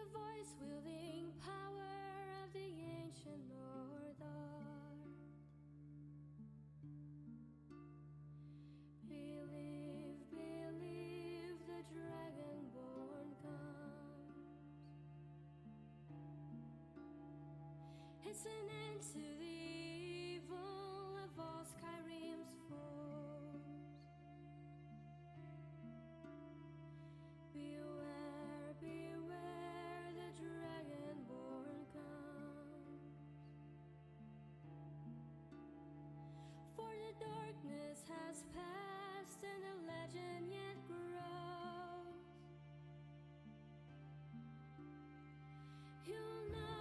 the voice wielding power of the ancient Northern. Believe, believe, the dragonborn comes. It's an end to the evil of all Skyrim's foes. Beware, beware, the dragonborn comes. For the darkness has passed and the legend yet grows. You know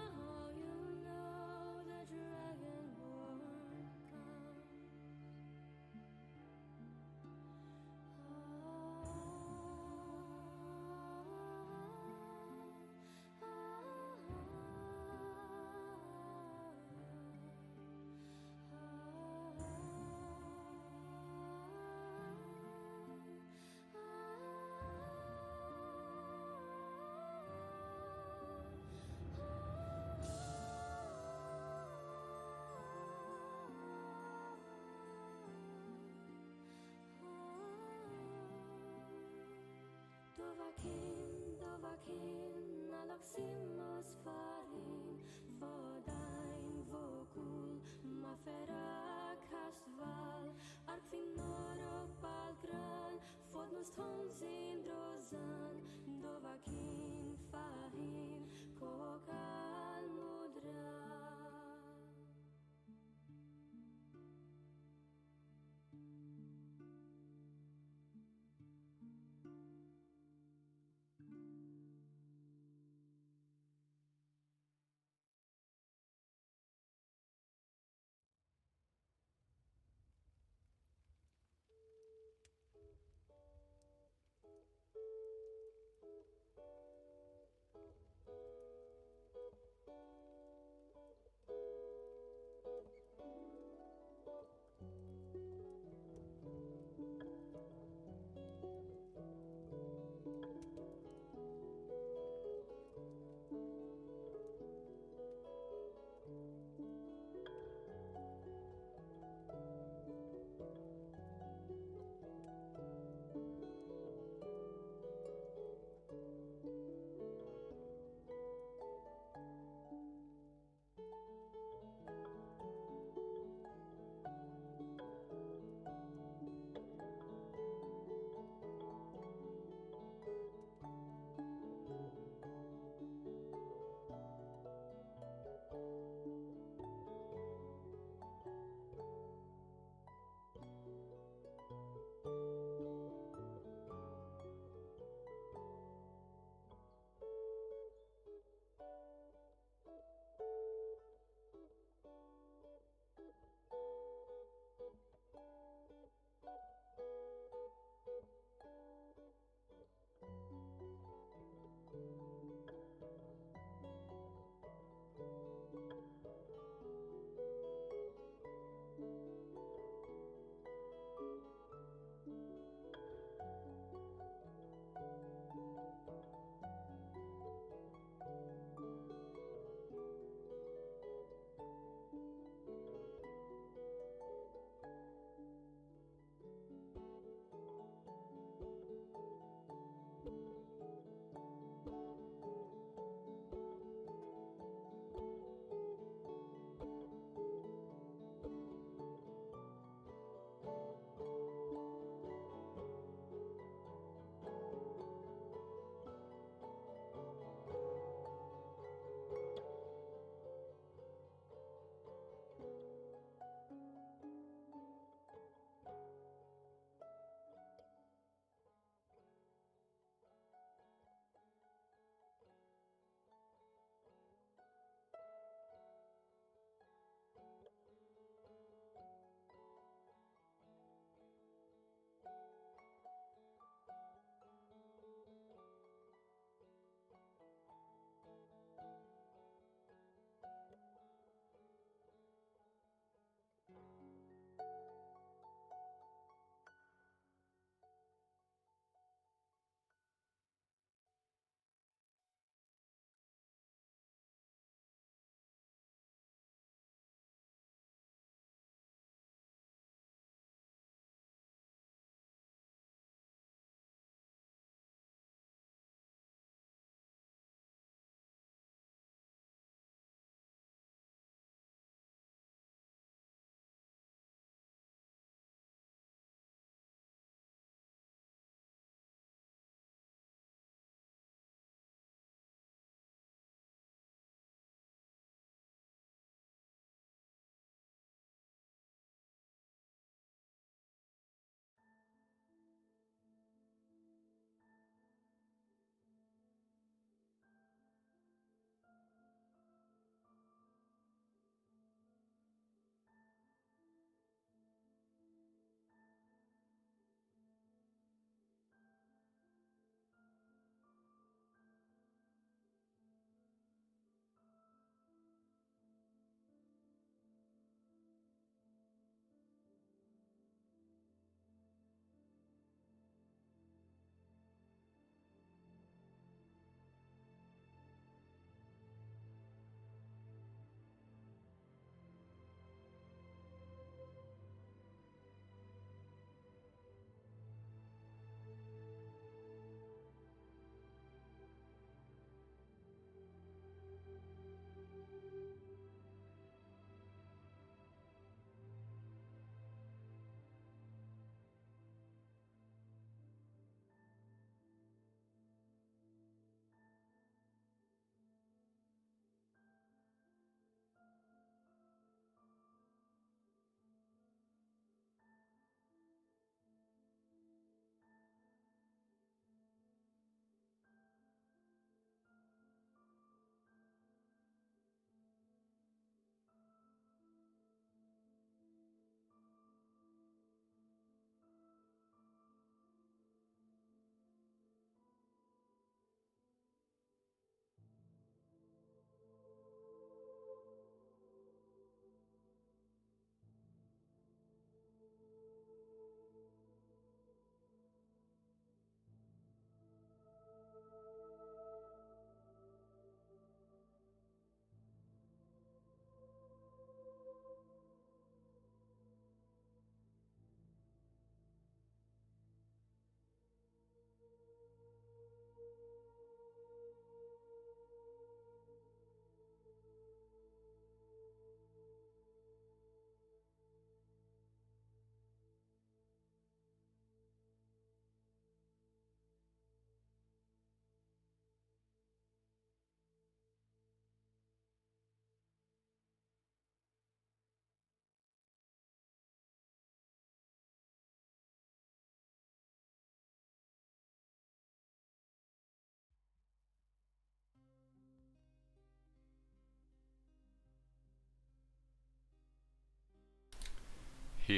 the dragonborn comes. Dovakin, alaksimos farin, vodain vokul, maferak hastval, arkfinoro palgran, fodnos tonzin drozan, dovakin fahin, kokal mudra.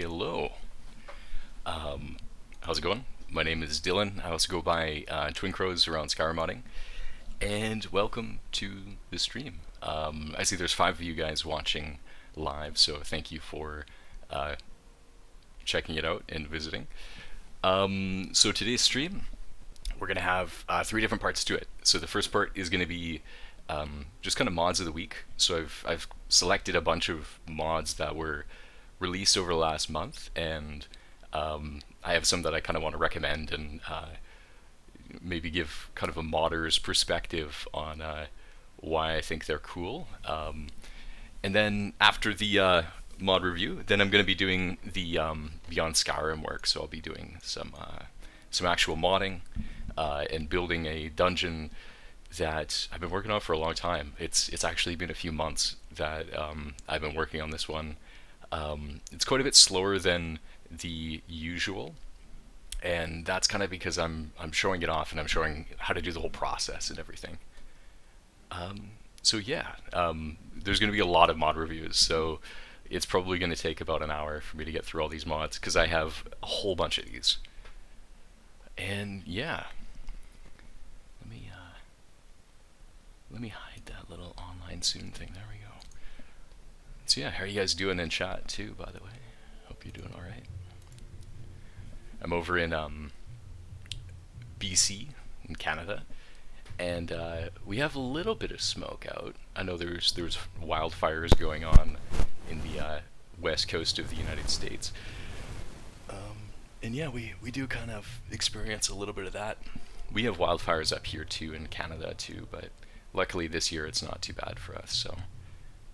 Hello. How's it going? My name is Dylan. I also go by Twin Crows around Skyrim modding. And welcome to the stream. I see there's 5 of you guys watching live, so thank you for uh, checking it out and visiting. So today's stream, we're going to have 3 different parts to it. So the first part is going to be just kind of mods of the week. So I've selected a bunch of mods that were released over the last month, and I have some that I kind of want to recommend and maybe give kind of a modder's perspective on why I think they're cool. And then after the mod review, then I'm going to be doing the Beyond Skyrim work. So I'll be doing some actual modding and building a dungeon that I've been working on for a long time. It's actually been a few months that I've been working on this one. It's quite a bit slower than the usual, and that's kind of because I'm showing it off and I'm showing how to do the whole process and everything. So yeah, there's going to be a lot of mod reviews, so it's probably going to take about an hour for me to get through all these mods because I have a whole bunch of these. And yeah, let me hide that little online soon thing. There we go. So yeah, how are you guys doing in chat too, by the way? Hope you're doing all right. I'm over in BC in Canada, and we have a little bit of smoke out. I know there's wildfires going on in the west coast of the United States, and yeah, we do kind of experience a little bit of that. We have wildfires up here too in Canada too, but luckily this year it's not too bad for us. So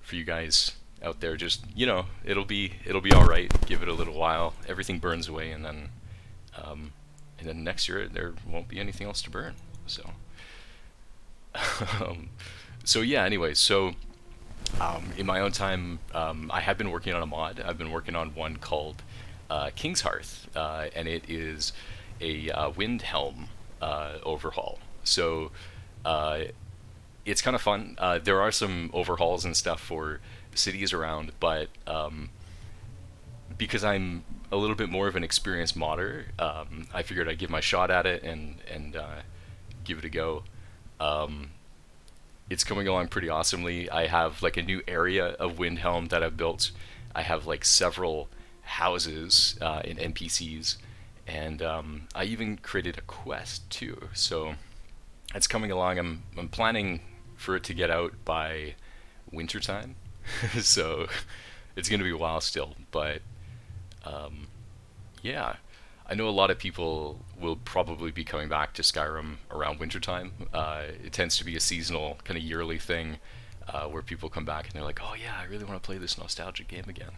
for you guys out there, just it'll be all right. Give it a little while. Everything burns away, and then next year there won't be anything else to burn. So so yeah. Anyway, so in my own time, I have been working on a mod. I've been working on one called King's Hearth, and it is a wind helm overhaul. So it's kind of fun. There are some overhauls and stuff for cities around, but because I'm a little bit more of an experienced modder, I figured I'd give my shot at it and give it a go. It's coming along pretty awesomely. I have like a new area of Windhelm that I've built. I have like several houses and NPCs, and I even created a quest too. So it's coming along. I'm planning for it to get out by wintertime. So it's going to be a while still, but yeah, I know a lot of people will probably be coming back to Skyrim around wintertime. It tends to be a seasonal, kind of yearly thing where people come back and they're like, oh yeah, I really want to play this nostalgic game again.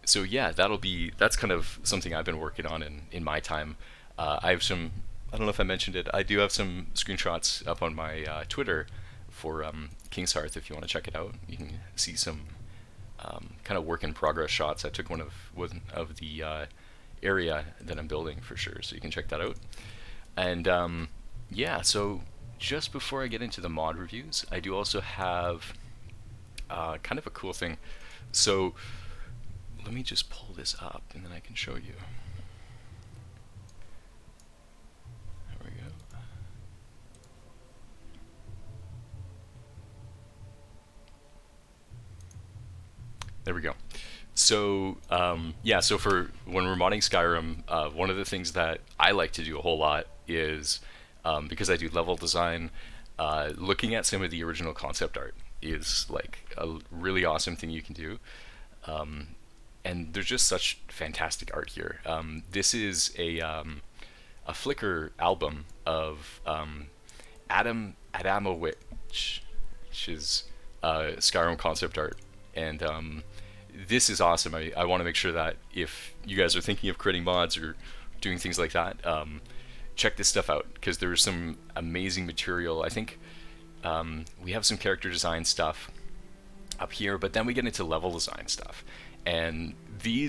So yeah, that's kind of something I've been working on in my time. I have some, I don't know if I mentioned it, I do have some screenshots up on my Twitter for King's Hearth. If you want to check it out, you can see some kind of work in progress shots. I took one of the area that I'm building for sure, so you can check that out. And yeah, so just before I get into the mod reviews, I do also have kind of a cool thing. So let me just pull this up and then I can show you. There we go. There we go. So yeah, so for when we're modding Skyrim, one of the things that I like to do a whole lot is because I do level design, looking at some of the original concept art is like a really awesome thing you can do. And there's just such fantastic art here. This is a Flickr album of Adam Adamowicz, which is Skyrim concept art, and this is awesome. I want to make sure that if you guys are thinking of creating mods or doing things like that, check this stuff out because there's some amazing material. I think we have some character design stuff up here, but then we get into level design stuff. And the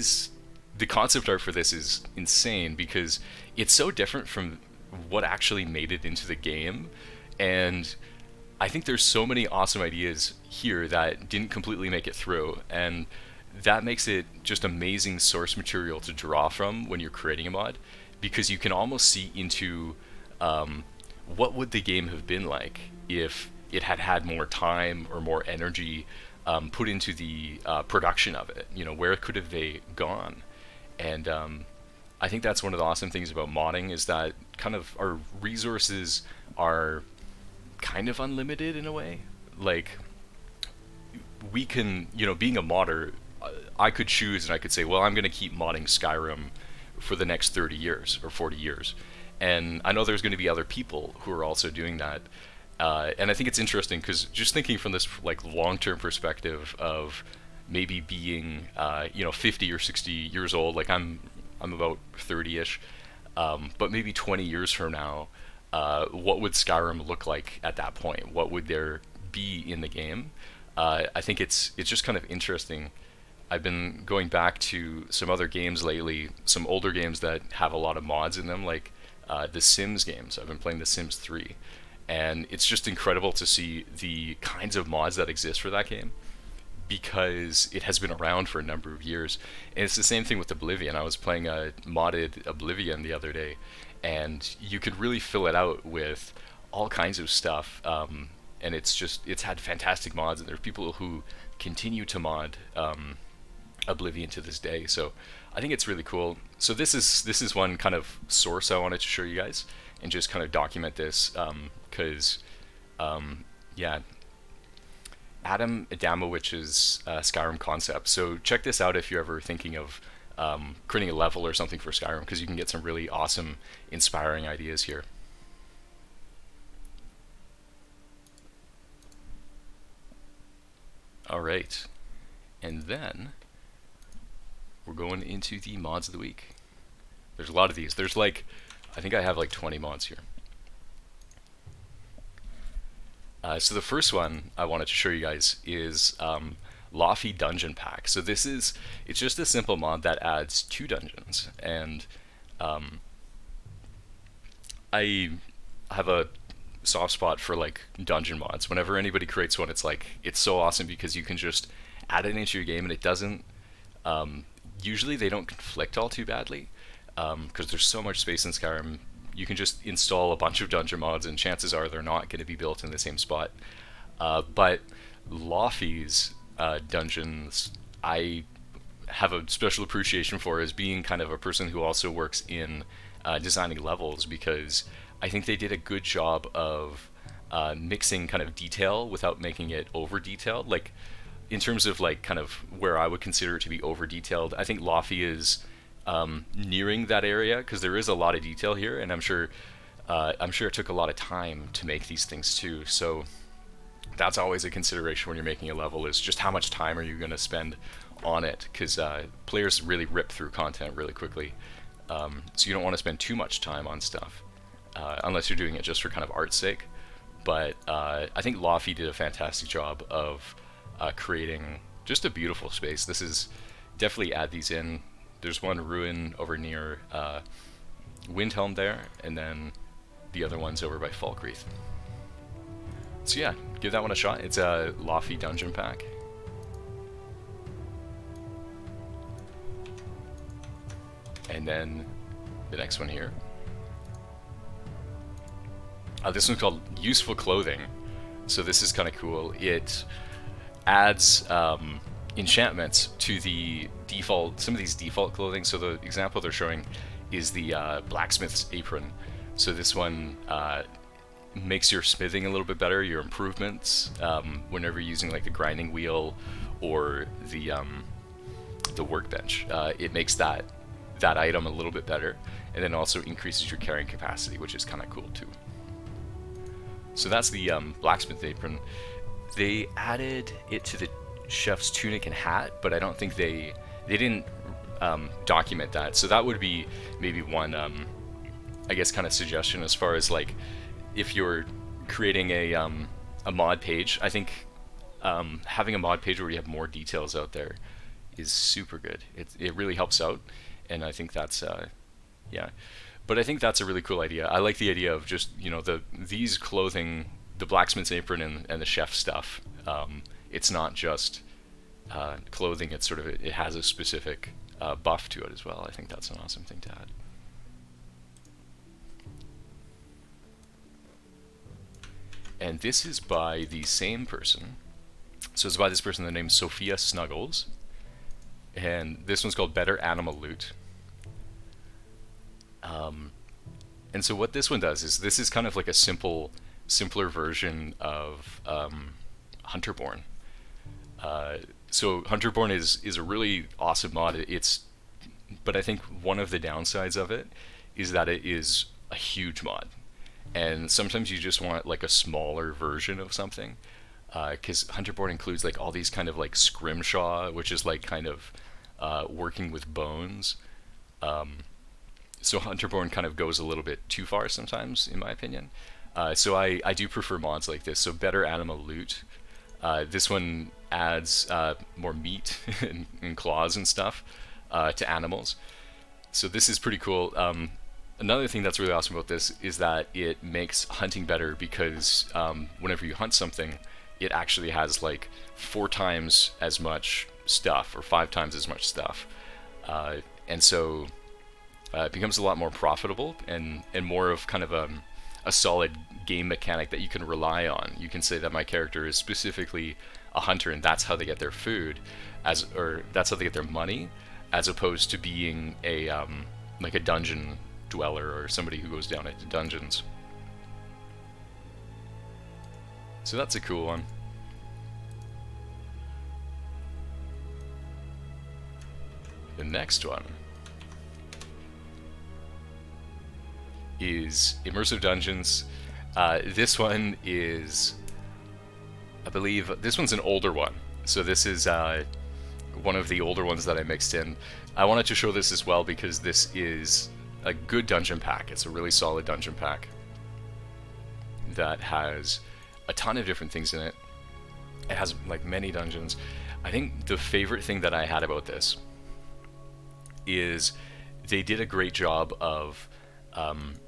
concept art for this is insane because it's so different from what actually made it into the game. And I think there's so many awesome ideas here that didn't completely make it through. And that makes it just amazing source material to draw from when you're creating a mod, because you can almost see into what would the game have been like if it had had more time or more energy put into the production of it. You know, where could have they gone? And I think that's one of the awesome things about modding, is that kind of our resources are kind of unlimited in a way. Like, we can, you know, being a modder, I could choose and I could say, well, I'm going to keep modding Skyrim for the next 30 years or 40 years. And I know there's going to be other people who are also doing that. And I think it's interesting because just thinking from this like long-term perspective of maybe being, 50 or 60 years old, like I'm about 30-ish, but maybe 20 years from now, what would Skyrim look like at that point? What would there be in the game? I think it's just kind of interesting. I've been going back to some other games lately, some older games that have a lot of mods in them, like the Sims games. I've been playing the Sims 3, and it's just incredible to see the kinds of mods that exist for that game, because it has been around for a number of years. And it's the same thing with Oblivion. I was playing a modded Oblivion the other day, and you could really fill it out with all kinds of stuff. And it's had fantastic mods, and there are people who continue to mod Oblivion to this day. So I think it's really cool. So this is one kind of source I wanted to show you guys and just kind of document this, because Adam Adamowicz's Skyrim concept. So check this out if you're ever thinking of creating a level or something for Skyrim, because you can get some really awesome, inspiring ideas here. All right, and then we're going into the mods of the week. There's a lot of these. There's like, I think I have like 20 mods here. So the first one I wanted to show you guys is Lofty Dungeon Pack. So it's just a simple mod that adds 2 dungeons, and I have a soft spot for like dungeon mods. Whenever anybody creates one, it's so awesome because you can just add it into your game, and it doesn't usually they don't conflict all too badly, because there's so much space in Skyrim. You can just install a bunch of dungeon mods, and chances are they're not going to be built in the same spot. But Lofty's dungeons, I have a special appreciation for, as being kind of a person who also works in designing levels, because I think they did a good job of mixing kind of detail without making it over detailed. Like, in terms of like kind of where I would consider it to be over detailed, I think Lofty is nearing that area, because there is a lot of detail here, and I'm sure it took a lot of time to make these things too. So that's always a consideration when you're making a level, is just how much time are you going to spend on it, because players really rip through content really quickly. So you don't want to spend too much time on stuff, unless you're doing it just for kind of art's sake. But I think Lofty did a fantastic job of creating just a beautiful space. This is definitely add these in. There's one ruin over near Windhelm there, and then the other one's over by Falkreath. So yeah, give that one a shot. It's a Lofty Dungeon Pack. And then the next one here. This one's called Useful Clothing. So this is kind of cool. It adds enchantments to the default, some of these default clothing. So the example they're showing is the blacksmith's apron. So this one makes your smithing a little bit better, your improvements, whenever you're using like the grinding wheel or the workbench. It makes that item a little bit better, and then also increases your carrying capacity, which is kind of cool too. So that's the blacksmith apron. They added it to the chef's tunic and hat, but I don't think they didn't document that. So that would be maybe one, I guess, kind of suggestion as far as like if you're creating a mod page. I think having a mod page where you have more details out there is super good. It really helps out, and I think that's yeah. But I think that's a really cool idea. I like the idea of just, you know, these clothing, the blacksmith's apron and the chef stuff. It's not just clothing, it's sort of it has a specific buff to it as well. I think that's an awesome thing to add. And this is by the same person. So it's by this person, the name Sophia Snuggles. And this one's called Better Animal Loot. And so what this one does is, this is kind of like a simpler version of Hunterborn. So Hunterborn is a really awesome mod. But I think one of the downsides of it is that it is a huge mod. And sometimes you just want like a smaller version of something, because Hunterborn includes like all these kind of like scrimshaw, which is like kind of working with bones. So Hunterborn kind of goes a little bit too far sometimes, in my opinion. So I do prefer mods like this. So Better Animal Loot. This one adds more meat and claws and stuff to animals. So this is pretty cool. Another thing that's really awesome about this is that it makes hunting better, because whenever you hunt something, it actually has like 4 times as much stuff or 5 times as much stuff. And so it becomes a lot more profitable and more of kind of a solid game mechanic that you can rely on. You can say that my character is specifically a hunter, and that's how they get their food, or that's how they get their money, as opposed to being a like a dungeon dweller or somebody who goes down into dungeons. So that's a cool one. The next one is Immersive Dungeons. This one is, I believe, this one's an older one. So this is one of the older ones that I mixed in. I wanted to show this as well because this is a good dungeon pack. It's a really solid dungeon pack that has a ton of different things in it. It has like many dungeons. I think the favorite thing that I had about this is they did a great job of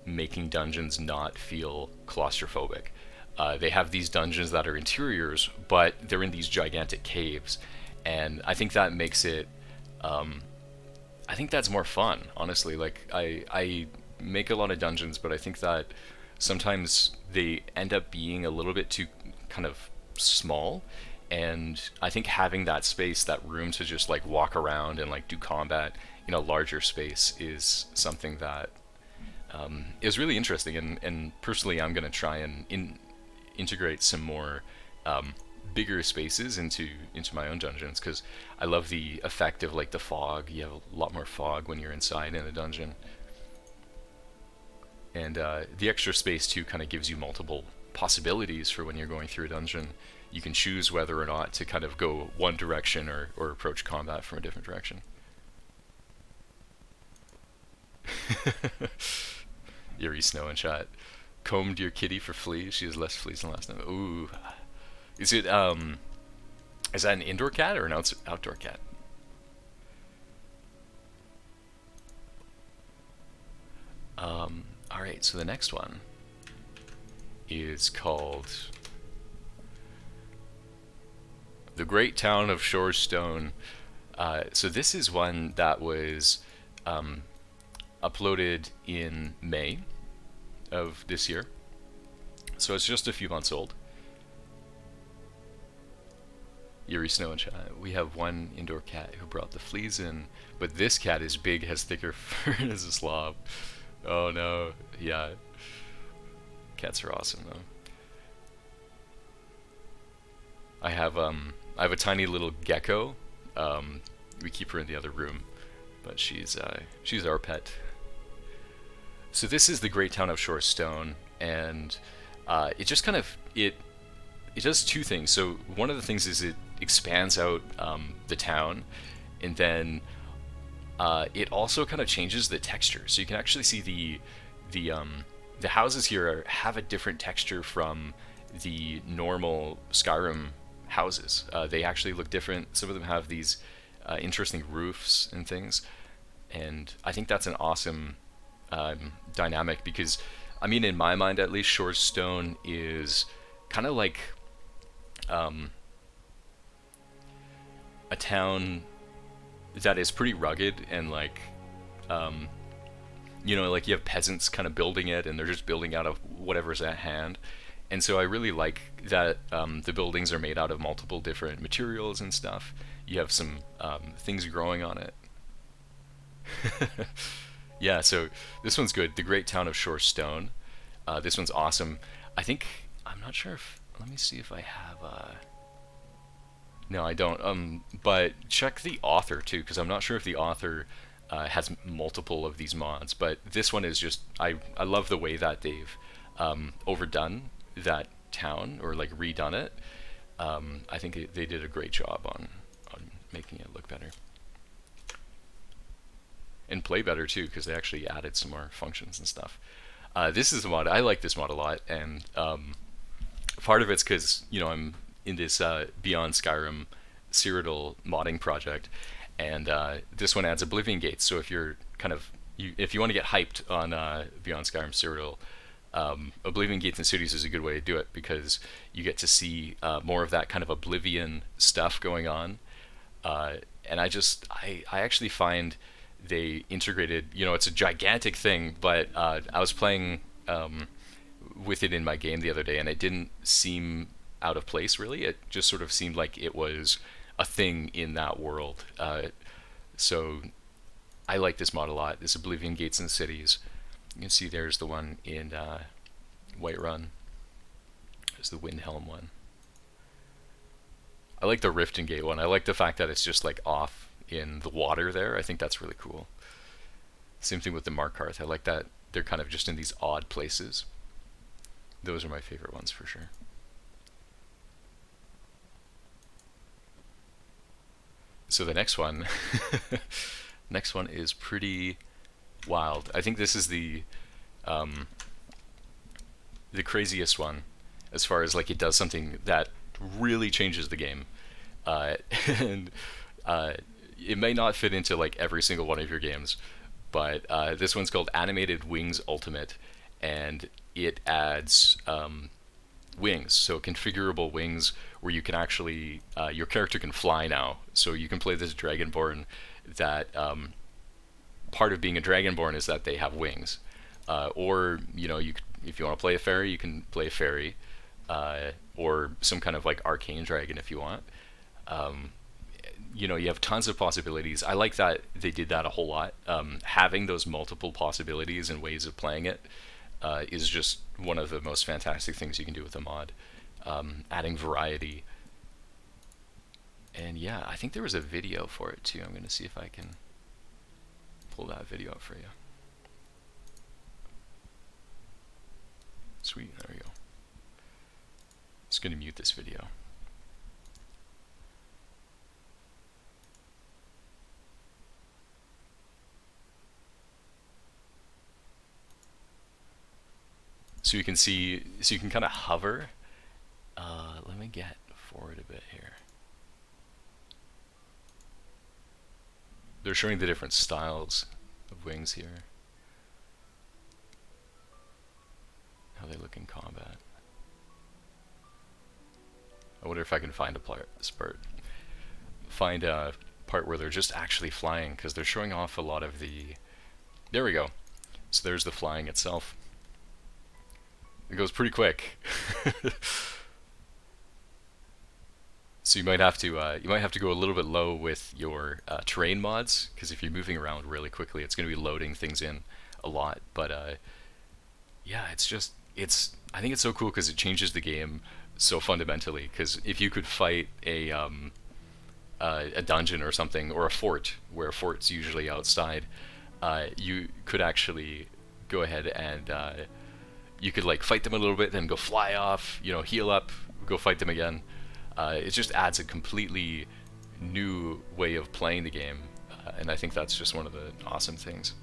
making dungeons not feel claustrophobic. They have these dungeons that are interiors, but they're in these gigantic caves, and I think that makes it I think that's more fun, honestly. Like, I make a lot of dungeons, but I think that sometimes they end up being a little bit too kind of small, and I think having that space, that room to just like walk around and like do combat in a larger space is something that is really interesting, and personally I'm going to try and integrate some more bigger spaces into my own dungeons, because I love the effect of like the fog. You have a lot more fog when you're inside in a dungeon, and the extra space too kind of gives you multiple possibilities for when you're going through a dungeon. You can choose whether or not to kind of go one direction or approach combat from a different direction. Eerie Snow in chat. Combed your kitty for fleas. She has less fleas than last night. Ooh. Is it, is that an indoor cat or an outdoor cat? Alright, so the next one is called The Great Town of Shorestone. So this is one that was uploaded in May of this year. So it's just a few months old. Eerie Snow and chat. We have one indoor cat who brought the fleas in, but this cat is big, has thicker fur, and is a slob. Oh no, yeah. Cats are awesome though. I have a tiny little gecko. We keep her in the other room, but she's our pet. So this is the Great Town of Shorestone, and it just kind of it does two things. So one of the things is it expands out the town, and then it also kind of changes the texture. So you can actually see the houses here have a different texture from the normal Skyrim houses. They actually look different. Some of them have these interesting roofs and things, and I think that's an awesome dynamic, because I mean, in my mind at least, Shorestone is kind of like a town that is pretty rugged and like like you have peasants kind of building it, and they're just building out of whatever's at hand. And so I really like that the buildings are made out of multiple different materials and stuff. You have some things growing on it. Yeah, so this one's good. The Great Town of Shore Stone. This one's awesome. I think I'm not sure if. Let me see if I have. No, I don't. But check the author too, because I'm not sure if the author has multiple of these mods. But this one is just. I love the way that they've overdone that town, or like redone it. I think they did a great job on making it look better and play better too, because they actually added some more functions and stuff. This is a mod. I like this mod a lot, and part of it's because I'm in this Beyond Skyrim Cyrodiil modding project, and this one adds Oblivion Gates. So if you're if you want to get hyped on Beyond Skyrim Cyrodiil, Oblivion Gates and Cities is a good way to do it, because you get to see more of that kind of Oblivion stuff going on. And I actually find they integrated, it's a gigantic thing, but I was playing with it in my game the other day, and it didn't seem out of place really. It just sort of seemed like it was a thing in that world. So I like this mod a lot. This Oblivion Gates and Cities. You can see there's the one in Whiterun. There's the Windhelm one. I like the Riften Gate one. I like the fact that it's just like off in the water there. I think that's really cool. Same thing with the Markarth. I like that they're kind of just in these odd places. Those are my favorite ones for sure. So the next one, next one is pretty wild. I think this is the craziest one, as far as like it does something that really changes the game, and it may not fit into like every single one of your games, but this one's called Animated Wings Ultimate, and it adds wings, so configurable wings where you can actually your character can fly now. So you can play this Dragonborn that part of being a Dragonborn is that they have wings, or if you want to play a fairy, you can play a fairy, or some kind of like arcane dragon if you want. You have tons of possibilities. I like that they did that a whole lot. Having those multiple possibilities and ways of playing it is just one of the most fantastic things you can do with a mod. Adding variety. And yeah, I think there was a video for it too. I'm going to see if I can pull that video up for you. Sweet, there we go. Just going to mute this video. So you can see, so you can kind of hover. Let me get forward a bit here. They're showing the different styles of wings here. How they look in combat. I wonder if I can find a find a part where they're just actually flying, because they're showing off a lot of the. There we go. So there's the flying itself. It goes pretty quick. So you might have to go a little bit low with your terrain mods, because if you're moving around really quickly, it's going to be loading things in a lot. But yeah, I think it's so cool because it changes the game so fundamentally. Because if you could fight a dungeon or something, or a fort, where a fort's usually outside, you could actually go ahead and you could like fight them a little bit, then go fly off, heal up, go fight them again. It just adds a completely new way of playing the game, and I think that's just one of the awesome things.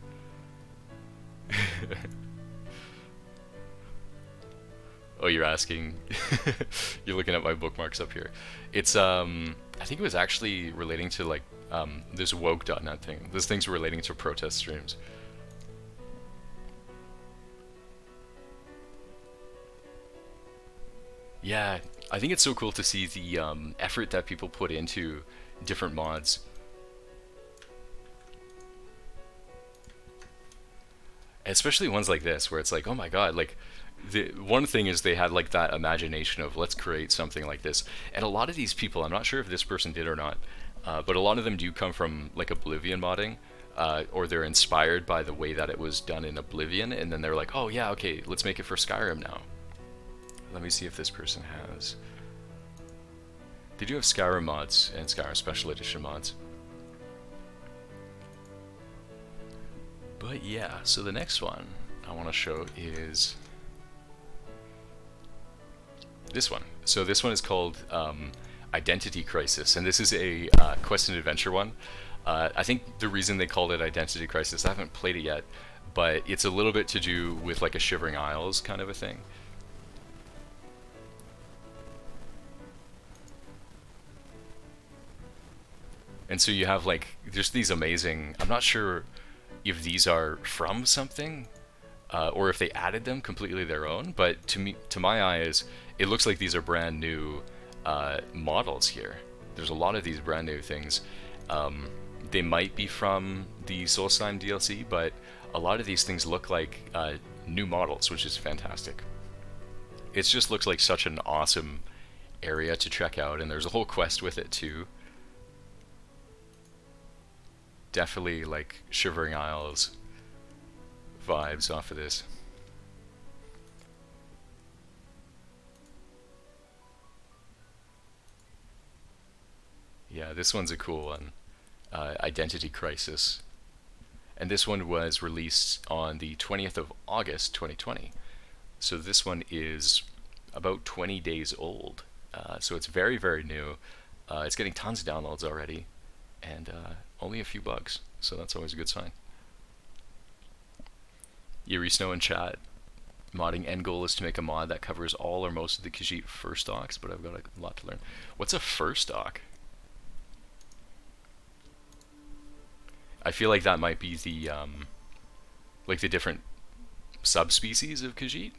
Oh, you're asking? You're looking at my bookmarks up here. It's I think it was actually relating to like this woke.net thing. This thing's relating to protest streams. Yeah, I think it's so cool to see the effort that people put into different mods. Especially ones like this, where it's like, oh my god, like, the one thing is they had like that imagination of let's create something like this, and a lot of these people, I'm not sure if this person did or not, but a lot of them do come from like Oblivion modding, or they're inspired by the way that it was done in Oblivion, and then they're like, oh yeah, okay, let's make it for Skyrim now. Let me see if this person has. They do have Skyrim mods and Skyrim Special Edition mods. But yeah, so the next one I want to show is this one. So this one is called Identity Crisis, and this is a quest and adventure one. I think the reason they called it Identity Crisis, I haven't played it yet, but it's a little bit to do with like a Shivering Isles kind of a thing. And so you have like just these amazing, I'm not sure if these are from something, or if they added them completely their own, but to me, to my eyes, it looks like these are brand new models here. There's a lot of these brand new things. They might be from the Solstheim DLC, but a lot of these things look like new models, which is fantastic. It just looks like such an awesome area to check out, and there's a whole quest with it too. Definitely like Shivering Isles vibes off of this. Yeah, this one's a cool one. Identity Crisis. And this one was released on the 20th of August 2020. So this one is about 20 days old. So it's very, very new. It's getting tons of downloads already, and only a few bugs. So that's always a good sign. Yuri Snow in chat. Modding end goal is to make a mod that covers all or most of the Khajiit fur stocks, but I've got a lot to learn. What's a fur stock? I feel like that might be the like the different subspecies of Khajiit.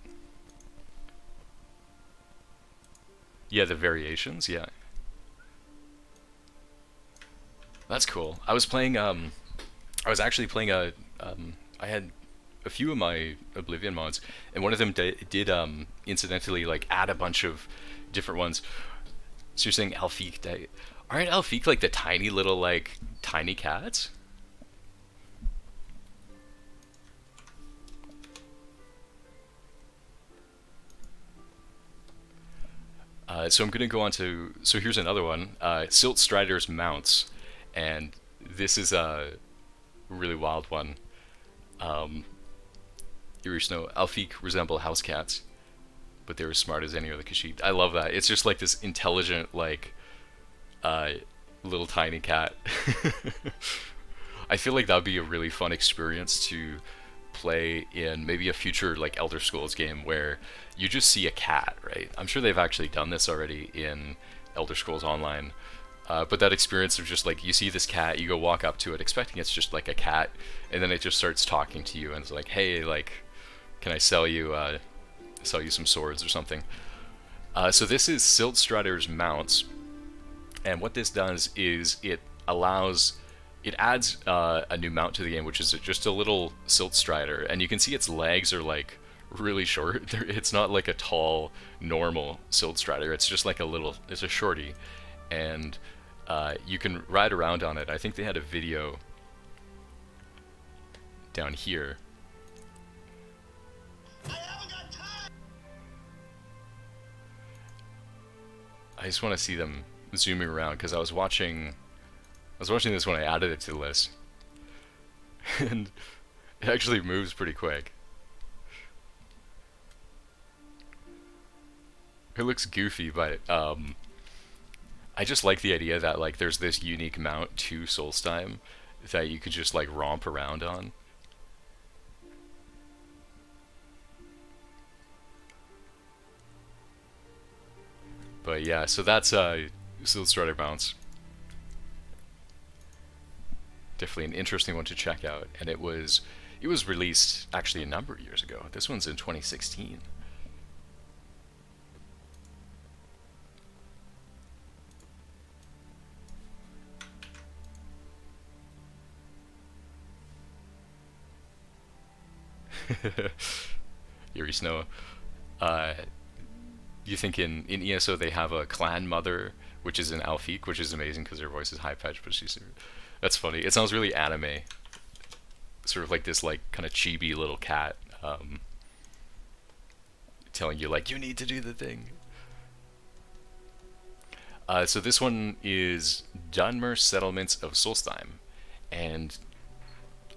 Yeah, the variations. Yeah, that's cool. I was playing. I was actually playing a. I had a few of my Oblivion mods, and one of them did incidentally like add a bunch of different ones. So you're saying Alfiq? Aren't Alfiq like the tiny little like tiny cats? So I'm going to go on to, so here's another one, Silt Strider's mounts, and this is a really wild one. Snow, Alfiq resemble house cats, but they're as smart as any other Khajiit. I love that. It's just like this intelligent, like, little tiny cat. I feel like that would be a really fun experience to play in maybe a future like Elder Scrolls game where you just see a cat, right? I'm sure they've actually done this already in Elder Scrolls Online, but that experience of just like you see this cat, you go walk up to it expecting it's just like a cat, and then it just starts talking to you and it's like, hey, like, can I sell you some swords or something? So this is Silt Strider's mounts, and what this does is it adds a new mount to the game, which is just a little Silt Strider, and you can see its legs are like really short. It's not like a tall, normal Silt Strider. It's just like it's a shorty, and you can ride around on it. I think they had a video down here. I just want to see them zooming around because I was watching this when I added it to the list, and it actually moves pretty quick. It looks goofy, but I just like the idea that like there's this unique mount to Solstheim that you could just like romp around on. But yeah, so that's Silt Strider mounts. Definitely an interesting one to check out, and it was released actually a number of years ago. This one's in 2016. Yuri Snow. Uh, you think in ESO they have a clan mother, which is an Alfiq, which is amazing because her voice is high pitched, but she's that's funny. It sounds really anime, sort of like this like kind of chibi little cat telling you like you need to do the thing. So this one is Dunmer Settlements of Solstheim, and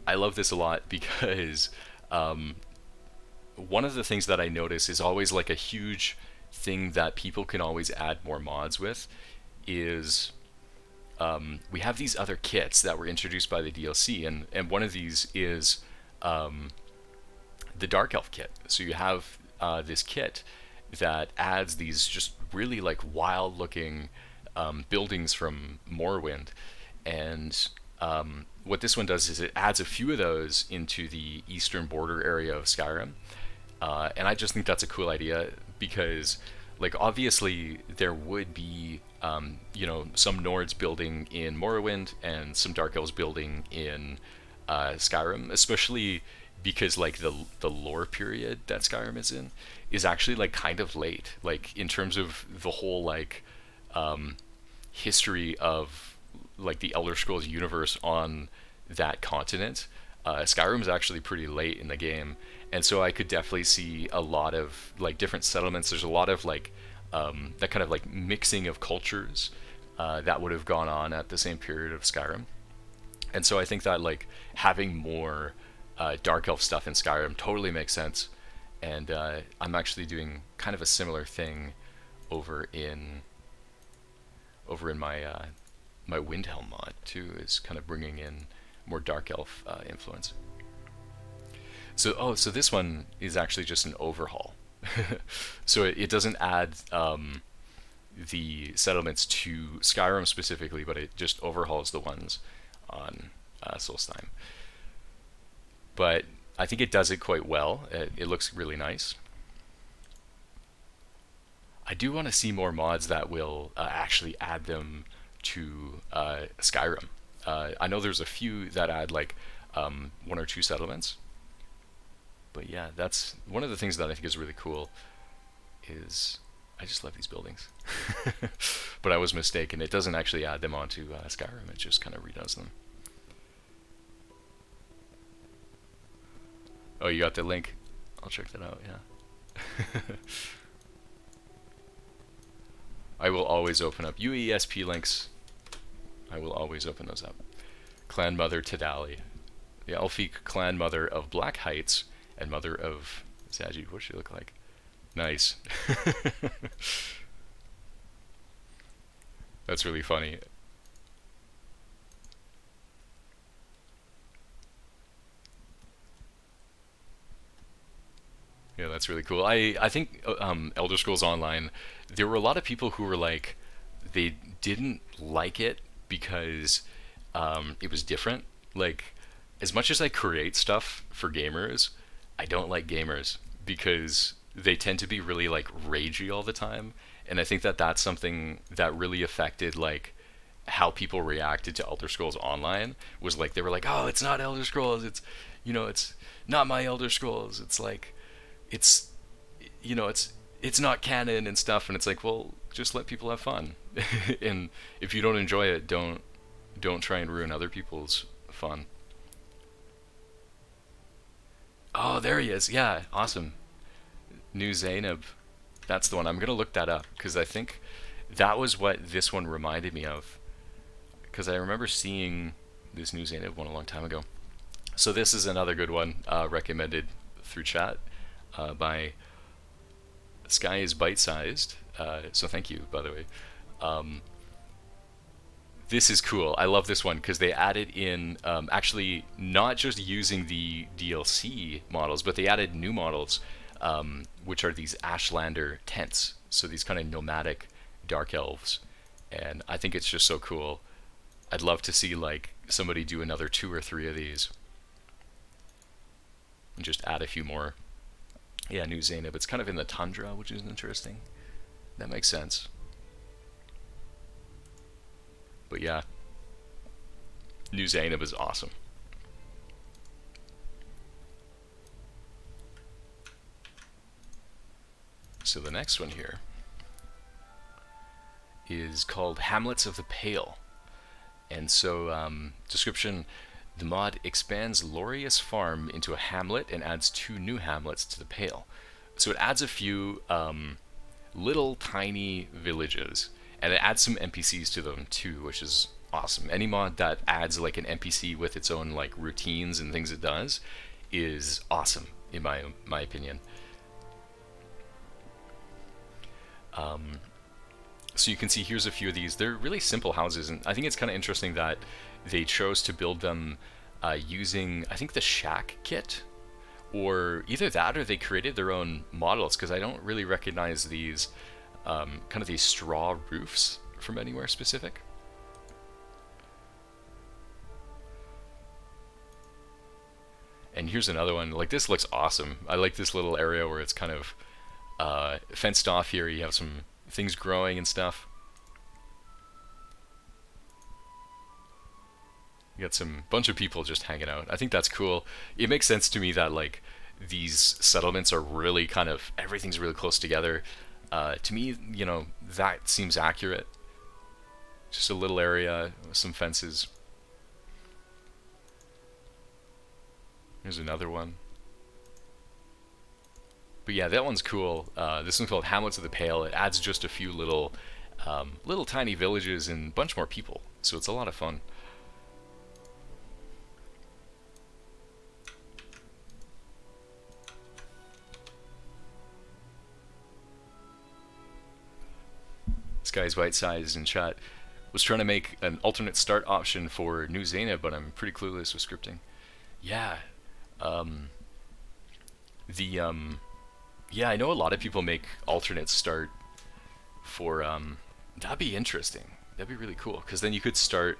I love this a lot because one of the things that I notice is always like a huge thing that people can always add more mods with is we have these other kits that were introduced by the DLC, and one of these is the Dark Elf kit. So you have this kit that adds these just really like wild looking buildings from Morrowind, and what this one does is it adds a few of those into the eastern border area of Skyrim, and I just think that's a cool idea because, like, obviously there would be, some Nords building in Morrowind and some Dark Elves building in Skyrim, especially because like the lore period that Skyrim is in is actually like kind of late, like in terms of the whole like history of like the Elder Scrolls universe on that continent. Skyrim is actually pretty late in the game, and so I could definitely see a lot of like different settlements. There's a lot of like that kind of like mixing of cultures that would have gone on at the same period of Skyrim, and so I think that like having more Dark Elf stuff in Skyrim totally makes sense, and I'm actually doing kind of a similar thing over in my my Windhelm mod too, is kind of bringing in more Dark Elf influence. So this one is actually just an overhaul. So it doesn't add the settlements to Skyrim specifically, but it just overhauls the ones on Solstheim. But I think it does it quite well. It looks really nice. I do want to see more mods that will actually add them to Skyrim. I know there's a few that add like one or two settlements, but yeah, that's one of the things that I think is really cool. Is I just love these buildings, but I was mistaken. It doesn't actually add them onto Skyrim. It just kind of redoes them. Oh, you got the link? I'll check that out. Yeah. I will always open up UESP links. I will always open those up. Clan Mother Tadali. The Elfiq clan mother of Black Heights and mother of Zaji. What does she look like? Nice. That's really funny. Yeah, that's really cool. I think Elder Scrolls Online, there were a lot of people who were like, they didn't like it because it was different. Like, as much as I create stuff for gamers, I don't like gamers because they tend to be really like ragey all the time, and I think that that's something that really affected like how people reacted to Elder Scrolls Online. Was like they were like, oh, it's not Elder Scrolls, it's not my Elder Scrolls, it's like it's it's not canon and stuff, and it's like, well, just let people have fun. And if you don't enjoy it, don't try and ruin other people's fun. Oh, there he is. Yeah, awesome. New Zainab. That's the one. I'm gonna look that up because I think that was what this one reminded me of, because I remember seeing this New Zainab one a long time ago. So this is another good one, recommended through chat by Sky is Bite-Sized. So thank you, by the way. This is cool. I love this one because they added in actually not just using the DLC models, but they added new models, which are these Ashlander tents. So these kind of nomadic dark elves, and I think it's just so cool. I'd love to see like somebody do another 2 or 3 of these and just add a few more. Yeah, New Zainab. It's kind of in the tundra, which is interesting. That makes sense. But yeah, New Zainab is awesome. So the next one here is called Hamlets of the Pale. And so, description: the mod expands Lorius Farm into a hamlet and adds 2 new hamlets to the Pale. So it adds a few little tiny villages, and it adds some NPCs to them too, which is awesome. Any mod that adds like an NPC with its own like routines and things it does is awesome in my opinion. So you can see here's a few of these. They're really simple houses, and I think it's kind of interesting that they chose to build them using, I think, the shack kit, or either that or they created their own models, because I don't really recognize these kind of these straw roofs from anywhere specific. And here's another one. Like, this looks awesome. I like this little area where it's kind of fenced off here. You have some things growing and stuff. You got some bunch of people just hanging out. I think that's cool. It makes sense to me that like these settlements are really kind of, everything's really close together. To me, you know, that seems accurate. Just a little area with some fences. Here's another one. But yeah, that one's cool. This one's called Hamlets of the Pale. It adds just a few little tiny villages and a bunch more people. So it's a lot of fun. This guy's bite-sized in chat. Was trying to make an alternate start option for New Zainab, but I'm pretty clueless with scripting. Yeah. Yeah, I know a lot of people make alternate start for, that'd be interesting. That'd be really cool, because then you could start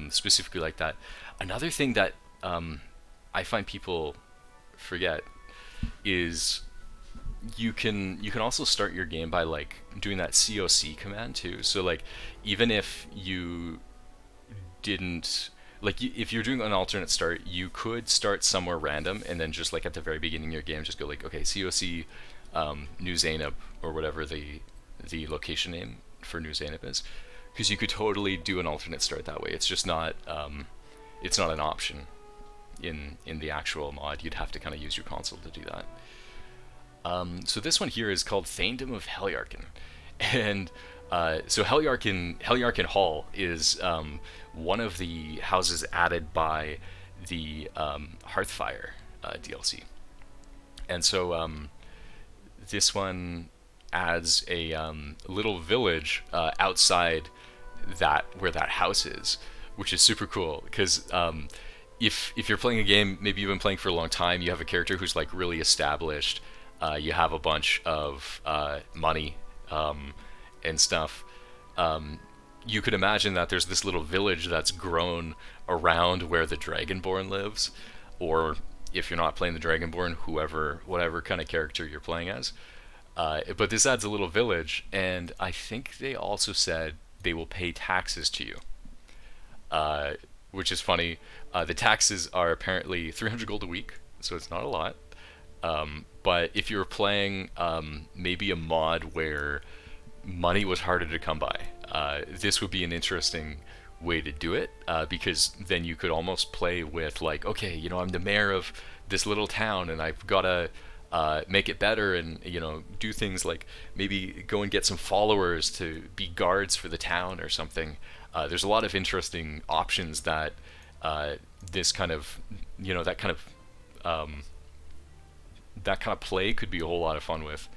specifically like that. Another thing that I find people forget is you can also start your game by like doing that COC command too. So like, even if you didn't, like, if you're doing an alternate start, you could start somewhere random and then just like at the very beginning of your game just go like, okay, COC New Zainab, or whatever the location name for New Zainab is, because you could totally do an alternate start that way. It's just not it's not an option in the actual mod. You'd have to kind of use your console to do that. So this one here is called Thaindom of Helyarkin, and so Helyarkin Hall is one of the houses added by the Hearthfire DLC, and so this one adds a little village outside that where that house is, which is super cool because if you're playing a game, maybe you've been playing for a long time, you have a character who's like really established. You have a bunch of money and stuff. You could imagine that there's this little village that's grown around where the Dragonborn lives, or if you're not playing the Dragonborn, whatever kind of character you're playing as. But this adds a little village, and I think they also said they will pay taxes to you, which is funny. The taxes are apparently 300 gold a week, so it's not a lot. But if you're playing maybe a mod where money was harder to come by, this would be an interesting way to do it, because then you could almost play with like, okay, you know, I'm the mayor of this little town and I've got to make it better, and you know, do things like maybe go and get some followers to be guards for the town or something. There's a lot of interesting options that this kind of, you know, that kind of play could be a whole lot of fun with.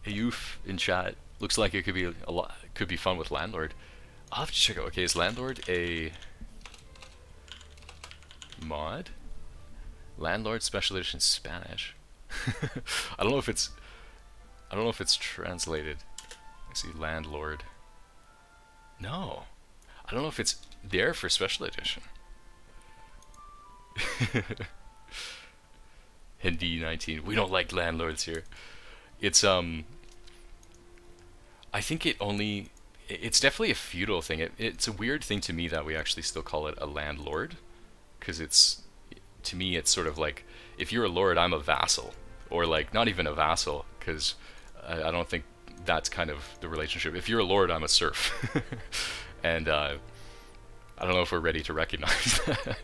Ayuf in chat, looks like it could be could be fun with Landlord. I'll have to check out. Okay, is Landlord a mod? Landlord Special Edition Spanish. I don't know if it's translated. I see Landlord. No, I don't know if it's there for Special Edition. Hindi 19. We don't like landlords here. It's I think it's definitely a feudal thing. It's a weird thing to me that we actually still call it a landlord, because to me it's sort of like if you're a lord, I'm a vassal, or like not even a vassal, because I don't think that's kind of the relationship. If you're a lord, I'm a serf, and I don't know if we're ready to recognize that.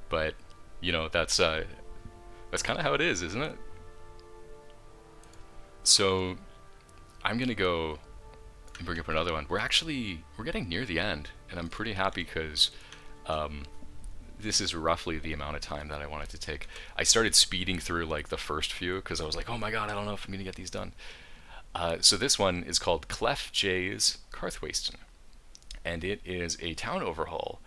But you know, that's kind of how it is, isn't it? So I'm gonna go and bring up another one. We're getting near the end, and I'm pretty happy because this is roughly the amount of time that I wanted to take. I started speeding through like the first few because I was like, oh my god, I don't know if I'm gonna get these done. So this one is called Clef J's Carthwasten, and it is a town overhaul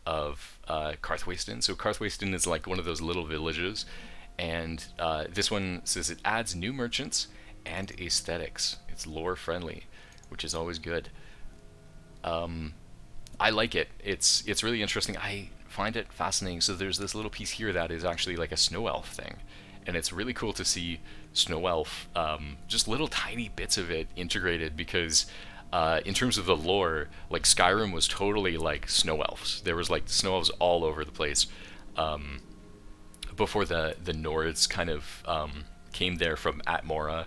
of Carthwasten. So Carthwasten is like one of those little villages, and this one says it adds new merchants and aesthetics. It's lore friendly, which is always good. I like it. It's really interesting. I find it fascinating. So there's this little piece here that is actually like a snow elf thing, and it's really cool to see snow elf, just little tiny bits of it integrated, because in terms of the lore, like Skyrim was totally like snow elves. There was like snow elves all over the place before the Nords kind of came there from Atmora,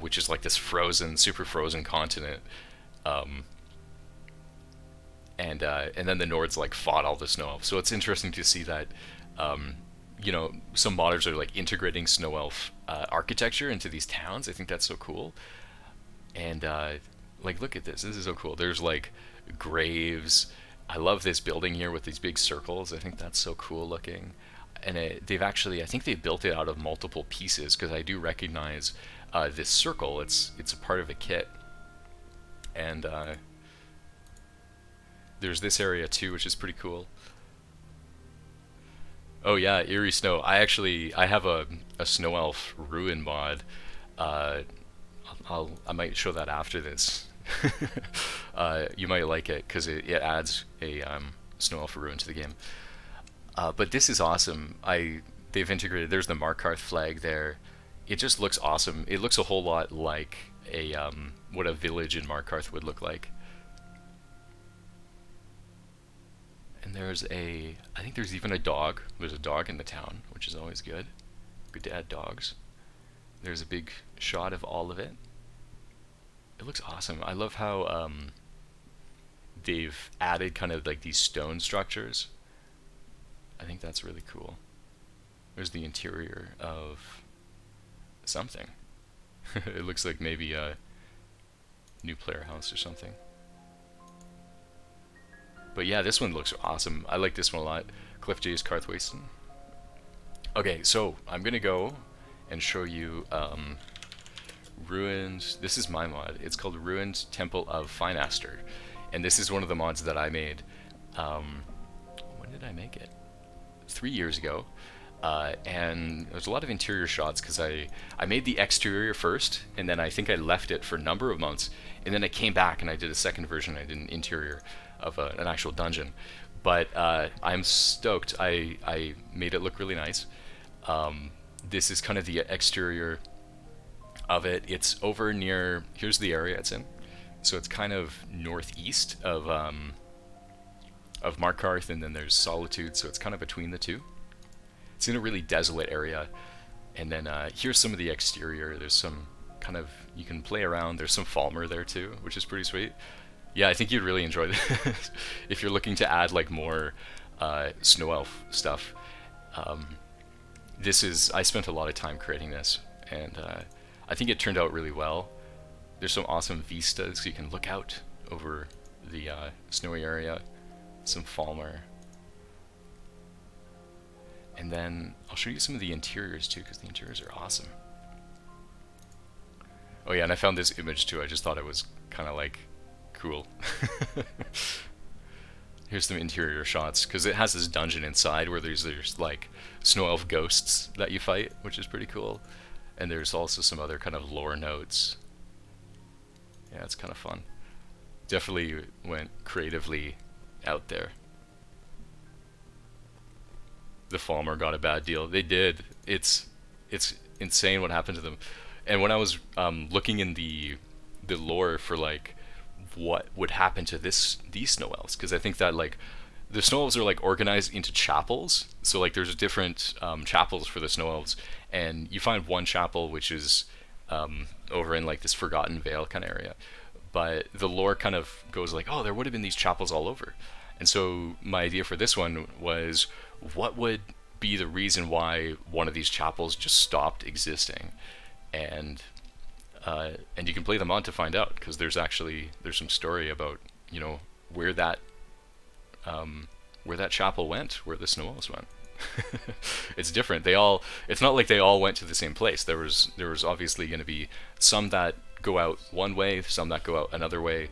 which is like this frozen, super frozen continent. And then the Nords like fought all the snow elves. So it's interesting to see that, you know, some modders are like integrating snow elf architecture into these towns. I think that's so cool. And like, look at this. This is so cool. There's like graves. I love this building here with these big circles. I think that's so cool looking. And they've actually, I think they built it out of multiple pieces, because I do recognize this circle. It's a part of a kit. And there's this area too, which is pretty cool. Oh yeah, Eerie Snow. I have a snow elf ruin mod. I might show that after this. You might like it because it adds a snow elf ruin to the game. But this is awesome. They've integrated. There's the Markarth flag there. It just looks awesome. It looks a whole lot like a what a village in Markarth would look like. And I think there's even a dog. There's a dog in the town, which is always good. Good to add dogs. There's a big shot of all of it. It looks awesome. I love how they've added kind of like these stone structures. I think that's really cool. There's the interior of something. It looks like maybe a new player house or something. But yeah, this one looks awesome. I like this one a lot. Cliff J's Carthwasten. Okay, so I'm gonna go and show you Ruined. This is my mod. It's called Ruined Temple of Finaster, and this is one of the mods that I made. When did I make it? 3 years ago. And there's a lot of interior shots because I made the exterior first, and then I think I left it for a number of months, and then I came back and I did a second version. I did an interior of an actual dungeon. But I'm stoked. I made it look really nice. This is kind of the exterior of it. It's over near, here's the area it's in. So it's kind of northeast of Markarth, and then there's Solitude, so it's kind of between the two. It's in a really desolate area. And then here's some of the exterior. There's some kind of, you can play around. There's some Falmer there too, which is pretty sweet. Yeah, I think you'd really enjoy this if you're looking to add like more snow elf stuff. I spent a lot of time creating this, and I think it turned out really well. There's some awesome vistas, so you can look out over the snowy area. Some Falmer. And then I'll show you some of the interiors too, because the interiors are awesome. Oh yeah, and I found this image too. I just thought it was kind of like cool. Here's some interior shots, because it has this dungeon inside where there's like snow elf ghosts that you fight, which is pretty cool. And there's also some other kind of lore notes. Yeah, it's kind of fun. Definitely went creatively out there. The Falmer got a bad deal. They did. It's insane what happened to them. And when I was looking in the lore for like what would happen to these snow elves, because I think that like the snow elves are like organized into chapels. So like there's different chapels for the snow elves, and you find one chapel which is over in like this Forgotten Vale kind of area. But the lore kind of goes like, oh, there would have been these chapels all over. And so my idea for this one was, what would be the reason why one of these chapels just stopped existing? And and you can play them on to find out, because there's some story about where that where that chapel went, where the snow elves went. It's different. It's not like they all went to the same place. There was obviously going to be some that go out one way, some that go out another way.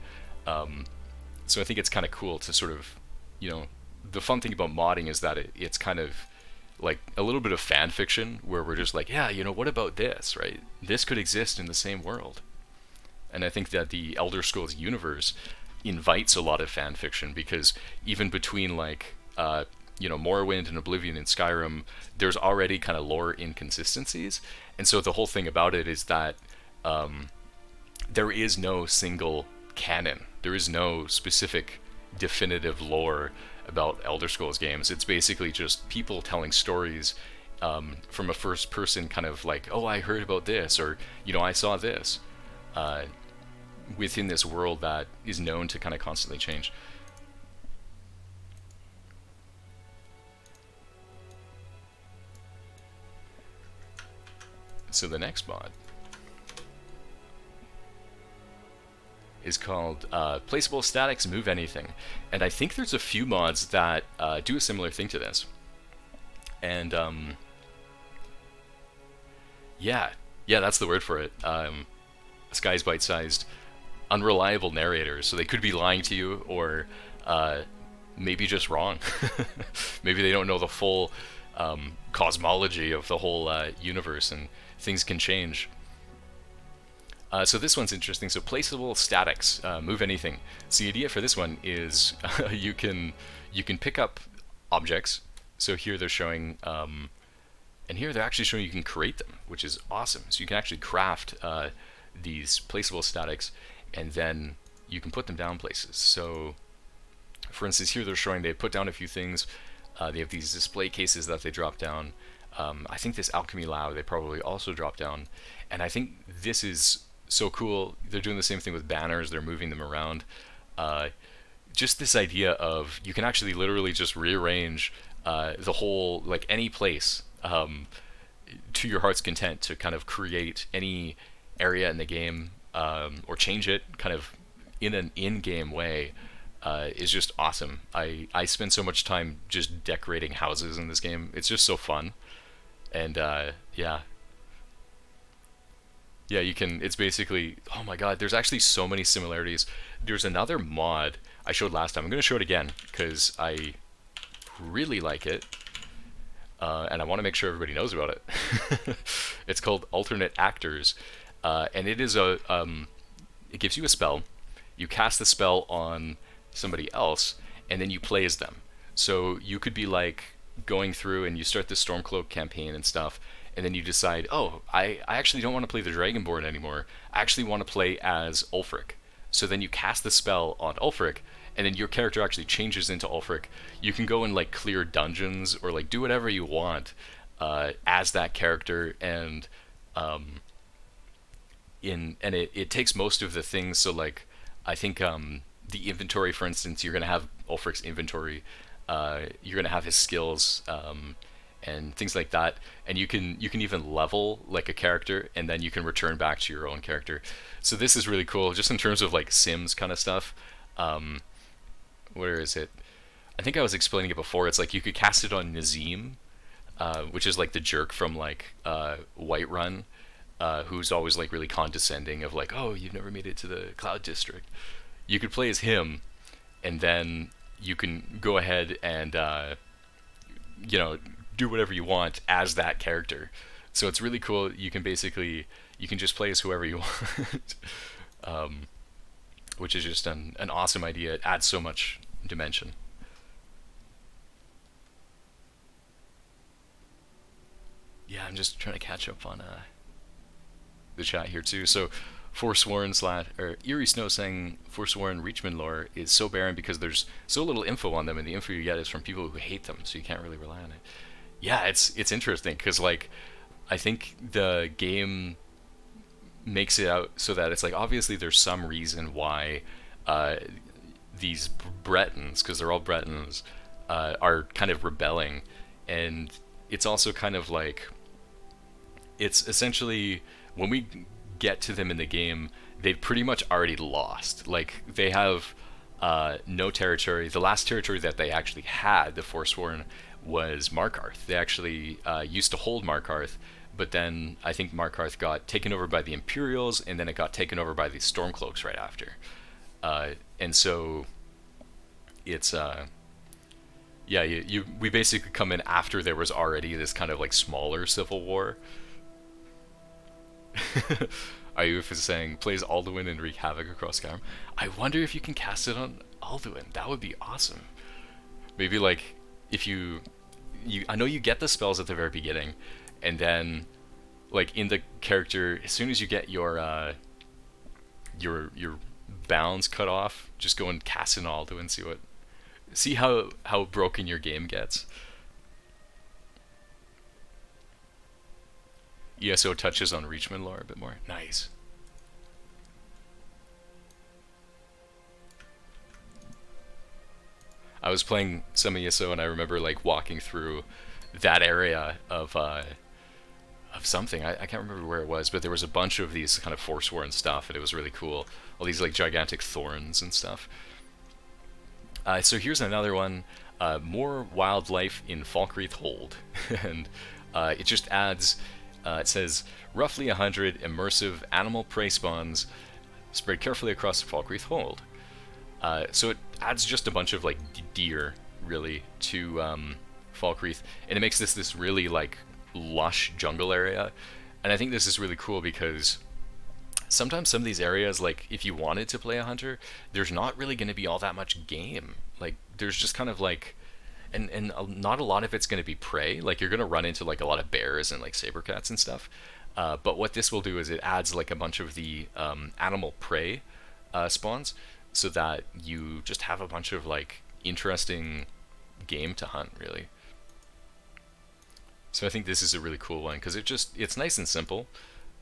So I think it's kind of cool to sort of, the fun thing about modding is that it's kind of like a little bit of fan fiction, where we're just like, yeah, what about this, right? This could exist in the same world. And I think that the Elder Scrolls universe invites a lot of fan fiction, because even between like Morrowind and Oblivion and Skyrim, there's already kind of lore inconsistencies. And so the whole thing about it is that there is no single canon. There is no specific definitive lore about Elder Scrolls games. It's basically just people telling stories from a first person, kind of like, oh, I heard about this, or I saw this, within this world that is known to kind of constantly change. So the next mod is called Placeable Statics Move Anything. And I think there's a few mods that do a similar thing to this. And yeah, that's the word for it. Sky's bite-sized, unreliable narrators. So they could be lying to you, or maybe just wrong. Maybe they don't know the full cosmology of the whole universe, and things can change. So this one's interesting. So placeable statics, move anything. So the idea for this one is you can pick up objects. So here they're showing, and here they're actually showing you can create them, which is awesome. So you can actually craft these placeable statics, and then you can put them down places. So for instance, here they're showing they put down a few things. They have these display cases that they drop down. I think this alchemy lab they probably also drop down. And I think this is so cool. They're doing the same thing with banners. They're moving them around. Just this idea of you can actually literally just rearrange the whole, like any place, to your heart's content, to kind of create any area in the game, or change it kind of in an in-game way. Is just awesome. I spend so much time just decorating houses in this game. It's just so fun. And yeah, you can, it's basically, oh my god, there's actually so many similarities. There's another mod I showed last time. I'm going to show it again because I really like it, and I want to make sure everybody knows about it. It's called Alternate Actors, and it is it gives you a spell. You cast the spell on somebody else, and then you play as them. So you could be like going through and you start the Stormcloak campaign and stuff, and then you decide, oh, I actually don't want to play the Dragonborn anymore. I actually want to play as Ulfric. So then you cast the spell on Ulfric, and then your character actually changes into Ulfric. You can go and like clear dungeons, or like do whatever you want as that character, and it takes most of the things. So like I think the inventory, for instance, you're going to have Ulfric's inventory. You're going to have his skills, and things like that. And you can even level like a character, and then you can return back to your own character. So this is really cool, just in terms of like Sims kind of stuff. Where is it? I think I was explaining it before. It's like you could cast it on Nazim, which is like the jerk from like Whiterun, who's always like really condescending of like, oh, you've never made it to the Cloud District. You could play as him, and then you can go ahead and do whatever you want as that character. So it's really cool. You can just play as whoever you want, which is just an awesome idea. It adds so much dimension. Yeah, I'm just trying to catch up on the chat here too. So Forsworn slash or Eerie Snow saying Forsworn Reachman lore is so barren because there's so little info on them, and the info you get is from people who hate them, so you can't really rely on it. Yeah, it's interesting because like I think the game makes it out so that it's like obviously there's some reason why uh, these Bretons, because they're all Bretons, are kind of rebelling, and it's also kind of like it's essentially when we get to them in the game, they've pretty much already lost. Like they have no territory. The last territory that they actually had, the Forsworn, was Markarth. They actually used to hold Markarth, but then I think Markarth got taken over by the Imperials, and then it got taken over by the Stormcloaks right after. And so it's yeah, we basically come in after there was already this kind of like smaller civil war. Ayuf is saying plays Alduin and wreak havoc across Skyrim. I wonder if you can cast it on Alduin. That would be awesome. Maybe like if you I know you get the spells at the very beginning, and then like in the character, as soon as you get your bounds cut off, just go and cast it on Alduin and see how broken your game gets. ESO touches on Reachman lore a bit more. Nice. I was playing some ESO and I remember like walking through that area of something. I can't remember where it was, but there was a bunch of these kind of Forsworn stuff, and it was really cool. All these like gigantic thorns and stuff. So here's another one. More wildlife in Falkreath Hold, and it just adds. It says roughly 100 immersive animal prey spawns spread carefully across the Falkreath Hold. So it adds just a bunch of like deer, really, to Falkreath, and it makes this really like lush jungle area. And I think this is really cool because sometimes some of these areas, like if you wanted to play a hunter, there's not really going to be all that much game. Like there's just kind of like and not a lot of it's going to be prey. Like you're going to run into like a lot of bears and like saber cats and stuff. But what this will do is it adds like a bunch of the animal prey spawns, so that you just have a bunch of like interesting game to hunt, really. So I think this is a really cool one because it's nice and simple.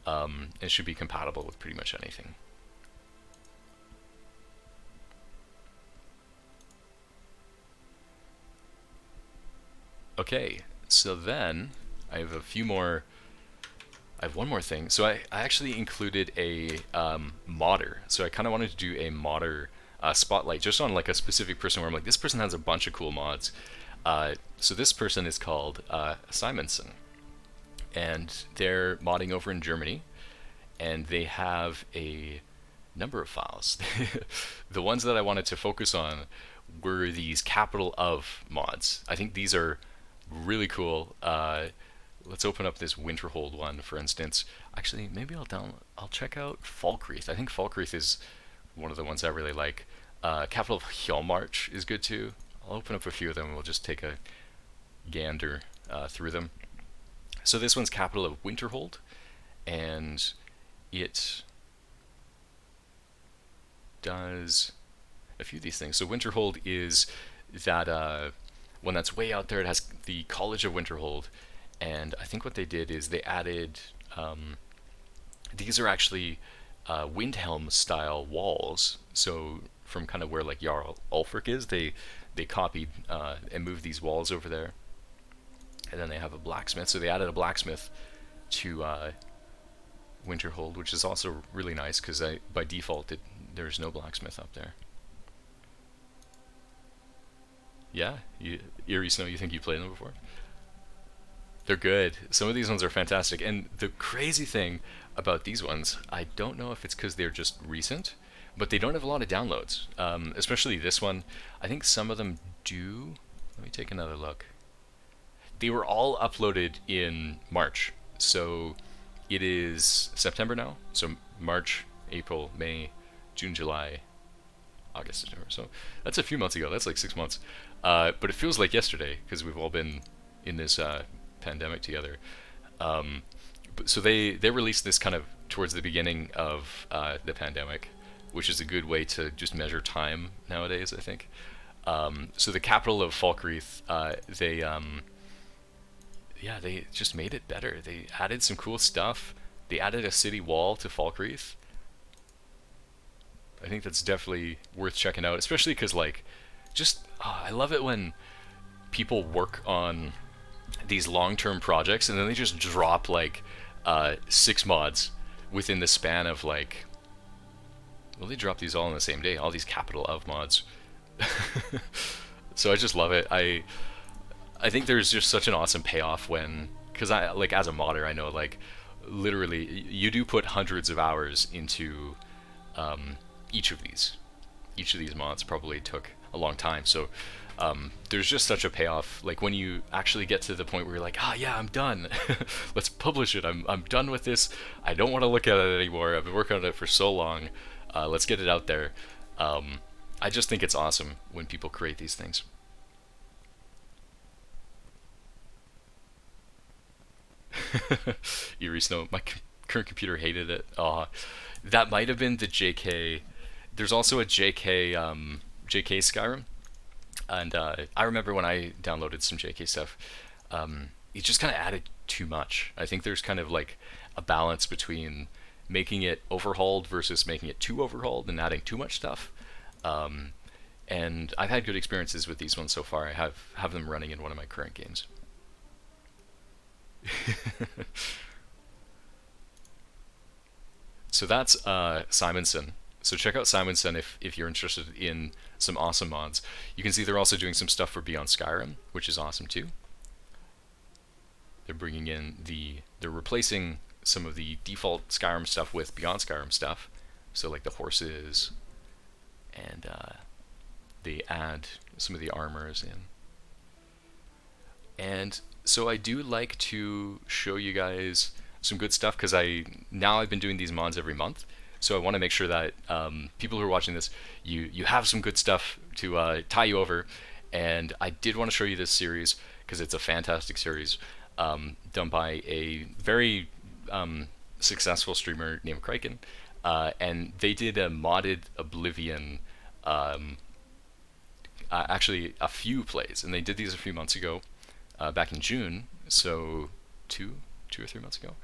It should be compatible with pretty much anything. Okay, so then I have one more thing. So I actually included a modder. So I kind of wanted to do a modder spotlight just on like a specific person where I'm like, this person has a bunch of cool mods. So this person is called Simonson, and they're modding over in Germany, and they have a number of files. The ones that I wanted to focus on were these capital of mods. I think these are really cool. Let's open up this Winterhold one, for instance. Actually, maybe I'll check out Falkreath. I think Falkreath is one of the ones I really like. Capital of Hjalmarch is good too. I'll open up a few of them and we'll just take a gander through them. So this one's capital of Winterhold, and it does a few of these things. So Winterhold is that one that's way out there. It has the College of Winterhold, and I think what they did is they added these are actually Windhelm style walls. So from kind of where like Jarl Ulfric is, they copied and moved these walls over there. And then they have a blacksmith, so they added a blacksmith to Winterhold, which is also really nice because by default there's no blacksmith up there. Yeah, Eerie Snow, you think you played them before? They're good. Some of these ones are fantastic, and the crazy thing about these ones, I don't know if it's because they're just recent, but they don't have a lot of downloads. Especially this one. I think some of them do. Let me take another look. They were all uploaded in March, so it is September now. So March, April, May, June, July, August, September. So that's a few months ago. That's like 6 months. But it feels like yesterday because we've all been in this pandemic together. So they released this kind of towards the beginning of the pandemic, which is a good way to just measure time nowadays, I think. So the capital of Falkreath, they just made it better. They added some cool stuff. They added a city wall to Falkreath. I think that's definitely worth checking out, especially because like, I love it when people work on these long-term projects and then they just drop like 6 mods within the span of like, well, they drop these all on the same day, all these capital of mods. So I just love it. I think there's just such an awesome payoff when, because I like as a modder, I know like literally you do put hundreds of hours into each of these. Each of these mods probably took a long time. So there's just such a payoff. Like when you actually get to the point where you're like, yeah, I'm done. Let's publish it. I'm done with this. I don't want to look at it anymore. I've been working on it for so long. Let's get it out there. I just think it's awesome when people create these things. Eerie Snow. My current computer hated it. That might have been the JK. There's also a JK Skyrim, and I remember when I downloaded some JK stuff, it just kind of added too much. I think there's kind of like a balance between making it overhauled versus making it too overhauled and adding too much stuff. And I've had good experiences with these ones so far. I have them running in one of my current games. So that's Simonson. So check out Simonson if you're interested in some awesome mods. You can see they're also doing some stuff for Beyond Skyrim, which is awesome too. They're bringing in they're replacing some of the default Skyrim stuff with Beyond Skyrim stuff. So like the horses, and they add some of the armors in. And so I do like to show you guys some good stuff because I've been doing these mods every month. So I want to make sure that people who are watching this, you have some good stuff to tie you over. And I did want to show you this series because it's a fantastic series done by a very successful streamer named Kraken. And they did a modded Oblivion, actually a few plays. And they did these a few months ago, back in June. So 2 or 3 months ago.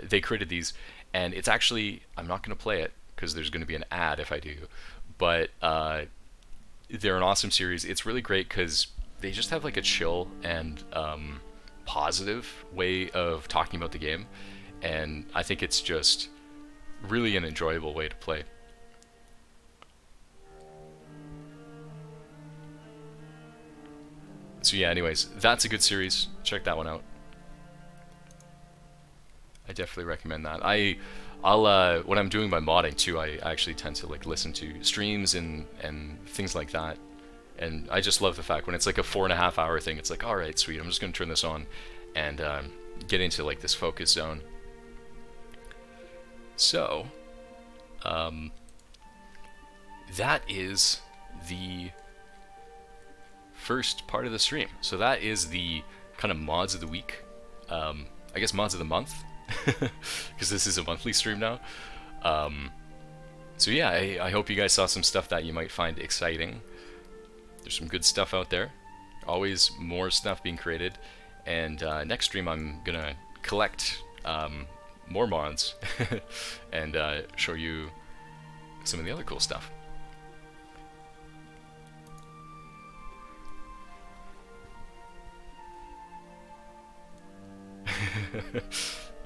They created these. And it's actually, I'm not going to play it because there's going to be an ad if I do, but they're an awesome series. It's really great because they just have like a chill and positive way of talking about the game, and I think it's just really an enjoyable way to play. So yeah, anyways, that's a good series. Check that one out. I definitely recommend that. I'll when I'm doing my modding too, I actually tend to like listen to streams and things like that. And I just love the fact when it's like a 4.5 hour thing, it's like, all right, sweet, I'm just gonna turn this on and get into like this focus zone. So, that is the first part of the stream. So that is the kind of mods of the week. I guess mods of the month. Because this is a monthly stream now. So yeah, I hope you guys saw some stuff that you might find exciting. There's some good stuff out there. Always more stuff being created. And next stream I'm gonna collect more mods and show you some of the other cool stuff.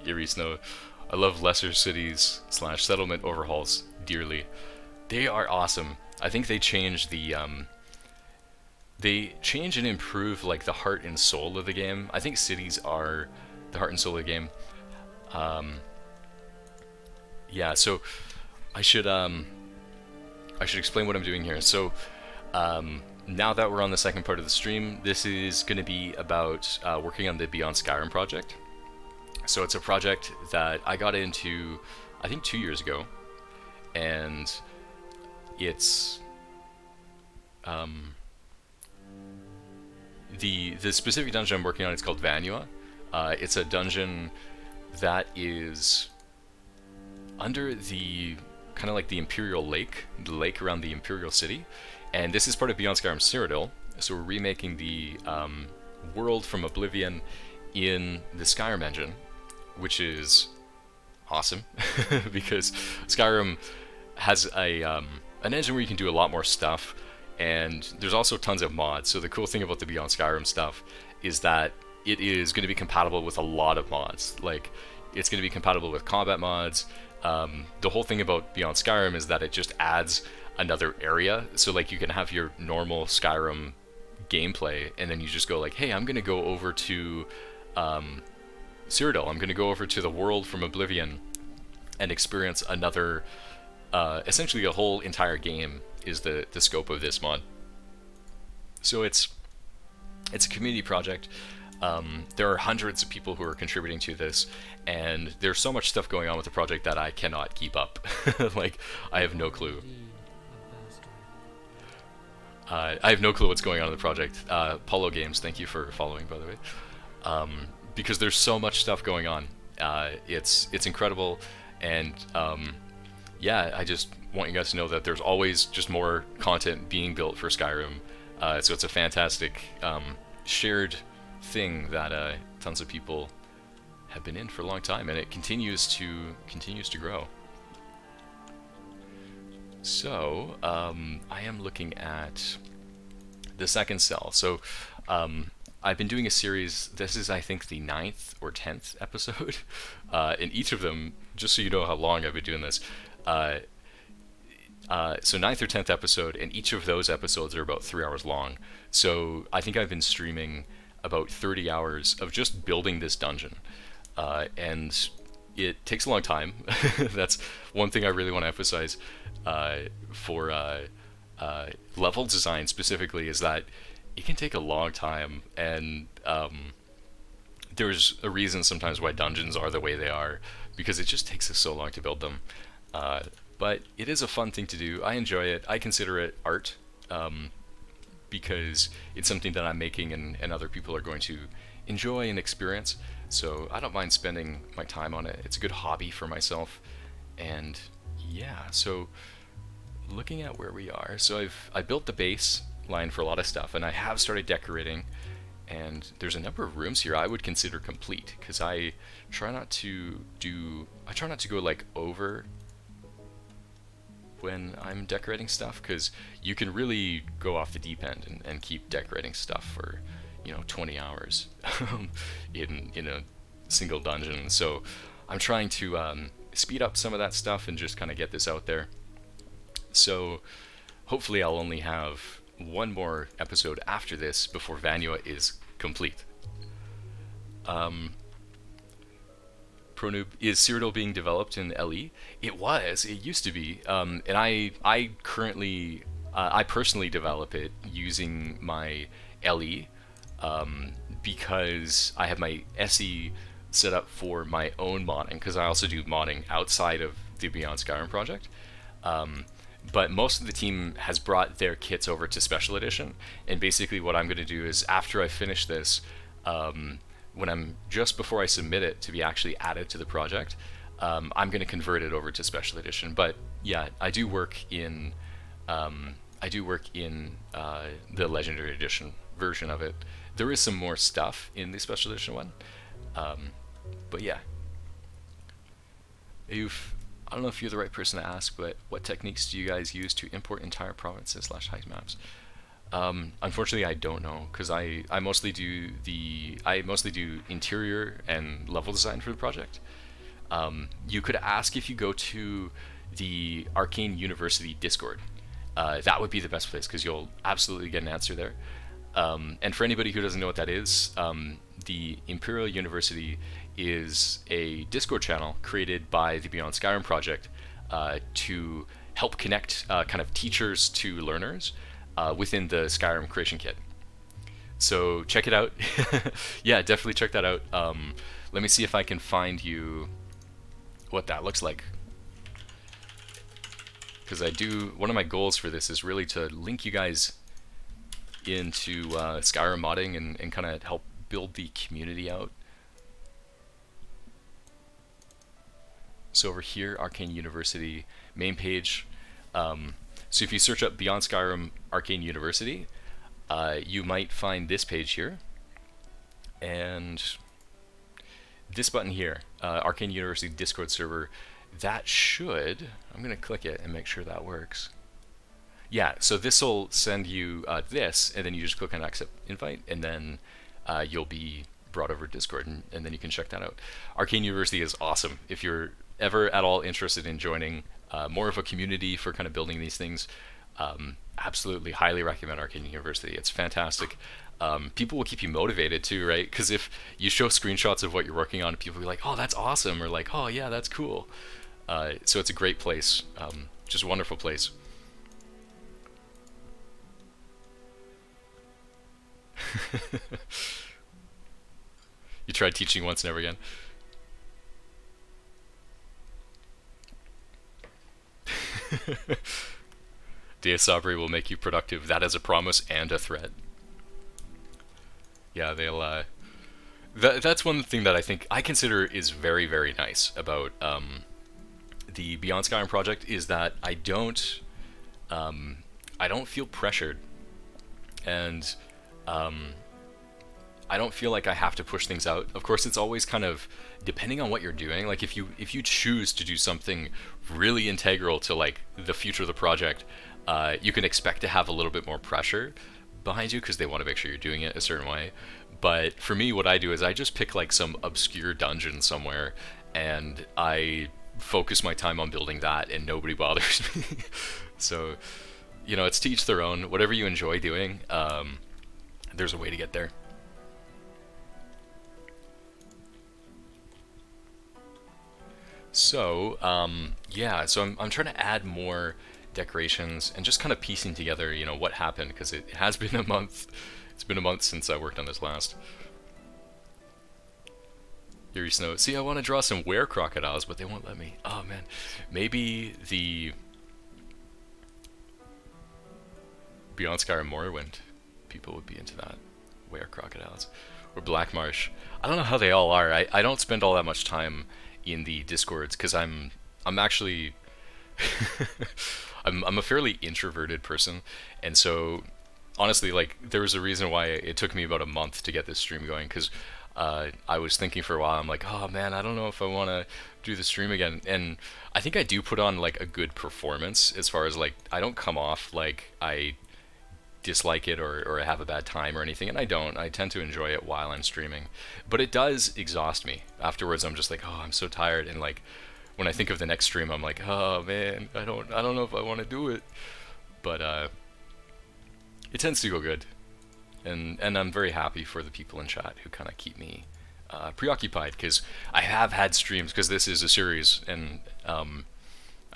Eerie Snow. I love lesser cities / settlement overhauls dearly. They are awesome. I think they change the they change and improve like the heart and soul of the game. I think cities are the heart and soul of the game. Yeah, so I should explain what I'm doing here. So now that we're on the second part of the stream, this is going to be about working on the Beyond Skyrim project. So it's a project that I got into, I think 2 years ago, and it's the specific dungeon I'm working on. It's called Vanua. It's a dungeon that is under the kind of like the Imperial Lake, the lake around the Imperial City, and this is part of Beyond Skyrim Cyrodiil. So we're remaking the world from Oblivion in the Skyrim engine, which is awesome because Skyrim has a an engine where you can do a lot more stuff, and there's also tons of mods. So the cool thing about the Beyond Skyrim stuff is that it is going to be compatible with a lot of mods. Like, it's going to be compatible with combat mods. The whole thing about Beyond Skyrim is that it just adds another area. So like, you can have your normal Skyrim gameplay, and then you just go like, hey, I'm going to go over to Cyrodiil. I'm going to go over to the world from Oblivion and experience another, essentially a whole entire game is the scope of this mod. So it's a community project. There are hundreds of people who are contributing to this, and there's so much stuff going on with the project that I cannot keep up. Like, I have no clue. I have no clue what's going on in the project. Polo Games, thank you for following, by the way. Because there's so much stuff going on. It's incredible, and yeah, I just want you guys to know that there's always just more content being built for Skyrim. So it's a fantastic shared thing that tons of people have been in for a long time, and it continues to grow. So I am looking at the second cell. So I've been doing a series. This is, I think, the 9th or 10th episode. In each of them, just so you know how long I've been doing this. So 9th or 10th episode, and each of those episodes are about 3 hours long. So I think I've been streaming about 30 hours of just building this dungeon. And it takes a long time. That's one thing I really want to emphasize for level design specifically, is that it can take a long time, and there's a reason sometimes why dungeons are the way they are, because it just takes us so long to build them. But it is a fun thing to do. I enjoy it. I consider it art, because it's something that I'm making and other people are going to enjoy and experience. So I don't mind spending my time on it. It's a good hobby for myself. And yeah, so looking at where we are, so I built the base line for a lot of stuff, and I have started decorating, and there's a number of rooms here I would consider complete, because I try not to go like over when I'm decorating stuff, because you can really go off the deep end and keep decorating stuff for 20 hours in a single dungeon. So I'm trying to speed up some of that stuff and just kind of get this out there. So hopefully I'll only have one more episode after this before Vanua is complete. ProNoob, is Cyrodiil being developed in LE? It used to be, and I currently, I personally develop it using my LE, because I have my SE set up for my own modding, because I also do modding outside of the Beyond Skyrim project. But most of the team has brought their kits over to Special Edition, and basically what I'm going to do is, after I finish this, when I'm just before I submit it to be actually added to the project, I'm going to convert it over to Special Edition. But yeah, I do work in the Legendary Edition version of it. There is some more stuff in the Special Edition one, but yeah. I don't know if you're the right person to ask, but what techniques do you guys use to import entire provinces / height maps? Unfortunately, I don't know, because I mostly do interior and level design for the project. You could ask if you go to the Arcane University Discord. That would be the best place, because you'll absolutely get an answer there. And for anybody who doesn't know what that is, the Imperial University is a Discord channel created by the Beyond Skyrim project to help connect kind of teachers to learners within the Skyrim creation kit. So check it out. Yeah, definitely check that out. Let me see if I can find you what that looks like, because one of my goals for this is really to link you guys into Skyrim modding and kind of help build the community out. So over here, Arcane University main page. So if you search up Beyond Skyrim Arcane University, you might find this page here, and this button here, Arcane University Discord server. That should, I'm going to click it and make sure that works. Yeah, so this will send you this, and then you just click on accept invite, and then you'll be brought over to Discord, and then you can check that out. Arcane University is awesome. If you're ever at all interested in joining more of a community for kind of building these things, absolutely highly recommend Arcane University. It's fantastic. People will keep you motivated too, right? Because if you show screenshots of what you're working on, people will be like, oh, that's awesome, or like, oh yeah, that's cool. So it's a great place, just a wonderful place. You tried teaching once, never again. Data Sabri will make you productive. That is a promise and a threat. Yeah, they'll. That's one thing that I consider is very, very nice about the Beyond Skyrim project, is that I don't feel pressured, and I don't feel like I have to push things out. Of course, it's always kind of depending on what you're doing. Like if you choose to do something really integral to like the future of the project, you can expect to have a little bit more pressure behind you because they want to make sure you're doing it a certain way. But for me, what I do is I just pick like some obscure dungeon somewhere, and I focus my time on building that, and nobody bothers me. So, you know, it's to each their own. Whatever you enjoy doing, there's a way to get there. So, yeah, so I'm trying to add more decorations and just kind of piecing together, you know, what happened, because it has been a month. It's been a month since I worked on this last. Eerie Snow. See, I want to draw some were crocodiles, but they won't let me. Oh, man. Maybe the Beyond Skyrim Morrowind people would be into that. Were crocodiles. Or Black Marsh. I don't know how they all are. I don't spend all that much time in the Discords because I'm actually I'm a fairly introverted person, and so honestly, like, there was a reason why it took me about a month to get this stream going, because I was thinking for a while, I'm like, oh man, I don't know if I want to do the stream again, and I think I do put on like a good performance as far as like I don't come off like I dislike it or I have a bad time or anything, and I don't. I tend to enjoy it while I'm streaming, but it does exhaust me afterwards. I'm just like, oh, I'm so tired, and like when I think of the next stream, I'm like, oh man, I don't know if I want to do it, but it tends to go good, and I'm very happy for the people in chat who kind of keep me preoccupied, because I have had streams, because this is a series, and I'm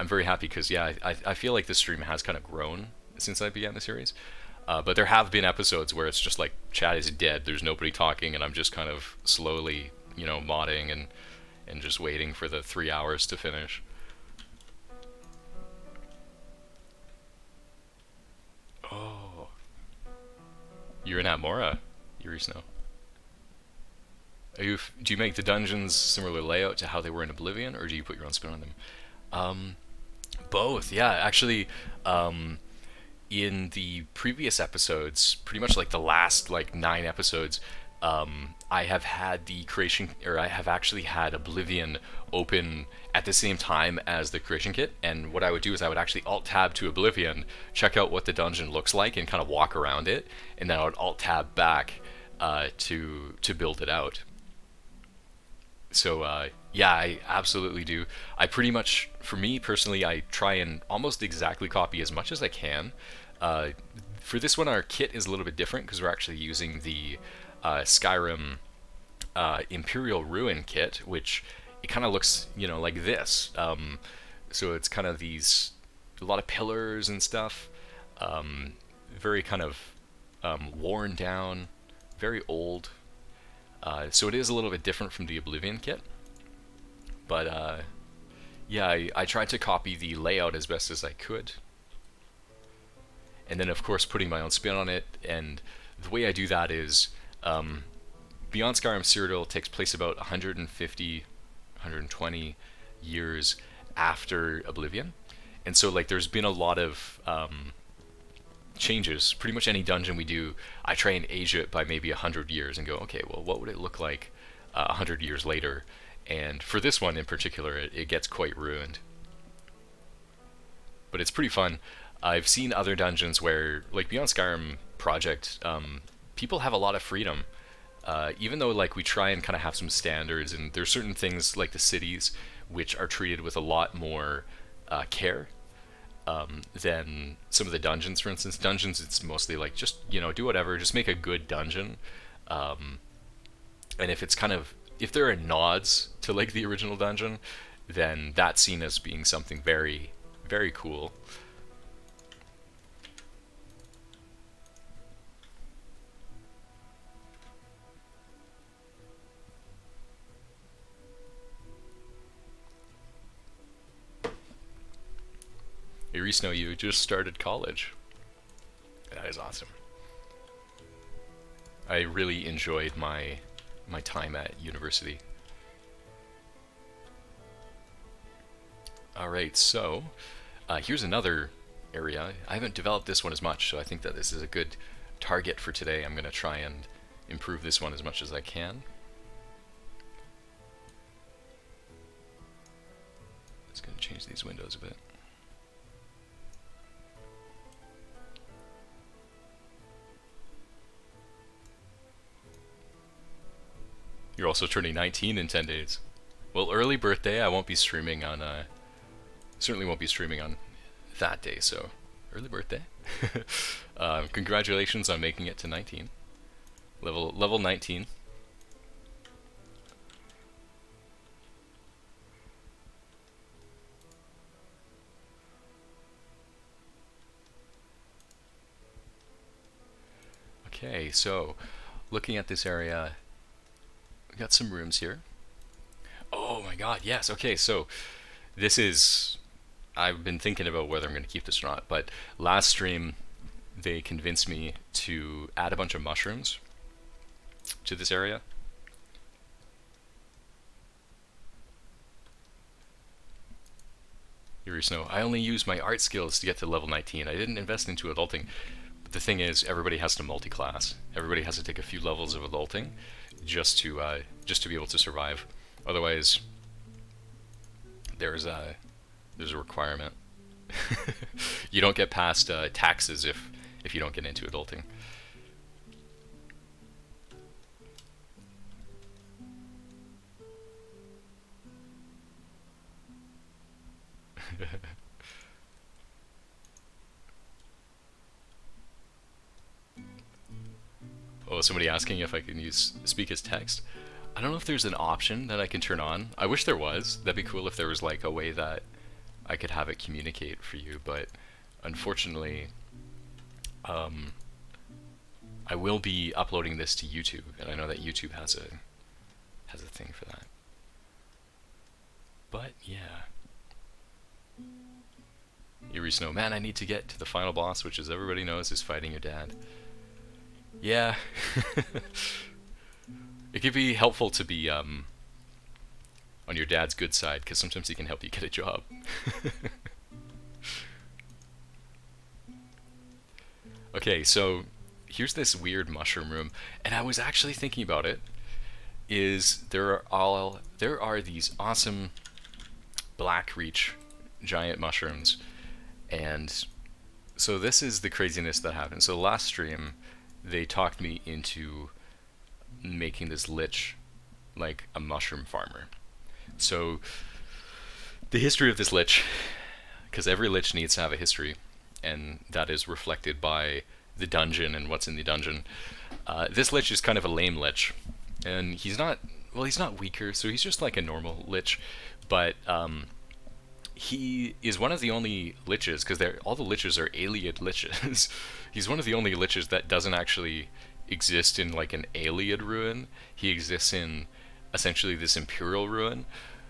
very happy because yeah, I feel like this stream has kind of grown since I began the series. But there have been episodes where it's just like chat is dead, there's nobody talking, and I'm just kind of slowly, you know, modding and just waiting for the 3 hours to finish. Oh, you're in Atmora, Eerie Snow. Do you make the dungeons similar layout to how they were in Oblivion, or do you put your own spin on them? Both, yeah. Actually, in the previous episodes, pretty much like the last like 9 episodes, I have had the creation, or I have actually had Oblivion open at the same time as the creation kit, and what I would do is I would actually alt tab to Oblivion, check out what the dungeon looks like, and kind of walk around it, and then I would alt tab back to build it out. So yeah, I absolutely do. I pretty much, for me personally, I try and almost exactly copy as much as I can. For this one, our kit is a little bit different because we're actually using the Skyrim Imperial Ruin kit, which it kind of looks, you know, like this. So it's kind of these, a lot of pillars and stuff, very kind of worn down, very old. So it is a little bit different from the Oblivion kit, but yeah, I tried to copy the layout as best as I could, and then of course putting my own spin on it. And the way I do that is Beyond Skyrim Cyrodiil takes place about 150, 120 years after Oblivion, and so like there's been a lot of changes. Pretty much any dungeon we do, I try and age it by maybe 100 years and go, okay, well, what would it look like 100 years later? And for this one in particular, it gets quite ruined. But it's pretty fun. I've seen other dungeons where, like Beyond Skyrim project, people have a lot of freedom. Even though like we try and kind of have some standards, and there's certain things like the cities which are treated with a lot more care than some of the dungeons. For instance, dungeons, it's mostly like just do whatever, just make a good dungeon. And if it's kind of, if there are nods to like the original dungeon, then that's seen as being something very, very cool. Hey, Reesno, you just started college. That is awesome. I really enjoyed my time at university. Alright, so here's another area. I haven't developed this one as much, so I think that this is a good target for today. I'm going to try and improve this one as much as I can. Just going to change these windows a bit. You're also turning 19 in 10 days. Well, early birthday, I won't be streaming on, certainly won't be streaming on that day, so early birthday. Congratulations on making it to 19. Level 19. Okay, so looking at this area, we got some rooms here. Oh my god, yes. Okay, so this is, I've been thinking about whether I'm going to keep this or not, but last stream they convinced me to add a bunch of mushrooms to this area. Snow, I only use my art skills to get to level 19. I didn't invest into adulting. But the thing is, everybody has to multi-class. Everybody has to take a few levels of adulting just to be able to survive. Otherwise, there's a requirement. You don't get past taxes if you don't get into adulting. Oh, somebody asking if I can speak as text. I don't know if there's an option that I can turn on. I wish there was. That'd be cool if there was like a way that I could have it communicate for you, but unfortunately, I will be uploading this to YouTube, and I know that YouTube has a thing for that. But yeah. Eerie Snow, man, I need to get to the final boss, which, as everybody knows, is fighting your dad. Yeah. It could be helpful to be on your dad's good side, because sometimes he can help you get a job. Okay, so here's this weird mushroom room, and I was actually thinking about it. There are these awesome Blackreach giant mushrooms, and so this is the craziness that happened. So last stream, they talked me into making this lich like a mushroom farmer. So the history of this lich, because every lich needs to have a history, and that is reflected by the dungeon and what's in the dungeon. This lich is kind of a lame lich, and he's not weaker, so he's just like a normal lich, but he is one of the only liches, because all the liches are Ayleid liches. He's one of the only liches that doesn't actually exist in like an Ayleid ruin. He exists in essentially this Imperial ruin.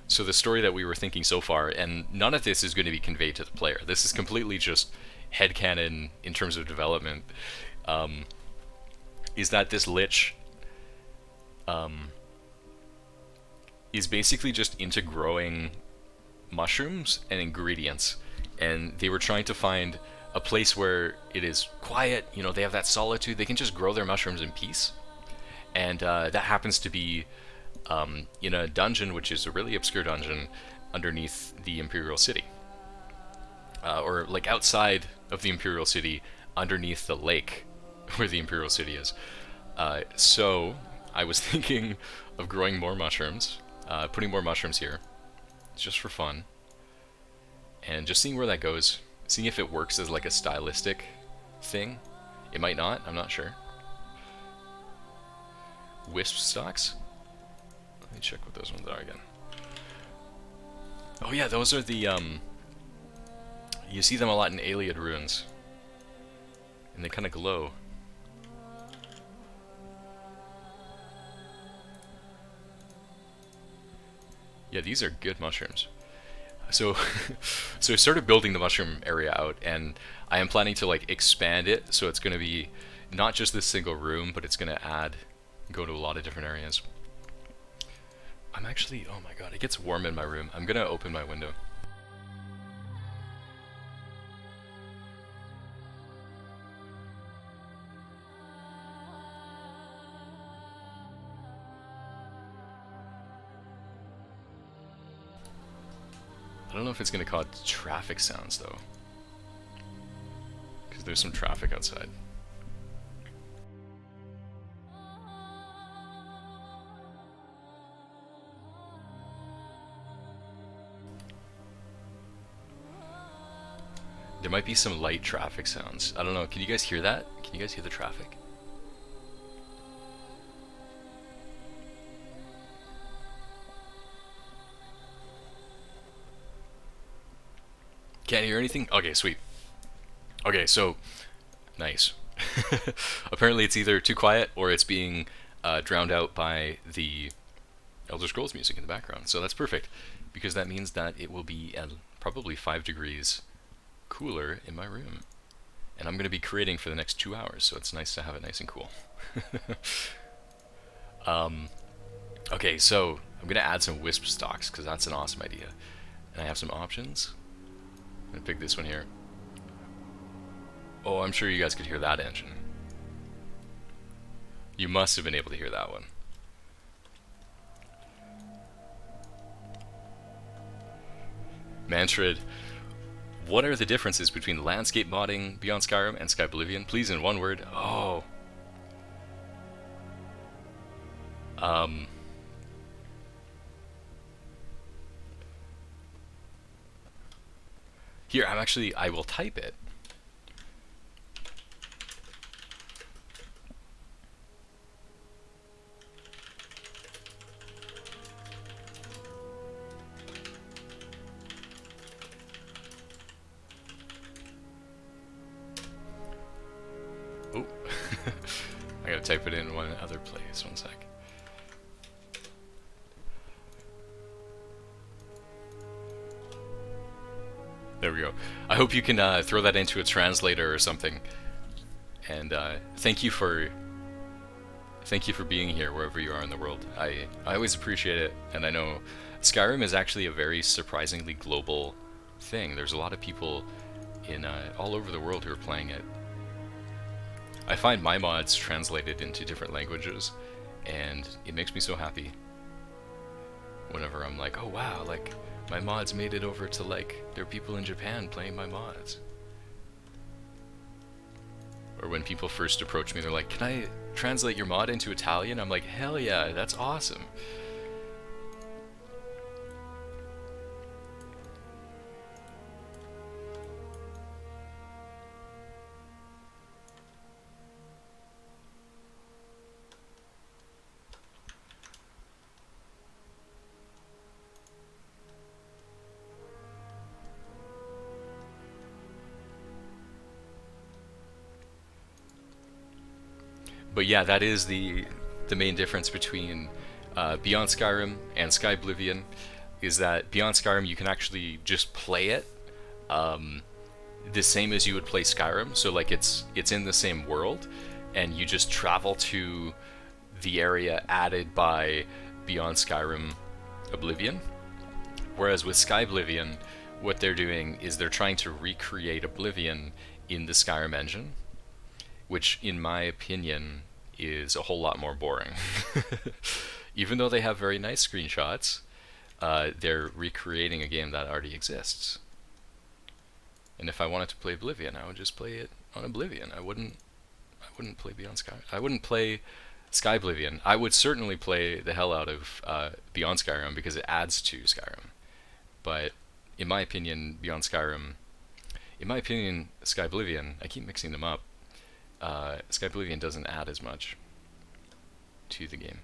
So the story that we were thinking so far, and none of this is going to be conveyed to the player. This is completely just headcanon in terms of development, is that this lich is basically just into growing mushrooms and ingredients, and they were trying to find a place where it is quiet. You know, they have that solitude. They can just grow their mushrooms in peace, and that happens to be in a dungeon, which is a really obscure dungeon underneath the Imperial City, or like outside of the Imperial City, underneath the lake where the Imperial City is. So I was thinking of growing more mushrooms, putting more mushrooms here, just for fun, and just seeing where that goes, seeing if it works as like a stylistic thing. It might not, I'm not sure. Wisp stalks? Let me check what those ones are again. Oh yeah, those are the, you see them a lot in Iliad ruins, and they kind of glow. Yeah, these are good mushrooms. So, so I started building the mushroom area out, and I am planning to like expand it, so it's going to be not just this single room, but it's going to go to a lot of different areas. I'm actually, oh my god, it gets warm in my room. I'm going to open my window. I don't know if it's going to cause traffic sounds, though, because there's some traffic outside. There might be some light traffic sounds. I don't know, can you guys hear that? Can you guys hear the traffic? Can't hear anything? Okay, sweet. Okay, so, nice. Apparently it's either too quiet or it's being drowned out by the Elder Scrolls music in the background. So that's perfect, because that means that it will be at probably 5 degrees cooler in my room. And I'm going to be creating for the next 2 hours, so it's nice to have it nice and cool. Okay, so I'm going to add some wisp stalks, because that's an awesome idea. And I have some options. I'm gonna pick this one here. Oh, I'm sure you guys could hear that engine. You must have been able to hear that one. Mantrid, what are the differences between landscape modding Beyond Skyrim and Sky Oblivion? Please, in one word. Oh. Here, I will type it. Oh, I gotta type it in one other place, one sec. There we go. I hope you can throw that into a translator or something. And thank you for being here wherever you are in the world. I always appreciate it, and I know Skyrim is actually a very surprisingly global thing. There's a lot of people in all over the world who are playing it. I find my mods translated into different languages, and it makes me so happy whenever I'm like, oh wow, like my mods made it over to, like, there are people in Japan playing my mods. Or when people first approach me, they're like, can I translate your mod into Italian? I'm like, hell yeah, that's awesome. But yeah, that is the main difference between Beyond Skyrim and Sky Oblivion, is that Beyond Skyrim you can actually just play it the same as you would play Skyrim. So like it's in the same world, and you just travel to the area added by Beyond Skyrim Oblivion. Whereas with Skyblivion, what they're doing is they're trying to recreate Oblivion in the Skyrim engine, which, in my opinion, is a whole lot more boring. Even though they have very nice screenshots, they're recreating a game that already exists. And if I wanted to play Oblivion, I would just play it on Oblivion. I wouldn't play Beyond Sky. I wouldn't play Skyblivion. I would certainly play the hell out of Beyond Skyrim because it adds to Skyrim. But in my opinion, Skyblivion, I keep mixing them up. Skyblivion doesn't add as much to the game.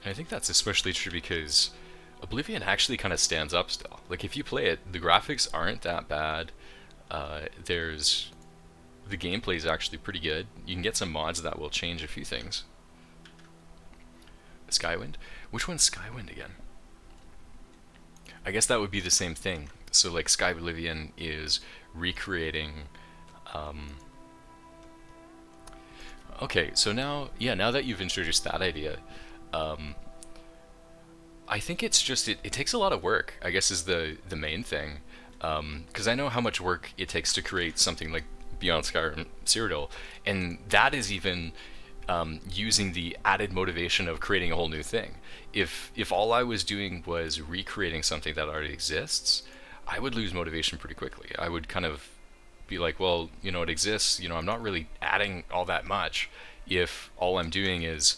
I think that's especially true because Oblivion actually kind of stands up still. Like, if you play it, the graphics aren't that bad. There's the gameplay is actually pretty good. You can get some mods that will change a few things. Skywind? Which one's Skywind again? I guess that would be the same thing. So like Skyblivion is recreating. Okay, so now that you've introduced that idea, I think it's just it takes a lot of work, I guess, is the main thing, because I know how much work it takes to create something like Beyond Skyrim Cyrodiil, and that is even using the added motivation of creating a whole new thing. If all I was doing was recreating something that already exists, I would lose motivation pretty quickly. I would kind of be like, well, it exists, I'm not really adding all that much if all I'm doing is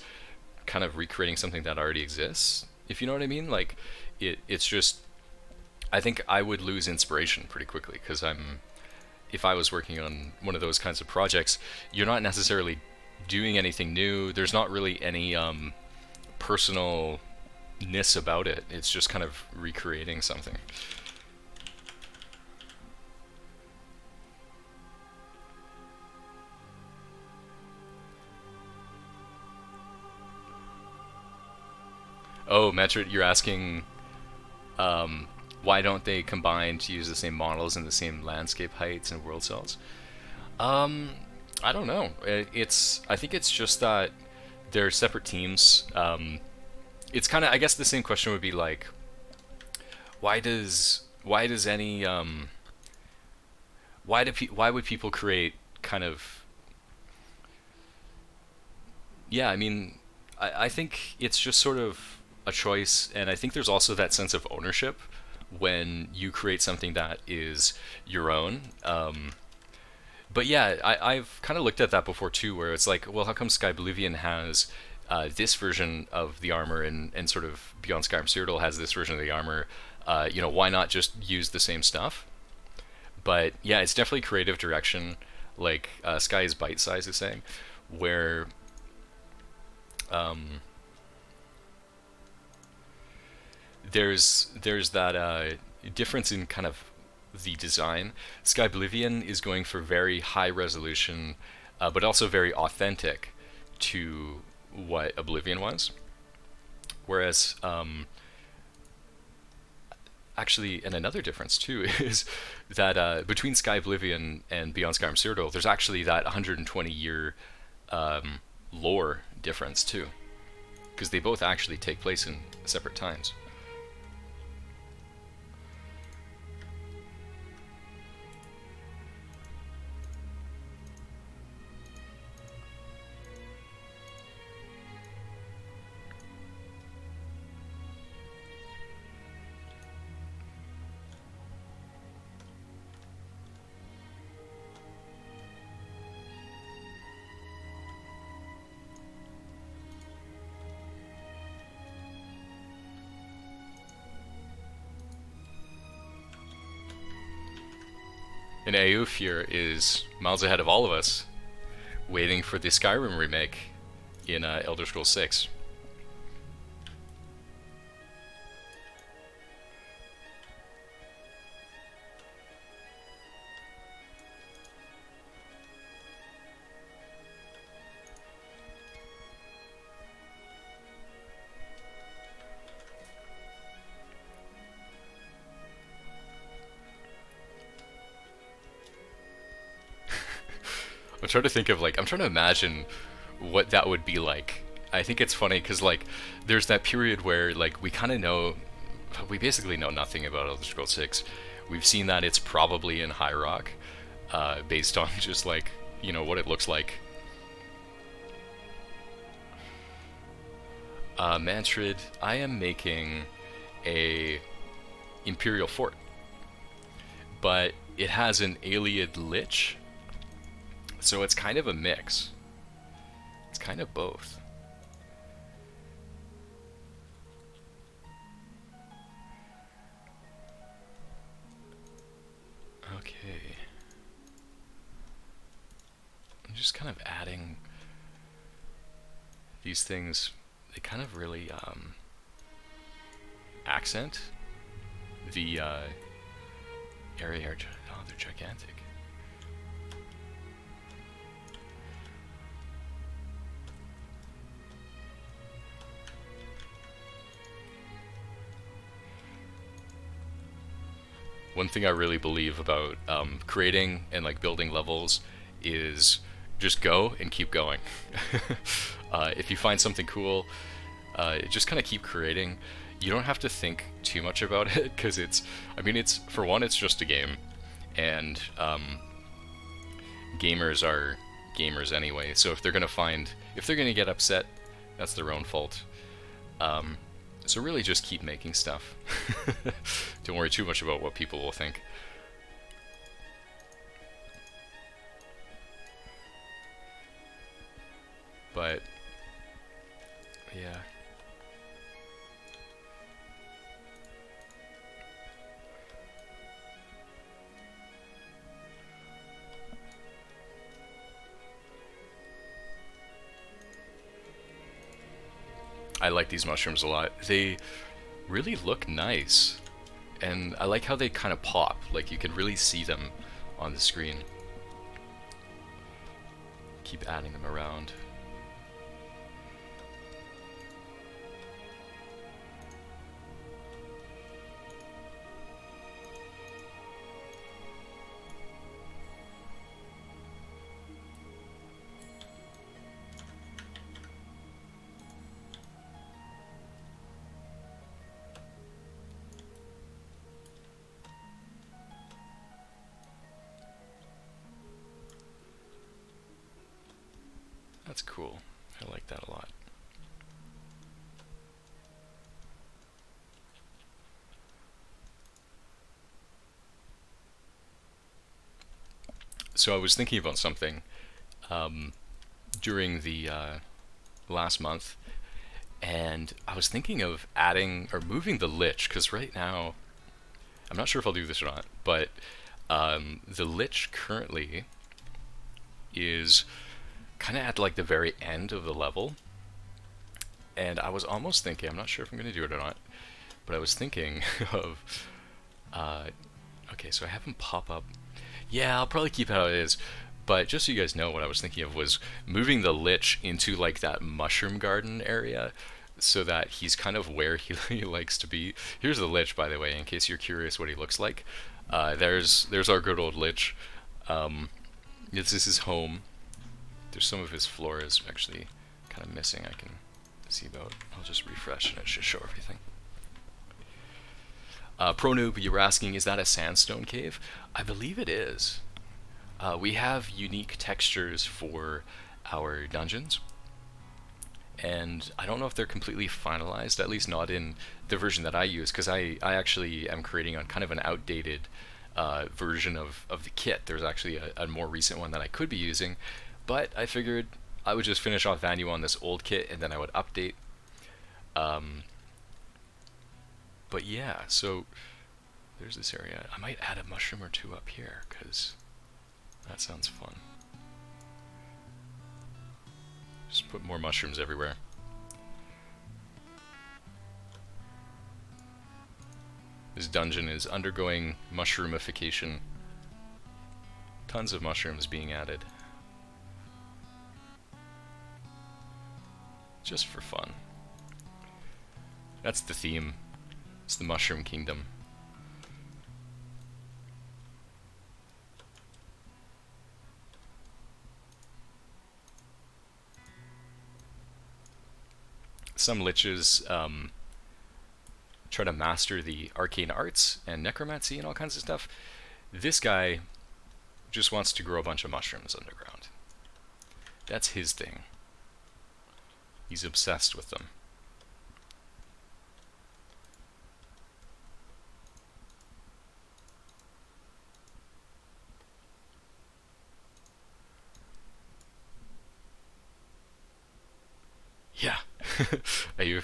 kind of recreating something that already exists, if you know what I mean. Like, it's just, I think I would lose inspiration pretty quickly, because if I was working on one of those kinds of projects, you're not necessarily doing anything new. There's not really any personalness about it. It's just kind of recreating something. Oh, Metric, you're asking why don't they combine to use the same models and the same landscape heights and world cells? I don't know. I think it's just that they're separate teams. It's kind of, I guess the same question would be like, why would people create kind of, yeah, I mean, I think it's just sort of a choice, and I think there's also that sense of ownership when you create something that is your own. But yeah, I've kind of looked at that before too, where it's like, well, how come Skyblivion has this version of the armor, and sort of Beyond Skyrim Cyrodiil has this version of the armor? Why not just use the same stuff? But yeah, it's definitely creative direction, like Sky is Bite Size is saying, where there's that difference in kind of the design. Skyblivion is going for very high resolution, but also very authentic to what Oblivion was. Whereas, actually, and another difference too is that between Skyblivion and Beyond Skyrim Cyrodiil, there's actually that 120-year lore difference too, because they both actually take place in separate times. And Aoufir is miles ahead of all of us, waiting for the Skyrim remake in Elder Scrolls 6. I'm trying to think of like I'm trying to imagine what that would be like. I think it's funny because like there's that period where like we kind of know, we basically know nothing about Elder Scrolls 6. We've seen that it's probably in High Rock, based on just like what it looks like. Mantrid, I am making a Imperial Fort, but it has an Ayleid Lich, so it's kind of a mix. It's kind of both. Okay. I'm just kind of adding these things. They kind of really accent the area. Oh, they're gigantic. One thing I really believe about creating and like building levels is just go and keep going. If you find something cool, just kind of keep creating. You don't have to think too much about it because I mean, it's for one, it's just a game, and gamers are gamers anyway. So if they're gonna get upset, that's their own fault. So really just keep making stuff. Don't worry too much about what people will think. But yeah. I like these mushrooms a lot. They really look nice. And I like how they kind of pop. Like you can really see them on the screen. Keep adding them around. That's cool. I like that a lot. So I was thinking about something during the last month, and I was thinking of adding or moving the Lich, because right now, I'm not sure if I'll do this or not, but the Lich currently is kind of at like the very end of the level, and I was almost thinking, I'm not sure if I'm going to do it or not, but I was thinking of, okay, so I have him pop up. Yeah, I'll probably keep it how it is, but just so you guys know, what I was thinking of was moving the Lich into like that mushroom garden area, so that he's kind of where he likes to be. Here's the Lich, by the way, in case you're curious what he looks like. There's our good old Lich. This is his home. There's some of his floors actually kind of missing. I can see about. I'll just refresh and it should show everything. ProNoob, you were asking, is that a sandstone cave? I believe it is. We have unique textures for our dungeons, and I don't know if they're completely finalized, at least not in the version that I use, because I actually am creating on kind of an outdated version of the kit. There's actually a more recent one that I could be using, but I figured I would just finish off Vanua on this old kit, and then I would update. But yeah, so there's this area. I might add a mushroom or two up here, because that sounds fun. Just put more mushrooms everywhere. This dungeon is undergoing mushroomification. Tons of mushrooms being added. Just for fun. That's the theme. It's the Mushroom Kingdom. some liches try to master the arcane arts and necromancy and all kinds of stuff. This guy just wants to grow a bunch of mushrooms underground. That's his thing. He's obsessed with them. Yeah. You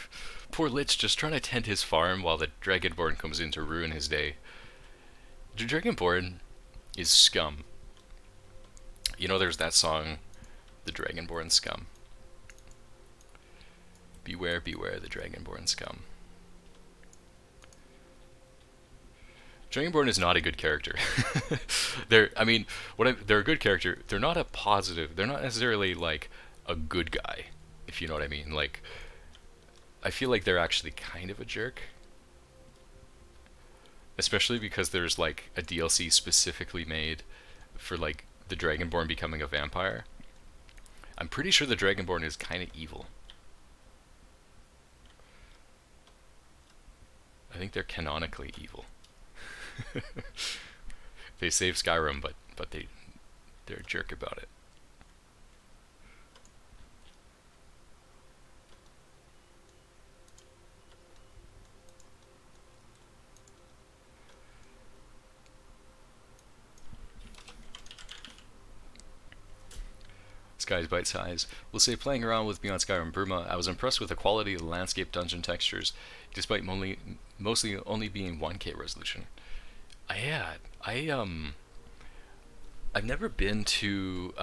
poor Lich just trying to tend his farm while the Dragonborn comes in to ruin his day. The Dragonborn is scum. You know, there's that song, The Dragonborn Scum. Beware, beware the Dragonborn scum. Dragonborn is not a good character. I mean, they're a good character. They're not a positive. They're not necessarily like a good guy, if you know what I mean. Like, I feel like they're actually kind of a jerk, especially because there's like a DLC specifically made for like the Dragonborn becoming a vampire. I'm pretty sure the Dragonborn is kind of evil. I think they're canonically evil. They save Skyrim, but they're a jerk about it. Sky's bite size. We'll say playing around with Beyond Skyrim Burma, I was impressed with the quality of the landscape dungeon textures, despite mostly only being 1K resolution. Yeah, I've never been too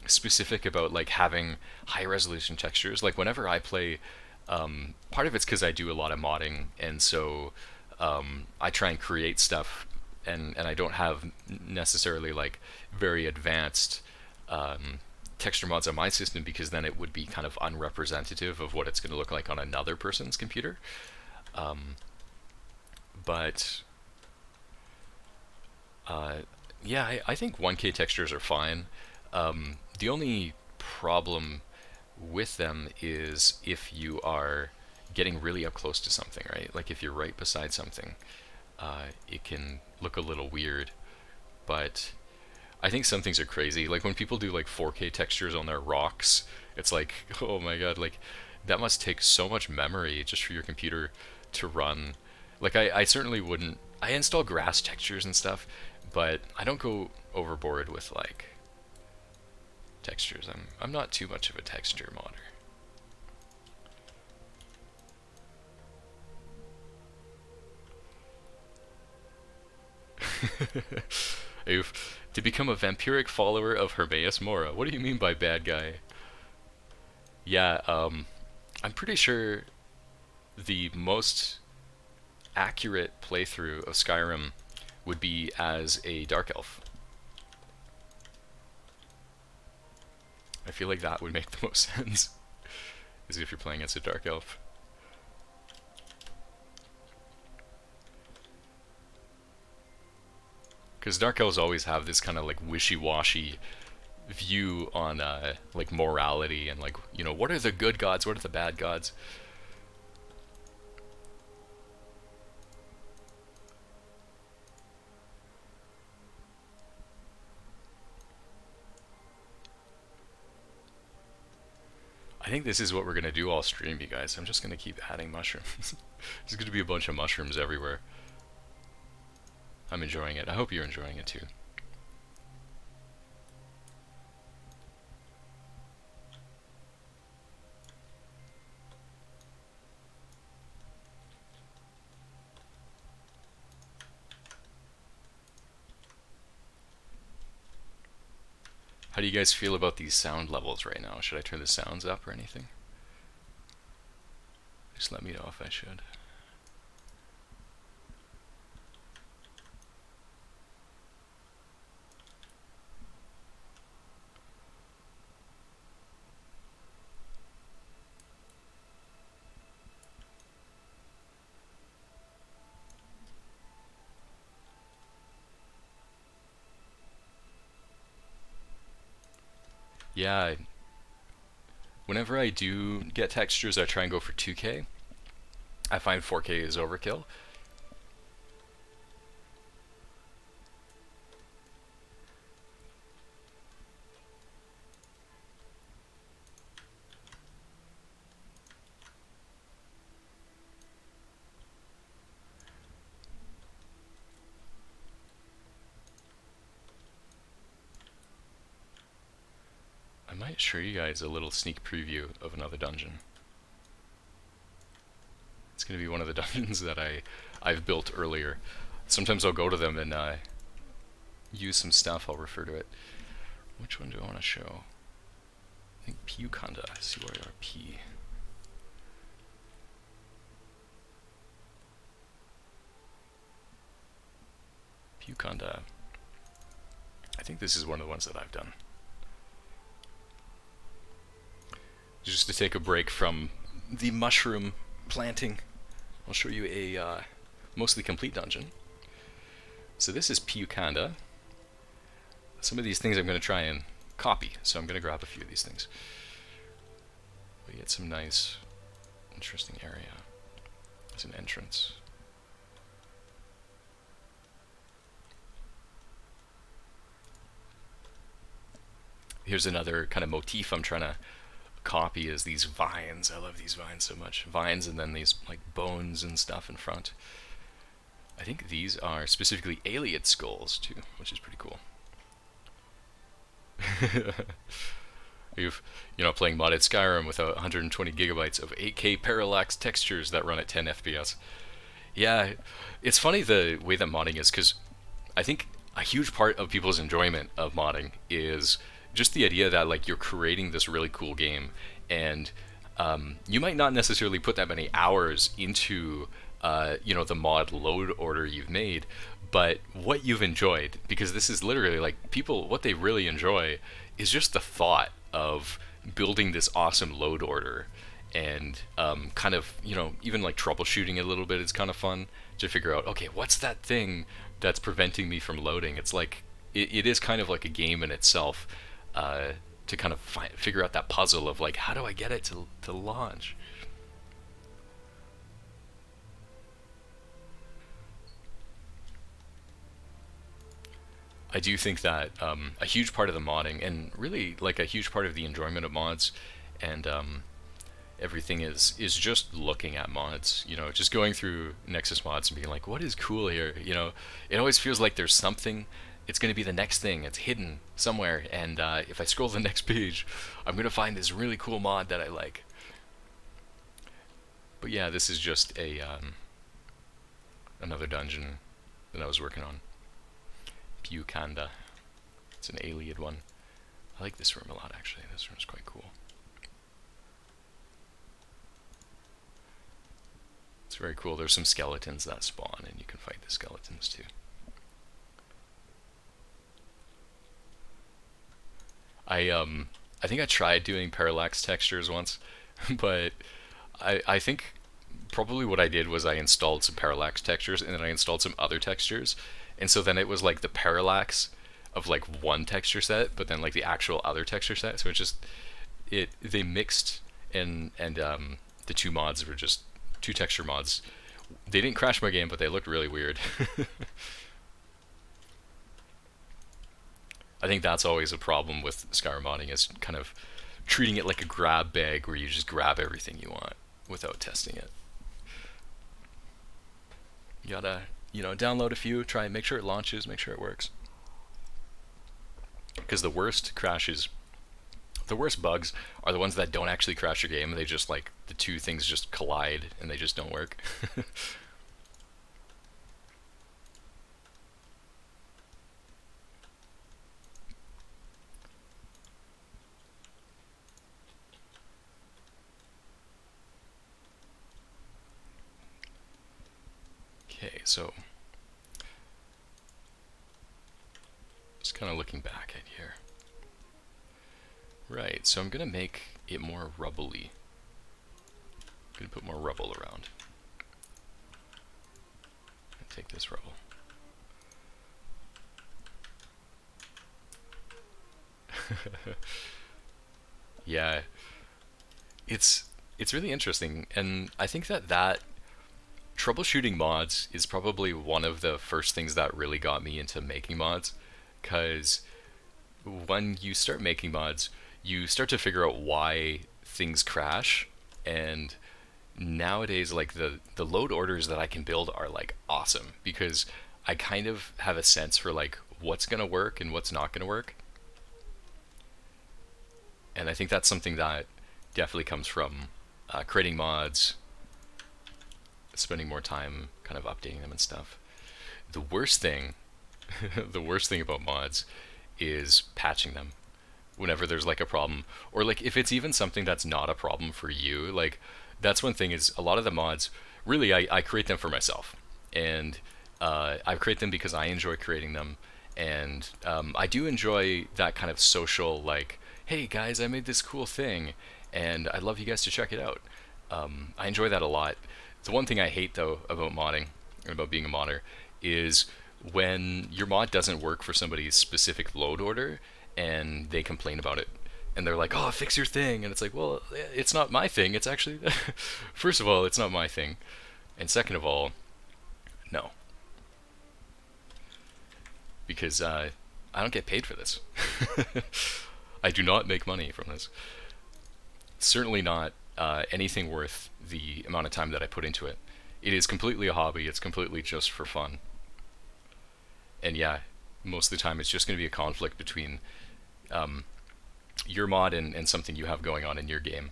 specific about like having high resolution textures. Like whenever I play, part of it's because I do a lot of modding, and so I try and create stuff, and I don't have necessarily like very advanced texture mods on my system, because then it would be kind of unrepresentative of what it's going to look like on another person's computer. But yeah, I think 1K textures are fine. The only problem with them is if you are getting really up close to something, right? Like if you're right beside something, it can look a little weird. But I think some things are crazy. Like when people do like 4K textures on their rocks, it's like, oh my god, like that must take so much memory just for your computer to run. Like I certainly wouldn't. I install grass textures and stuff, but I don't go overboard with like textures. I'm not too much of a texture modder. To become a vampiric follower of Hermaeus Mora. What do you mean by bad guy? Yeah, I'm pretty sure the most accurate playthrough of Skyrim would be as a dark elf. I feel like that would make the most sense, is if you're playing as a dark elf. Because dark elves always have this kind of like wishy-washy view on like morality and like, you know, what are the good gods, what are the bad gods. I think this is what we're gonna do all stream, you guys. I'm just gonna keep adding mushrooms. There's gonna be a bunch of mushrooms everywhere. I'm enjoying it. I hope you're enjoying it too. How do you guys feel about these sound levels right now? Should I turn the sounds up or anything? Just let me know if I should. Yeah, Whenever I do get textures, I try and go for 2K. I find 4K is overkill. I might show you guys a little sneak preview of another dungeon. It's going to be one of the dungeons that I've built earlier. Sometimes I'll go to them and use some stuff. I'll refer to it. Which one do I want to show? I think Pyukanda, C-Y-R-P. Pyukanda. I think this is one of the ones that I've done. Just to take a break from the mushroom planting, I'll show you a mostly complete dungeon. So this is Pyukanda. Some of these things I'm going to try and copy, so I'm going to grab a few of these things. We get some nice, interesting area. There's an entrance. Here's another kind of motif I'm trying to copy, is these vines. I love these vines so much. Vines and then these like bones and stuff in front. I think these are specifically alien skulls too, which is pretty cool. You've, playing modded Skyrim with 120 gigabytes of 8K parallax textures that run at 10 FPS. Yeah, it's funny the way that modding is, because I think a huge part of people's enjoyment of modding is just the idea that like you're creating this really cool game, and you might not necessarily put that many hours into the mod load order you've made, but what you've enjoyed, because this is literally like people, what they really enjoy is just the thought of building this awesome load order, and kind of even like troubleshooting a little bit is kind of fun to figure out, okay, what's that thing that's preventing me from loading. It's like it is kind of like a game in itself, to kind of figure out that puzzle of like, how do I get it to launch. I do think that a huge part of the modding, and really like a huge part of the enjoyment of mods and everything, is just looking at mods, just going through Nexus mods and being like, what is cool here? It always feels like there's something, it's going to be the next thing, it's hidden somewhere, and if I scroll to the next page, I'm going to find this really cool mod that I like. But yeah, this is just another dungeon that I was working on. Pyukanda. It's an alien one. I like this room a lot, actually. This room's quite cool. It's very cool. There's some skeletons that spawn, and you can fight the skeletons too. I think I tried doing parallax textures once, but I think probably what I did was I installed some parallax textures, and then I installed some other textures, and so then it was like the parallax of like one texture set, but then like the actual other texture set. So it just they mixed, and the two mods were just two texture mods. They didn't crash my game, but they looked really weird. I think that's always a problem with Skyrim modding, is kind of treating it like a grab bag where you just grab everything you want without testing it. You gotta, download a few, try and make sure it launches, make sure it works. Because the worst crashes, the worst bugs are the ones that don't actually crash your game. They just like, the two things just collide and they just don't work. Okay, so just kind of looking back at here. Right, so I'm gonna make it more rubbly. I'm gonna put more rubble around. And take this rubble. Yeah, it's it's really interesting, and I think that troubleshooting mods is probably one of the first things that really got me into making mods, because when you start making mods, you start to figure out why things crash, and nowadays like the load orders that I can build are like awesome because I kind of have a sense for like what's going to work and what's not going to work. And I think that's something that definitely comes from creating mods, spending more time kind of updating them and stuff. The worst thing, the worst thing about mods is patching them whenever there's like a problem, or like if it's even something that's not a problem for you. Like that's one thing is a lot of the mods, really, I create them for myself, and I create them because I enjoy creating them, and I do enjoy that kind of social like, hey guys, I made this cool thing, and I'd love you guys to check it out. I enjoy that a lot. The one thing I hate though about modding, and about being a modder, is when your mod doesn't work for somebody's specific load order and they complain about it. And they're like, oh, fix your thing. And it's like, well, it's not my thing. It's actually, first of all, it's not my thing. And second of all, no. Because I don't get paid for this. I do not make money from this. Certainly not anything worth the amount of time that I put into it. It is completely a hobby. It's completely just for fun. And yeah, most of the time it's just going to be a conflict between your mod and something you have going on in your game.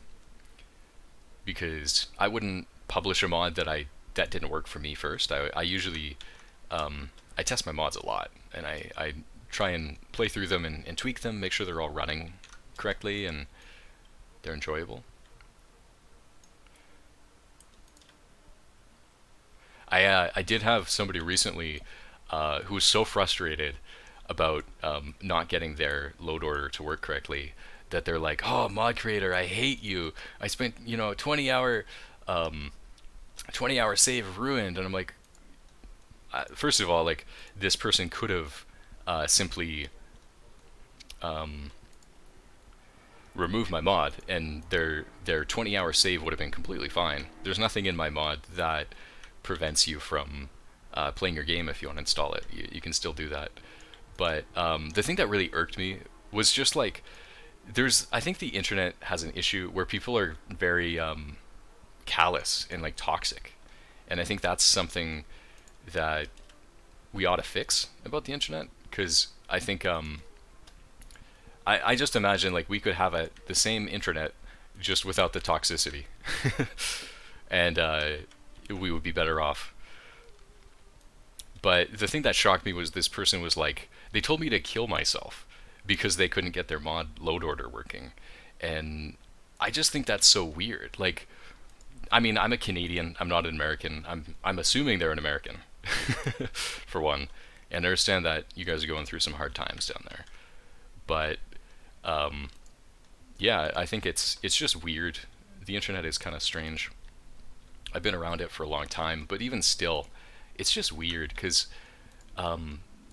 Because I wouldn't publish a mod that didn't work for me first. I usually I test my mods a lot, and I try and play through them and tweak them, make sure they're all running correctly and they're enjoyable. I did have somebody recently who was so frustrated about not getting their load order to work correctly that they're like, "Oh, mod creator, I hate you. I spent 20-hour save ruined." And I'm like, first of all, like this person could have simply removed my mod, and their 20-hour save would have been completely fine. There's nothing in my mod that prevents you from playing your game if you want to install it. You can still do that. But the thing that really irked me was just like, I think the internet has an issue where people are very callous and like toxic, and I think that's something that we ought to fix about the internet, because I think I just imagine like we could have the same internet just without the toxicity, and we would be better off. But the thing that shocked me was this person was like, they told me to kill myself because they couldn't get their mod load order working. And I just think that's so weird. Like, I mean, I'm a Canadian, I'm not an American. I'm assuming they're an American, for one. And I understand that you guys are going through some hard times down there. But, yeah, I think it's just weird. The internet is kind of strange. I've been around it for a long time, but even still, it's just weird because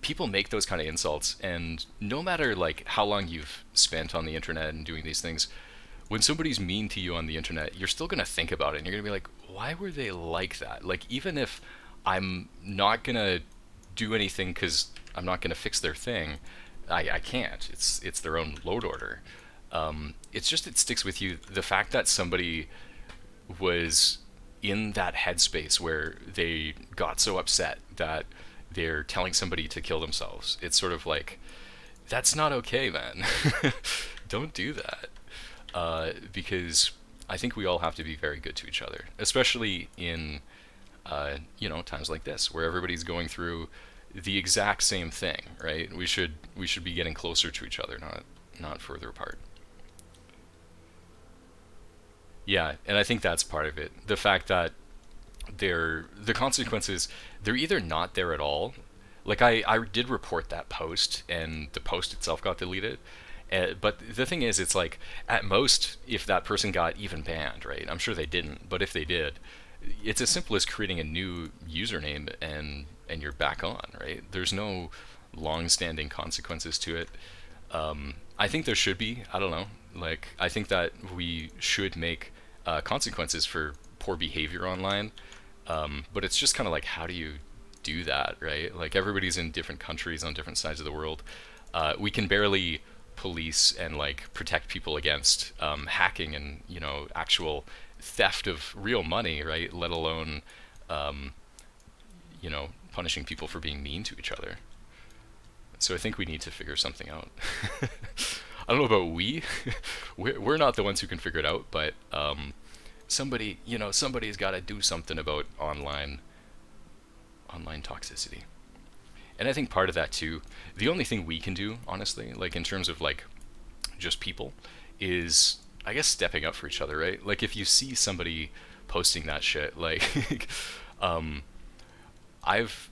people make those kind of insults, and no matter like how long you've spent on the internet and doing these things, when somebody's mean to you on the internet, you're still gonna think about it, and you're gonna be like, why were they like that? Like, even if I'm not gonna do anything because I'm not gonna fix their thing, I can't. It's their own load order. It's just, it sticks with you. The fact that somebody was in that headspace where they got so upset that they're telling somebody to kill themselves. It's sort of like, that's not okay, man. Don't do that. Because I think we all have to be very good to each other, especially in times like this where everybody's going through the exact same thing, right? We should be getting closer to each other, not further apart. Yeah, and I think that's part of it. The fact that the consequences, they're either not there at all. Like I did report that post, and the post itself got deleted. But the thing is, it's like, at most, if that person got even banned, right? I'm sure they didn't, but if they did, it's as simple as creating a new username and you're back on, right? There's no long-standing consequences to it. I think there should be. I don't know. Like, I think that we should make consequences for poor behavior online, but it's just kind of like, how do you do that, right? Like, everybody's in different countries on different sides of the world. We can barely police and like protect people against hacking and actual theft of real money, right? Let alone punishing people for being mean to each other. So I think we need to figure something out. I don't know about we. We're not the ones who can figure it out, but somebody's got to do something about online toxicity. And I think part of that too, the only thing we can do, honestly, like in terms of like just people, is I guess stepping up for each other, right? Like if you see somebody posting that shit, like um, I've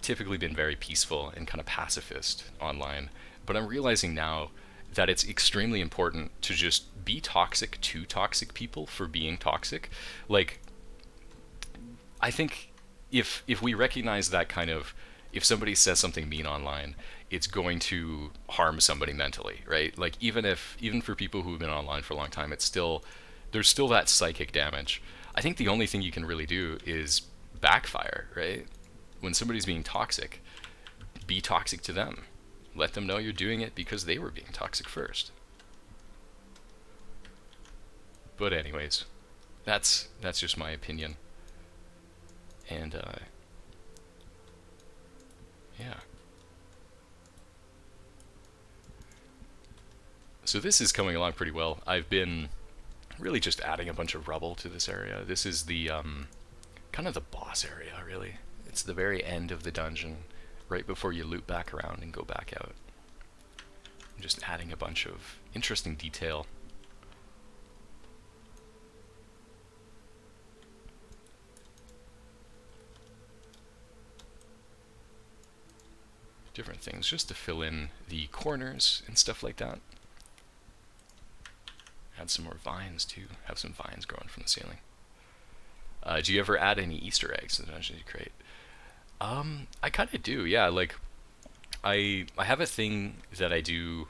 typically been very peaceful and kind of pacifist online, but I'm realizing now that it's extremely important to just be toxic to toxic people for being toxic. Like I think if we recognize that kind of, if somebody says something mean online, it's going to harm somebody mentally, right? Like even for people who've been online for a long time, it's still, there's still that psychic damage. I think the only thing you can really do is backfire, right? When somebody's being toxic, be toxic to them. Let them know you're doing it because they were being toxic first. But anyways, that's just my opinion. And yeah. So this is coming along pretty well. I've been really just adding a bunch of rubble to this area. This is the kind of the boss area, really. It's the very end of the dungeon, right before you loop back around and go back out. I'm just adding a bunch of interesting detail. Different things just to fill in the corners and stuff like that. Add some more vines too. Have some vines growing from the ceiling. Do you ever add any Easter eggs to the dungeons you create? I kind of do, yeah. Like, I have a thing that I do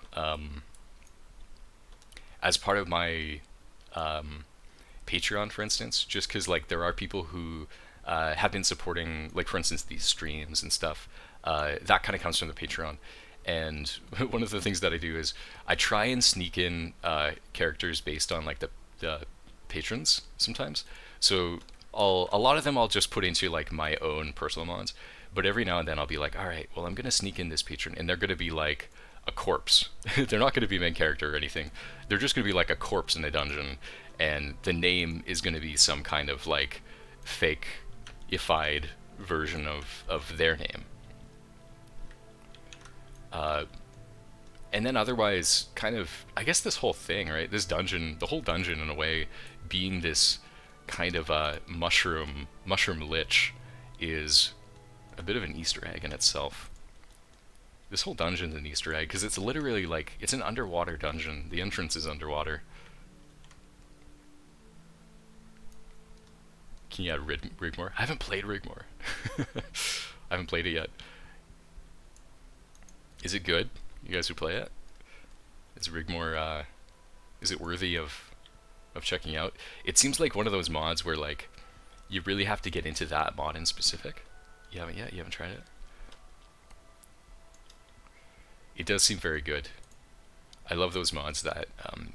as part of my Patreon, for instance, just because like there are people who have been supporting, like for instance, these streams and stuff. That kind of comes from the Patreon. And one of the things that I do is I try and sneak in characters based on like the patrons sometimes. So a lot of them I'll just put into like my own personal mods, but every now and then I'll be like, all right, well I'm gonna sneak in this patron, and they're gonna be like a corpse. They're not gonna be main character or anything. They're just gonna be like a corpse in a dungeon, and the name is gonna be some kind of like fake-ified version of their name. And then otherwise, kind of, I guess this whole thing, right? This dungeon, the whole dungeon in a way, being this kind of a mushroom lich, is a bit of an Easter egg in itself. This whole dungeon's an Easter egg, because it's literally like, it's an underwater dungeon. The entrance is underwater. Can you add Rigmore? I haven't played Rigmore. I haven't played it yet. Is it good? You guys who play it? Is Rigmore, is it worthy of checking out? It seems like one of those mods where like you really have to get into that mod in specific. You haven't yet? You haven't tried it? It does seem very good. I love those mods that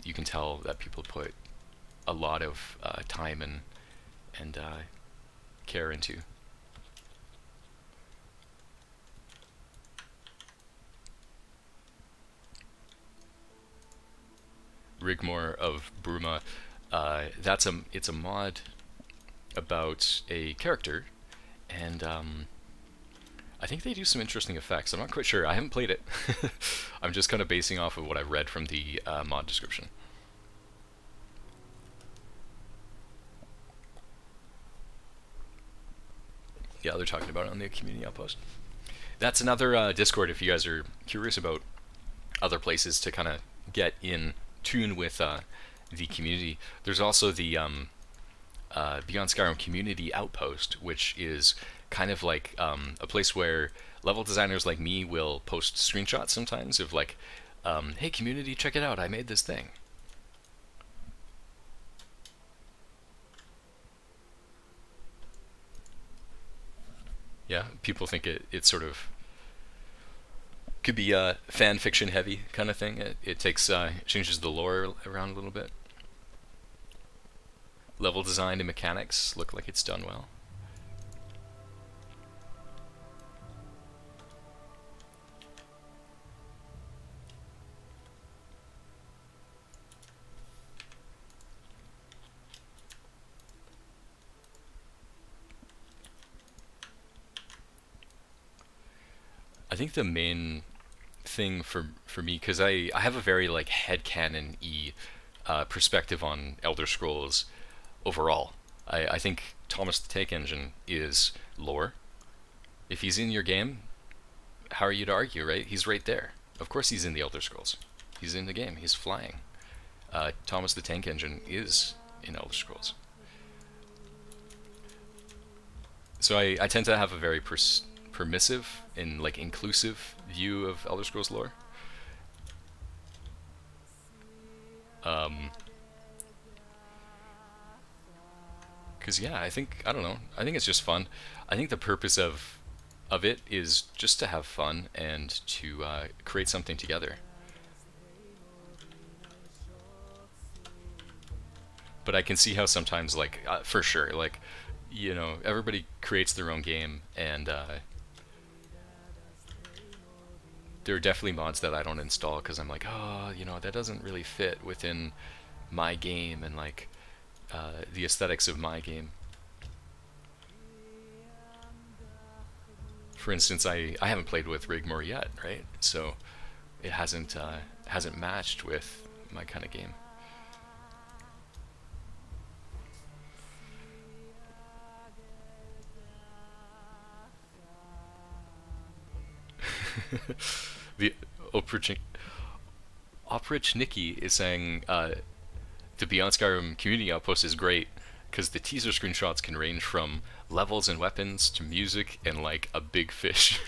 you can tell that people put a lot of time and care into. Rigmore of Bruma. It's a mod about a character, and I think they do some interesting effects. I'm not quite sure. I haven't played it. I'm just kind of basing off of what I've read from the mod description. Yeah, they're talking about it on the community outpost. That's another Discord if you guys are curious about other places to kind of get in tune with the community. There's also the Beyond Skyrim community outpost, which is kind of like a place where level designers like me will post screenshots sometimes of like Hey community, check it out, I made this thing. Yeah, people think it sort of could be a fan fiction heavy kind of thing. It takes changes the lore around a little bit. Level design and mechanics look like it's done well. I think the main thing for me, because I have a very like headcanon y perspective on Elder Scrolls overall. I think Thomas the Tank Engine is lore. If he's in your game, how are you to argue, right? He's right there. Of course he's in the Elder Scrolls. He's in the game. He's flying. Thomas the Tank Engine is in Elder Scrolls. So I tend to have a very permissive and like inclusive view of Elder Scrolls lore. Because yeah, I don't know. I think it's just fun. I think the purpose of it is just to have fun and to create something together. But I can see how sometimes, like, for sure, like, everybody creates their own game, and there are definitely mods that I don't install because I'm like, oh, that doesn't really fit within my game and like the aesthetics of my game. For instance, I haven't played with Rigmore yet, right? So it hasn't matched with my kind of game. The Oprich Nikki is saying the Beyond Skyrim community outpost is great because the teaser screenshots can range from levels and weapons to music and like a big fish.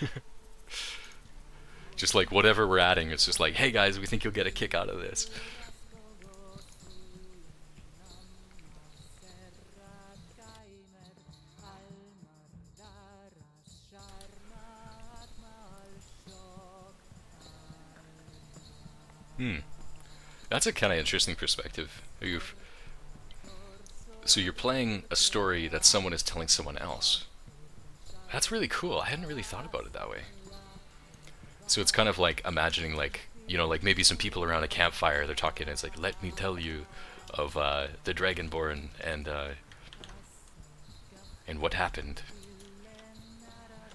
Just like whatever we're adding, it's just like, hey guys, we think you'll get a kick out of this. Hmm. That's a kind of interesting perspective. So you're playing a story that someone is telling someone else. That's really cool. I hadn't really thought about it that way. So it's kind of like imagining like, like maybe some people around a campfire, they're talking, and it's like, let me tell you of the Dragonborn and what happened.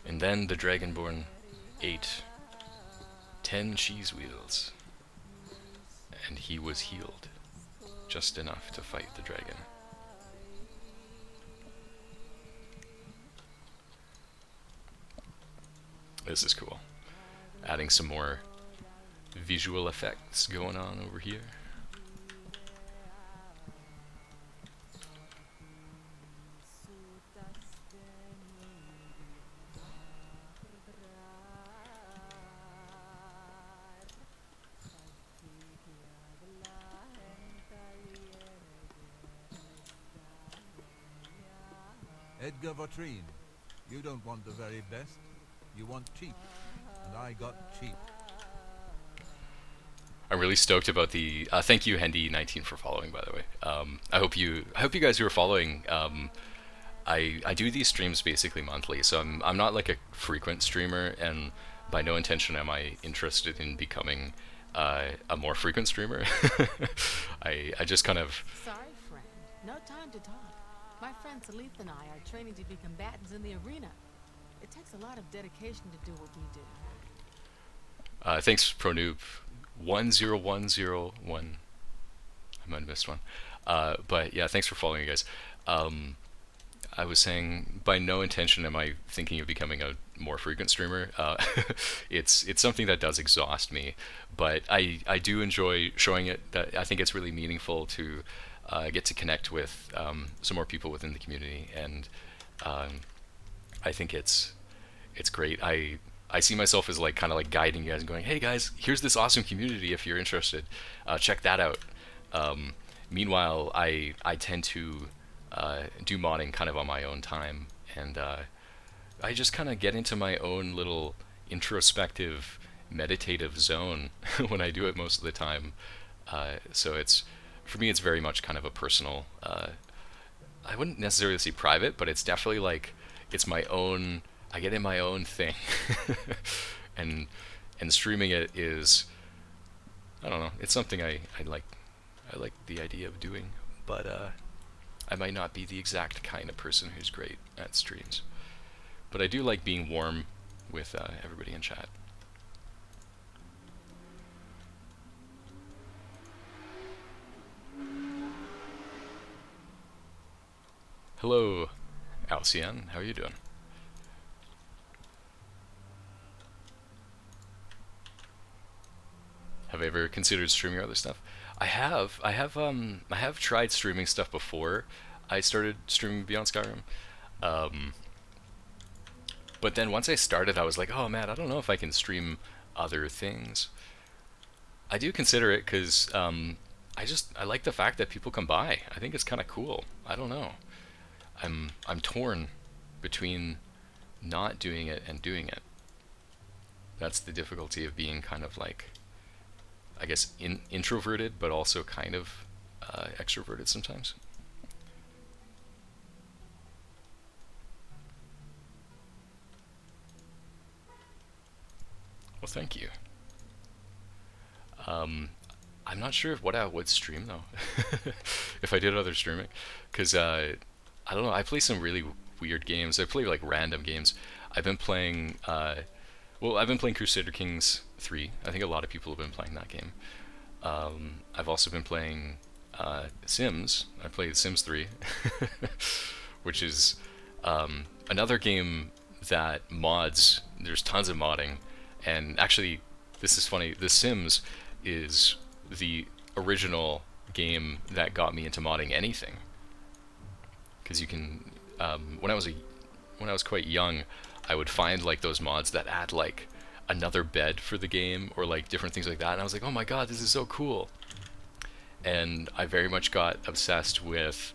And then the Dragonborn ate 10 cheese wheels, and he was healed, just enough to fight the dragon. This is cool. Adding some more visual effects going on over here. Edgar Votrine, you don't want the very best. You want cheap. And I got cheap. I'm really stoked about the. Thank you, Hendy19, for following. By the way, I hope you guys who are following. I do these streams basically monthly, so I'm not like a frequent streamer, and by no intention am I interested in becoming a more frequent streamer. I just kind of. Sorry, friend. No time to talk. My friend Salith and I are training to be combatants in the arena. It takes a lot of dedication to do what we do. Thanks, ProNoob. 10101. I might have missed one. But yeah, thanks for following, you guys. I was saying, by no intention am I thinking of becoming a more frequent streamer. It's something that does exhaust me, but I do enjoy showing it. That I think it's really meaningful to get to connect with some more people within the community, and I think it's great. I see myself as like kind of like guiding you guys and going, hey guys, here's this awesome community if you're interested. Check that out. Meanwhile, I tend to do modding kind of on my own time, and I just kind of get into my own little introspective, meditative zone when I do it most of the time. So it's, for me, it's very much kind of a personal. I wouldn't necessarily say private, but it's definitely like it's my own. I get in my own thing, and streaming it is, I don't know. It's something I like. I like the idea of doing, but I might not be the exact kind of person who's great at streams. But I do like being warm with everybody in chat. Hello, Alcian. How are you doing? Have I ever considered streaming other stuff? I have. I have tried streaming stuff before I started streaming Beyond Skyrim. But then once I started, I was like, oh man, I don't know if I can stream other things. I do consider it because I like the fact that people come by. I think it's kind of cool. I don't know. I'm torn between not doing it and doing it. That's the difficulty of being kind of like, I guess, introverted, but also kind of extroverted sometimes. Well, thank you. I'm not sure what I would stream though, if I did other streaming, because I don't know. I play some really weird games. I play like random games. I've been playing. Well, I've been playing Crusader Kings 3. I think a lot of people have been playing that game. I've also been playing Sims. I played Sims 3, which is another game that mods. There's tons of modding, and actually, this is funny. The Sims is the original game that got me into modding anything. Because you can, when I was quite young, I would find like those mods that add like another bed for the game or like different things like that, and I was like, oh my god, this is so cool. And I very much got obsessed with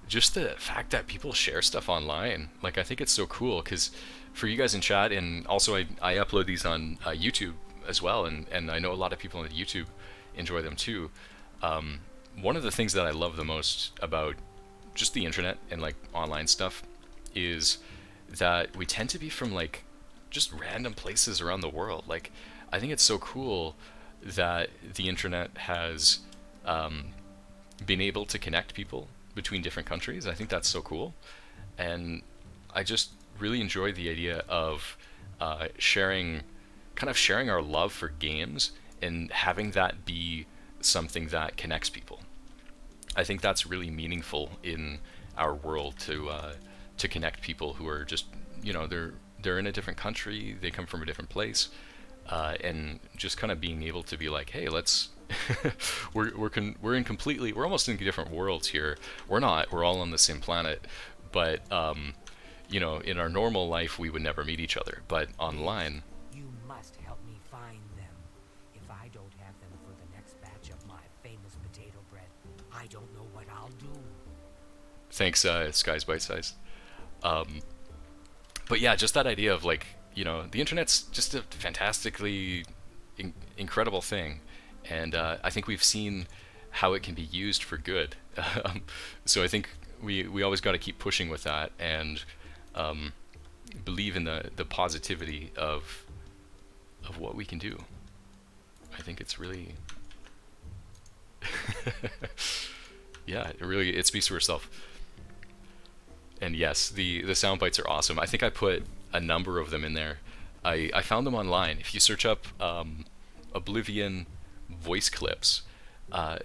just the fact that people share stuff online. Like, I think it's so cool because for you guys in chat, and also I upload these on YouTube as well, and I know a lot of people on YouTube enjoy them too. One of the things that I love the most about just the internet and like online stuff is that we tend to be from like just random places around the world. Like, I think it's so cool that the internet has been able to connect people between different countries. I think that's so cool, and I just really enjoy the idea of sharing our love for games and having that be something that connects people. I think that's really meaningful in our world to connect people who are just, you know, they're in a different country, they come from a different place, and just kind of being able to be like, hey, let's we're almost in different worlds here. We're all on the same planet, but you know, in our normal life we would never meet each other, but online. You must help me find them. If I don't have them for the next batch of my famous potato bread, I don't know what I'll do. Thanks, Sky's Bite Size. But yeah, just that idea of like, you know, the internet's just a fantastically incredible thing, and I think we've seen how it can be used for good. So I think we always got to keep pushing with that, and believe in the positivity of what we can do. I think it's really yeah, it speaks for itself. And yes, the sound bites are awesome. I think I put a number of them in there. I found them online. If you search up Oblivion voice clips,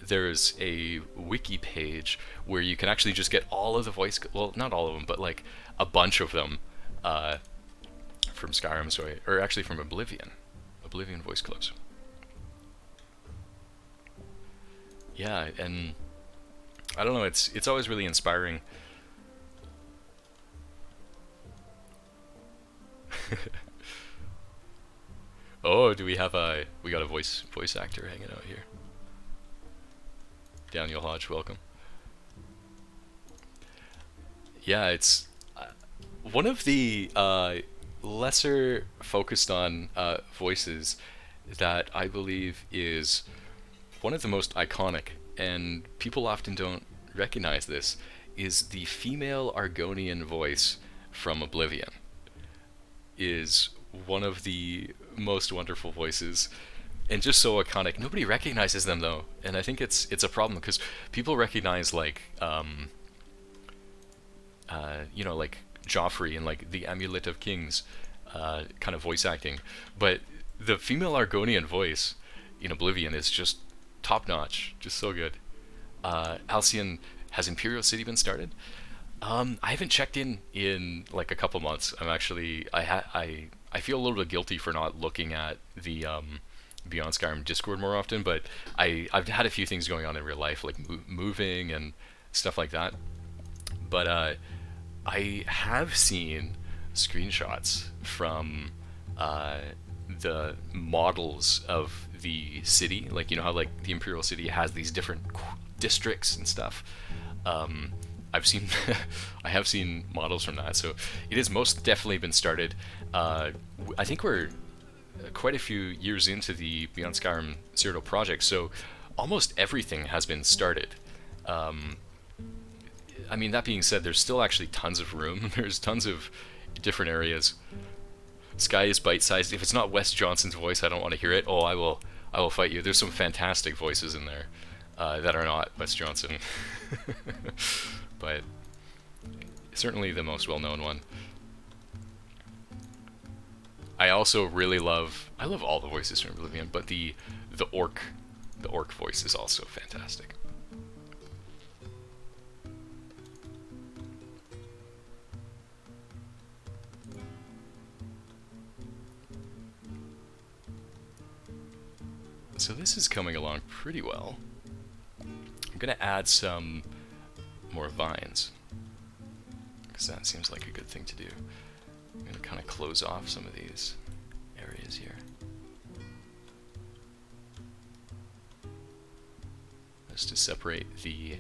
there's a wiki page where you can actually just get all of the voice, well, not all of them, but like a bunch of them from Skyrim, or actually from Oblivion voice clips. Yeah, and I don't know, it's always really inspiring. Oh, do we have a... We got a voice actor hanging out here. Daniel Hodge, welcome. Yeah, it's one of the lesser focused on voices that I believe is one of the most iconic, and people often don't recognize this, is the female Argonian voice from Oblivion. Is one of the most wonderful voices, and just so iconic. Nobody recognizes them though, and I think it's a problem because people recognize like you know, like Joffrey and like the Amulet of Kings kind of voice acting, but the female Argonian voice in Oblivion is just top notch, just so good. Halcyon, has Imperial City been started? I haven't checked in like a couple months. I'm actually I feel a little bit guilty for not looking at the Beyond Skyrim Discord more often, but I've had a few things going on in real life, like moving and stuff like that. But I have seen screenshots from the models of the city, like, you know how like the Imperial City has these different districts and stuff. I've seen I have seen models from that, so it has most definitely been started. I think we're quite a few years into the Beyond Skyrim Cyrodiil project, so almost everything has been started. I mean, that being said, there's still actually tons of room. There's tons of different areas. Sky is bite-sized. If it's not Wes Johnson's voice, I don't want to hear it. Oh, I will fight you. There's some fantastic voices in there that are not Wes Johnson. But certainly the most well-known one. I also really love all the voices from Oblivion, but the orc voice is also fantastic. So this is coming along pretty well. I'm gonna add some more vines, because that seems like a good thing to do. I'm going to kind of close off some of these areas here. Just to separate the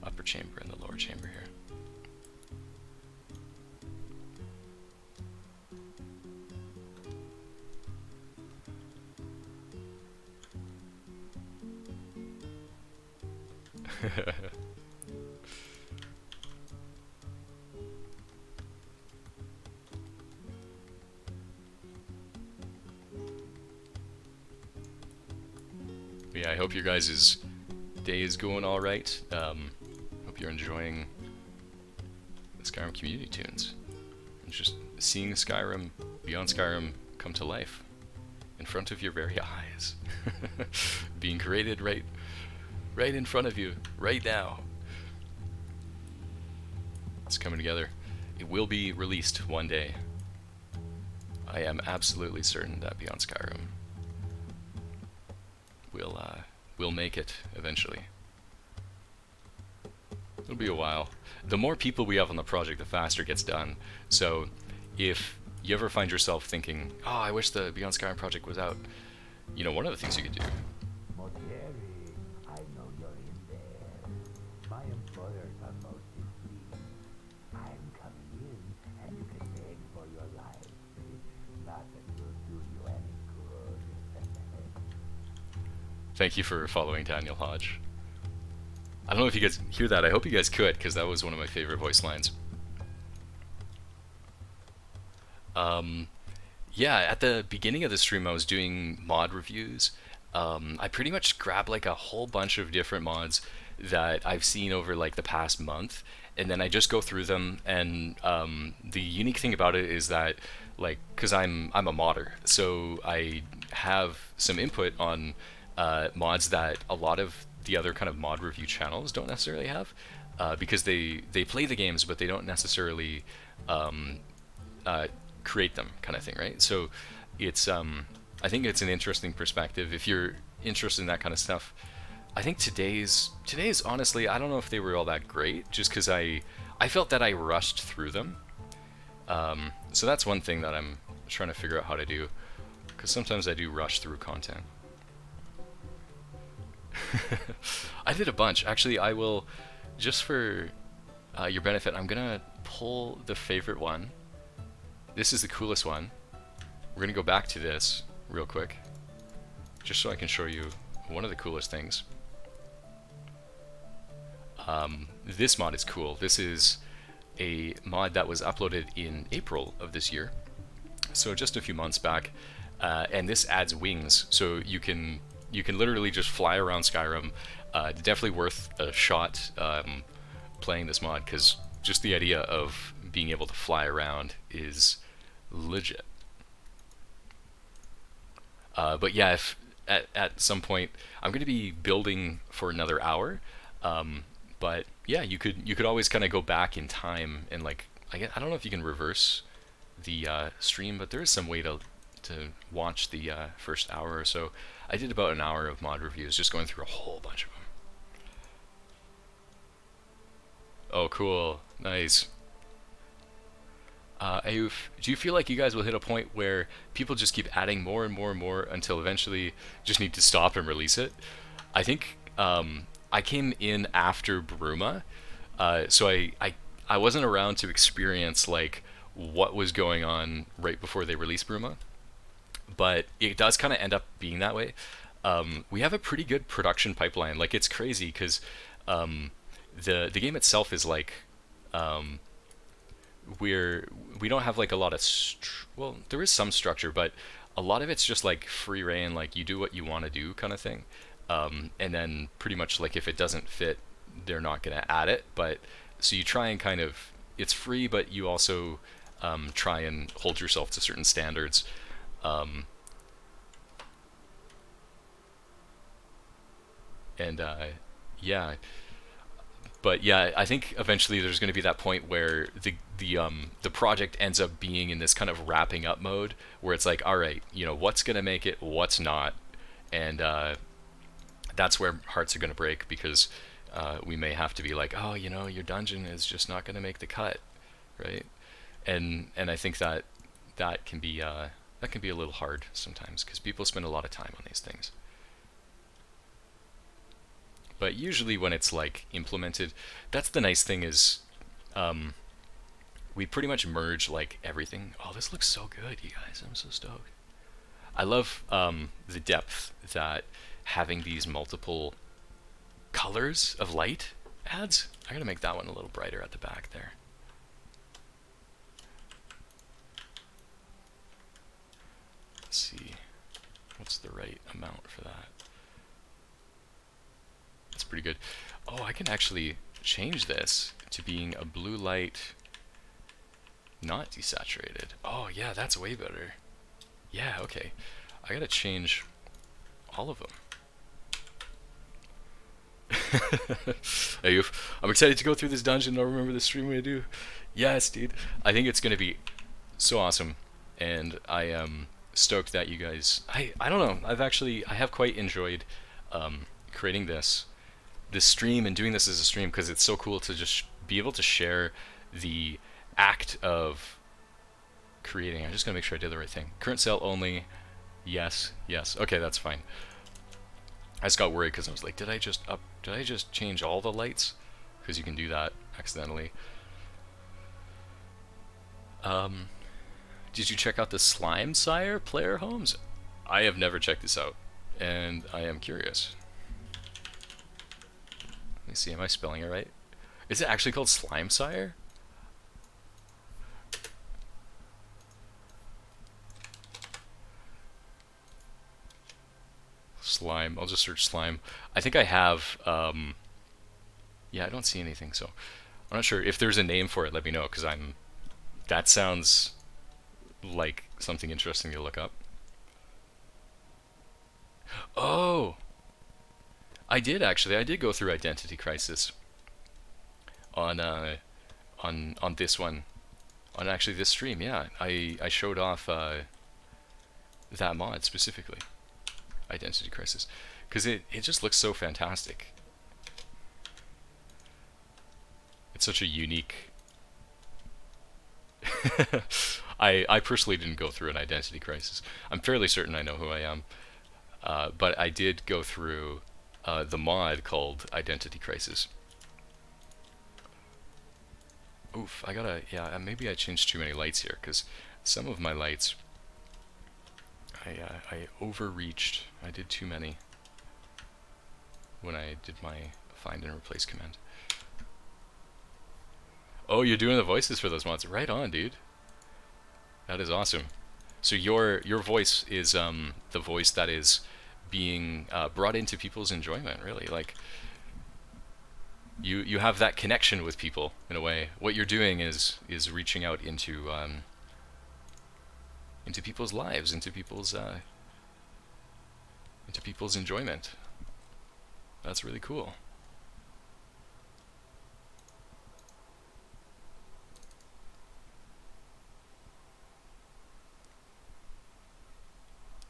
upper chamber and the lower chamber here. Yeah, I hope your guys' day is going all right. Hope you're enjoying the Skyrim community tunes. And just seeing Skyrim, Beyond Skyrim, come to life in front of your very eyes. Being created right in front of you, right now. It's coming together. It will be released one day. I am absolutely certain that Beyond Skyrim will make it eventually. It'll be a while. The more people we have on the project, the faster it gets done. So if you ever find yourself thinking, oh, I wish the Beyond Skyrim project was out, you know, one of the things you could do. Moteri, I know you're in there. My employers are mostly asleep. I'm coming in, and you can beg for your life. Not that will do you any good. Thank you for following Daniel Hodge. I don't know if you guys hear that. I hope you guys could, because that was one of my favorite voice lines. Yeah, at the beginning of the stream I was doing mod reviews. I pretty much grabbed like a whole bunch of different mods that I've seen over like the past month, and then I just go through them, and the unique thing about it is that, like, because I'm a modder, so I have some input on mods that a lot of the other kind of mod review channels don't necessarily have, because they play the games but they don't necessarily create them, kind of thing, right? So it's I think it's an interesting perspective if you're interested in that kind of stuff. I think today's honestly, I don't know if they were all that great, just because I felt that I rushed through them. So that's one thing that I'm trying to figure out how to do, because sometimes I do rush through content. I did a bunch. Actually, I will, just for your benefit, I'm gonna pull the favorite one. This is the coolest one. We're gonna go back to this real quick, just so I can show you one of the coolest things. This mod is cool. This is a mod that was uploaded in April of this year, so just a few months back, and this adds wings, so you can literally just fly around Skyrim. Definitely worth a shot playing this mod, because just the idea of being able to fly around is legit. But yeah, if at some point I'm going to be building for another hour, but yeah, you could always kind of go back in time and, like, I don't know if you can reverse the stream, but there is some way to watch the first hour or so. I did about an hour of mod reviews, just going through a whole bunch of them. Oh, cool. Nice. Ayuf, do you feel like you guys will hit a point where people just keep adding more and more and more until eventually just need to stop and release it? I think I came in after Bruma, so I wasn't around to experience like what was going on right before they released Bruma, but it does kind of end up being that way. We have a pretty good production pipeline. Like, it's crazy because the game itself is like we don't have like a lot of well, there is some structure, but a lot of it's just like free reign, like you do what you want to do kind of thing, and then pretty much like if it doesn't fit, they're not gonna add it. But so you try and kind of, it's free, but you also try and hold yourself to certain standards. Yeah, but yeah, I think eventually there's going to be that point where the project ends up being in this kind of wrapping up mode, where it's like, all right, you know, what's going to make it, what's not, and that's where hearts are going to break, because we may have to be like, oh, you know, your dungeon is just not going to make the cut, right? And I think that can be a little hard sometimes, because people spend a lot of time on these things. But usually when it's like implemented, that's the nice thing, is we pretty much merge like everything. Oh, this looks so good, you guys. I'm so stoked. I love the depth that having these multiple colors of light adds. I gotta make that one a little brighter at the back there. Let's see, what's the right amount for that? That's pretty good. Oh, I can actually change this to being a blue light, not desaturated. Oh yeah, that's way better. Yeah, okay. I gotta change all of them. Hey, I'm excited to go through this dungeon. I'll remember the stream when I do. Yes, dude. I think it's gonna be so awesome, and I am stoked that you guys. I don't know. I have quite enjoyed creating this stream and doing this as a stream, because it's so cool to just be able to share the act of creating. I'm just gonna make sure I did the right thing. Current sale only. Yes. Okay, that's fine. I just got worried because I was like, did I just change all the lights? Because you can do that accidentally. Did you check out the Slime Sire player homes? I have never checked this out, and I am curious. Let me see, am I spelling it right? Is it actually called Slime Sire? Slime, I'll just search slime. I think I have, yeah, I don't see anything, so I'm not sure. If there's a name for it, let me know, because that sounds like something interesting to look up. Oh! I did go through Identity Crisis on this one, on actually this stream. Yeah, I showed off that mod specifically, Identity Crisis, because it just looks so fantastic. It's such a unique. I personally didn't go through an identity crisis. I'm fairly certain I know who I am, but I did go through the mod called Identity Crisis. Oof, I gotta, yeah, maybe I changed too many lights here, because some of my lights, I overreached. I did too many when I did my find and replace command. Oh, you're doing the voices for those mods. Right on, dude. That is awesome. So your voice is the voice that is being brought into people's enjoyment, really. Like, you have that connection with people in a way. What you're doing is reaching out into people's lives, into people's enjoyment. That's really cool.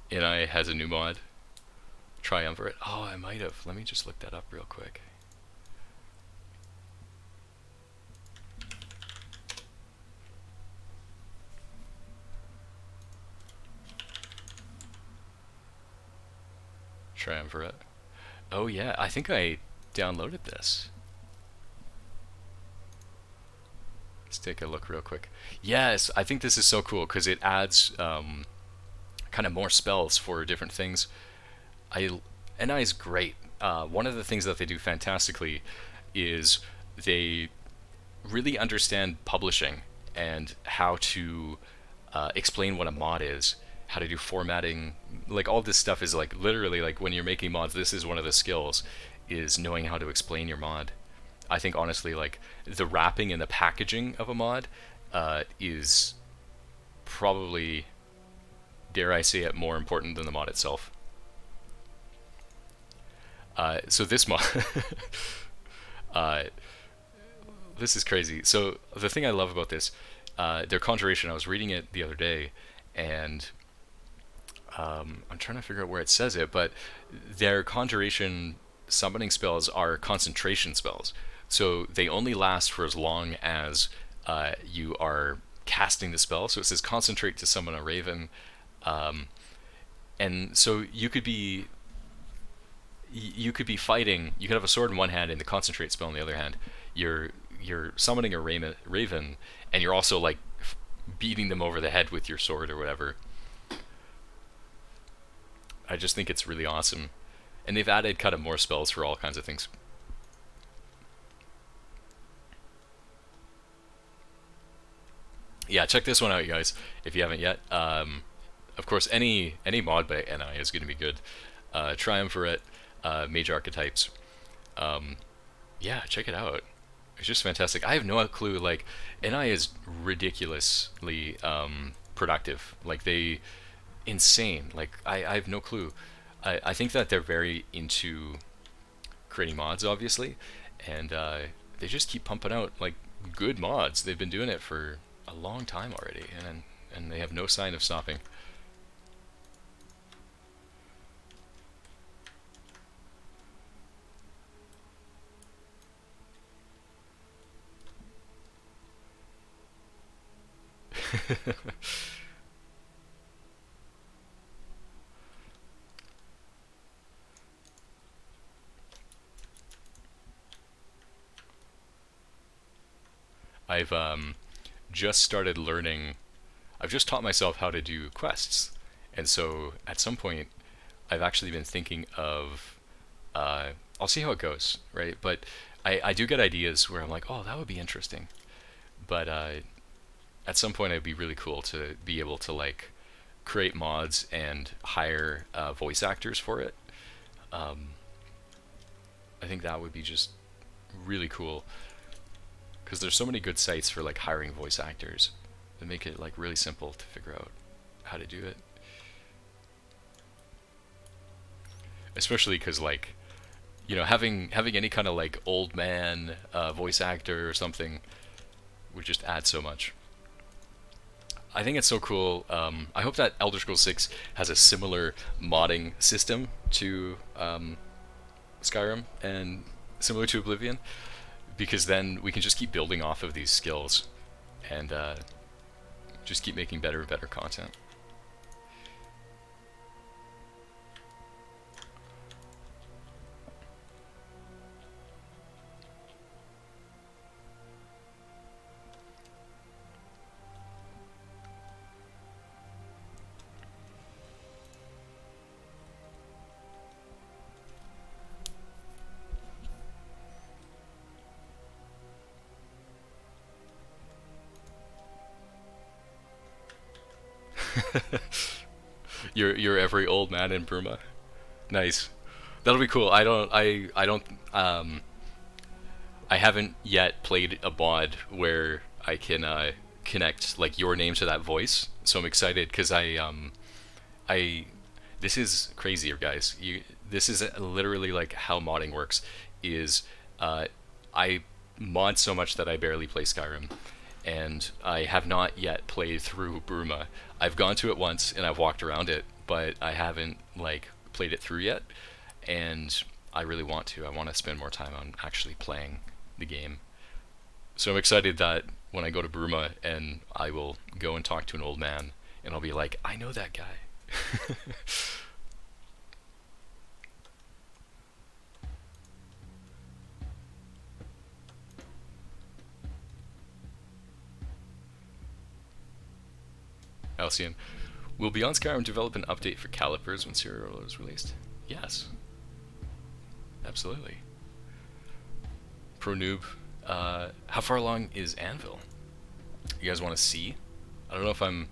NI has a new mod. Triumvirate. Oh, I might have. Let me just look that up real quick. Triumvirate. Oh yeah, I think I downloaded this. Let's take a look real quick. Yes, I think this is so cool because it adds kind of more spells for different things. NI is great. One of the things that they do fantastically is they really understand publishing and how to explain what a mod is, how to do formatting. Like, all this stuff is like literally like when you're making mods, this is one of the skills, is knowing how to explain your mod. I think honestly, like, the wrapping and the packaging of a mod is probably, dare I say it, more important than the mod itself. So this mod, this is crazy. So the thing I love about this, their conjuration, I was reading it the other day, and I'm trying to figure out where it says it, but their conjuration summoning spells are concentration spells. So they only last for as long as you are casting the spell. So it says concentrate to summon a raven. And so you could be fighting, you could have a sword in one hand and the concentrate spell in the other hand. You're summoning a raven, and you're also like beating them over the head with your sword or whatever. I just think it's really awesome. And they've added kind of more spells for all kinds of things. Yeah, check this one out, you guys, if you haven't yet. Of course, any mod by NI is going to be good. Triumvirate, Mage Archetypes. Yeah, check it out. It's just fantastic. I have no clue. Like, NI is ridiculously productive. Like, insane. Like, I have no clue. I think that they're very into creating mods, obviously, and they just keep pumping out like good mods. They've been doing it for a long time already, and they have no sign of stopping. I've just started learning. I've just taught myself how to do quests, and so at some point I've actually been thinking of I'll see how it goes, right? But I do get ideas where I'm like, oh, that would be interesting. But at some point it'd be really cool to be able to like create mods and hire voice actors for it. I think that would be just really cool, because there's so many good sites for like hiring voice actors that make it like really simple to figure out how to do it. Especially because, like, you know, having any kind of like old man voice actor or something would just add so much. I think it's so cool. I hope that Elder Scrolls 6 has a similar modding system to Skyrim and similar to Oblivion, because then we can just keep building off of these skills and just keep making better and better content. You're every old man in Burma. Nice. That'll be cool. I haven't yet played a mod where I can connect like your name to that voice. So I'm excited because I this is crazier, guys. This is literally like how modding works. Is I mod so much that I barely play Skyrim, and I have not yet played through Burma. I've gone to it once and I've walked around it, but I haven't like played it through yet, and I really want to. I want to spend more time on actually playing the game. So I'm excited that when I go to Burma and I will go and talk to an old man and I'll be like, I know that guy. Halcyon. Will Beyond Skyrim develop an update for calipers when Cyrodiil is released? Yes. Absolutely. Pro Noob. How far along is Anvil? You guys want to see? I don't know if I'm...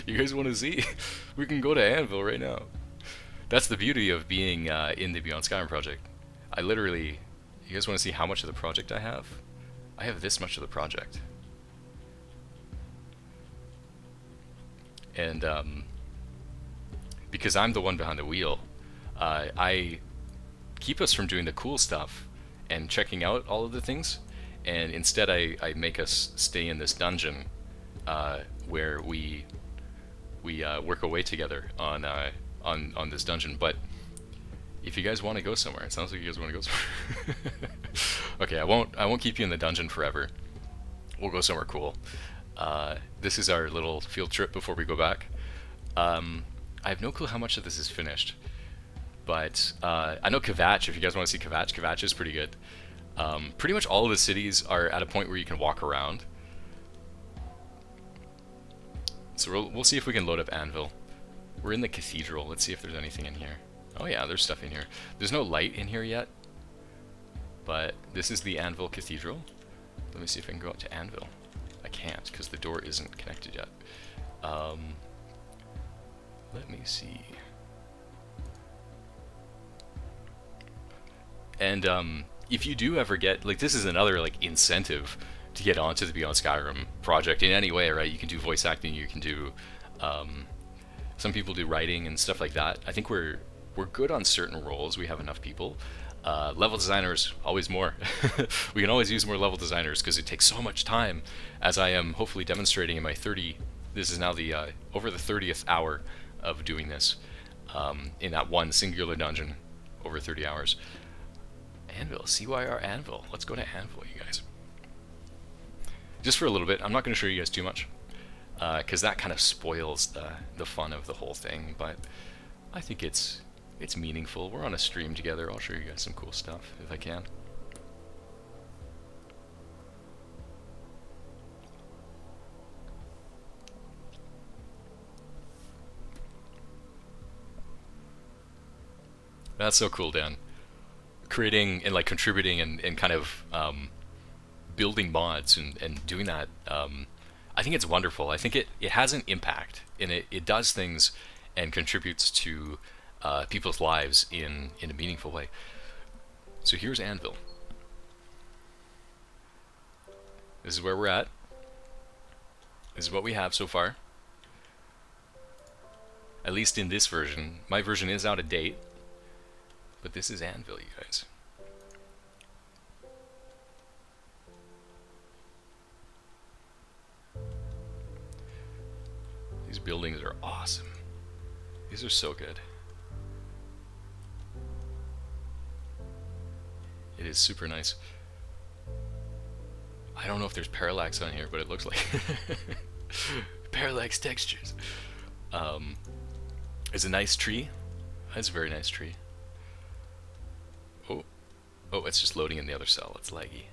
You guys want to see? We can go to Anvil right now. That's the beauty of being in the Beyond Skyrim project. I literally... You guys want to see how much of the project I have? I have this much of the project. And because I'm the one behind the wheel, I keep us from doing the cool stuff and checking out all of the things, and instead I make us stay in this dungeon where we work away together on this dungeon. But if you guys want to go somewhere, it sounds like you guys want to go somewhere. Okay, I won't keep you in the dungeon forever. We'll go somewhere cool. This is our little field trip before we go back. I have no clue how much of this is finished, but I know Kvatch. If you guys want to see Kvatch, Kvatch is pretty good. Pretty much all of the cities are at a point where you can walk around. So we'll see if we can load up Anvil. We're in the cathedral. Let's see if there's anything in here. Oh yeah, there's stuff in here. There's no light in here yet, but this is the Anvil Cathedral. Let me see if I can go up to Anvil. I can't because the door isn't connected yet. Let me see. And if you do ever get, like, this is another like incentive to get onto the Beyond Skyrim project in any way, right? You can do voice acting, you can do some people do writing and stuff like that. I think we're good on certain roles. We have enough people. Level designers, always more. We can always use more level designers because it takes so much time, as I am hopefully demonstrating in my 30. This is now the over the 30th hour of doing this in that one singular dungeon, over 30 hours. Anvil, CYR Anvil. Let's go to Anvil, you guys. Just for a little bit. I'm not going to show you guys too much because that kind of spoils the fun of the whole thing. But I think it's meaningful. We're on a stream together. I'll show you guys some cool stuff if I can. That's so cool, Dan. Creating and like contributing and kind of building mods and doing that. I think it's wonderful. I think it has an impact, and it does things and contributes to people's lives in a meaningful way. So here's Anvil. This is where we're at. This is what we have so far. At least in this version. My version is out of date. But this is Anvil, you guys. These buildings are awesome. These are so good. It is super nice. I don't know if there's parallax on here, but it looks like parallax textures. It's a nice tree. That's a very nice tree. Oh, it's just loading in the other cell. It's laggy.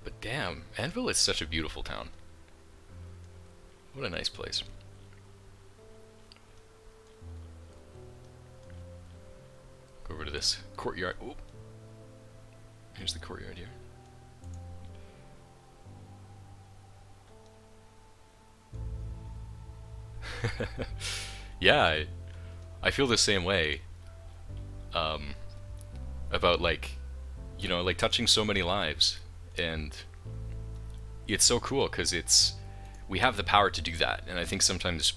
But damn, Anvil is such a beautiful town. What a nice place. Go over to this courtyard. Oh, here's the courtyard here. Yeah, I feel the same way about, like, you know, like touching so many lives, and it's so cool because we have the power to do that. And I think sometimes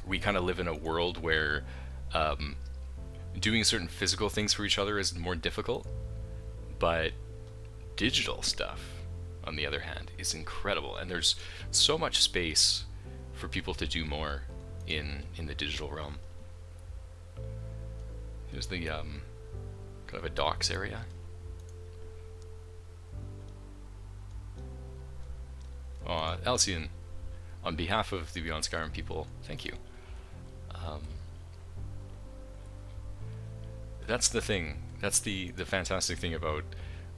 we kind of live in a world where doing certain physical things for each other is more difficult, but digital stuff, on the other hand, is incredible, and there's so much space for people to do more in the digital realm. Here's the kind of a docks area. Alcyon, on behalf of the Beyond Skyrim people, thank you. That's the thing. That's the fantastic thing about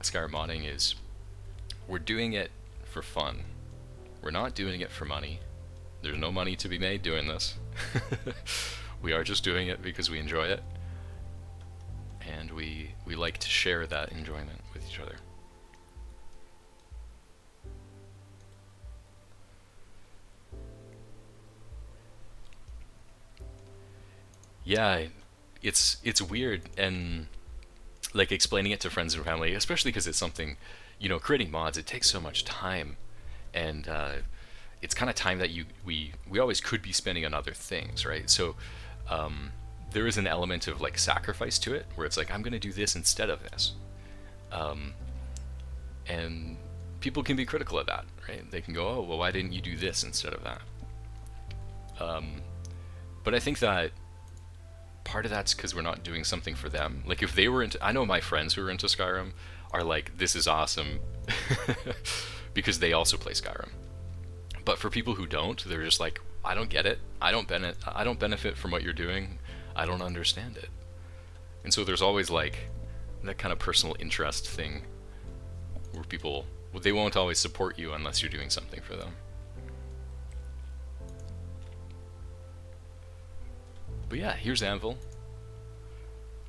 Skyrim modding is we're doing it for fun. We're not doing it for money. There's no money to be made doing this. We are just doing it because we enjoy it, and we like to share that enjoyment with each other. Yeah, it's weird, and like explaining it to friends and family, especially because it's something, you know, creating mods, it takes so much time, and it's kind of time that we always could be spending on other things, right? So there is an element of like sacrifice to it, where it's like, I'm gonna do this instead of this, and people can be critical of that, right? They can go, oh, well, why didn't you do this instead of that? But I think that part of that's because we're not doing something for them. Like, if they were into, I know my friends who are into Skyrim are like, this is awesome, because they also play Skyrim. But for people who don't, they're just like, I don't get it. I don't benefit from what you're doing. I don't understand it. And so there's always like that kind of personal interest thing where people, they won't always support you unless you're doing something for them. But yeah, here's Anvil.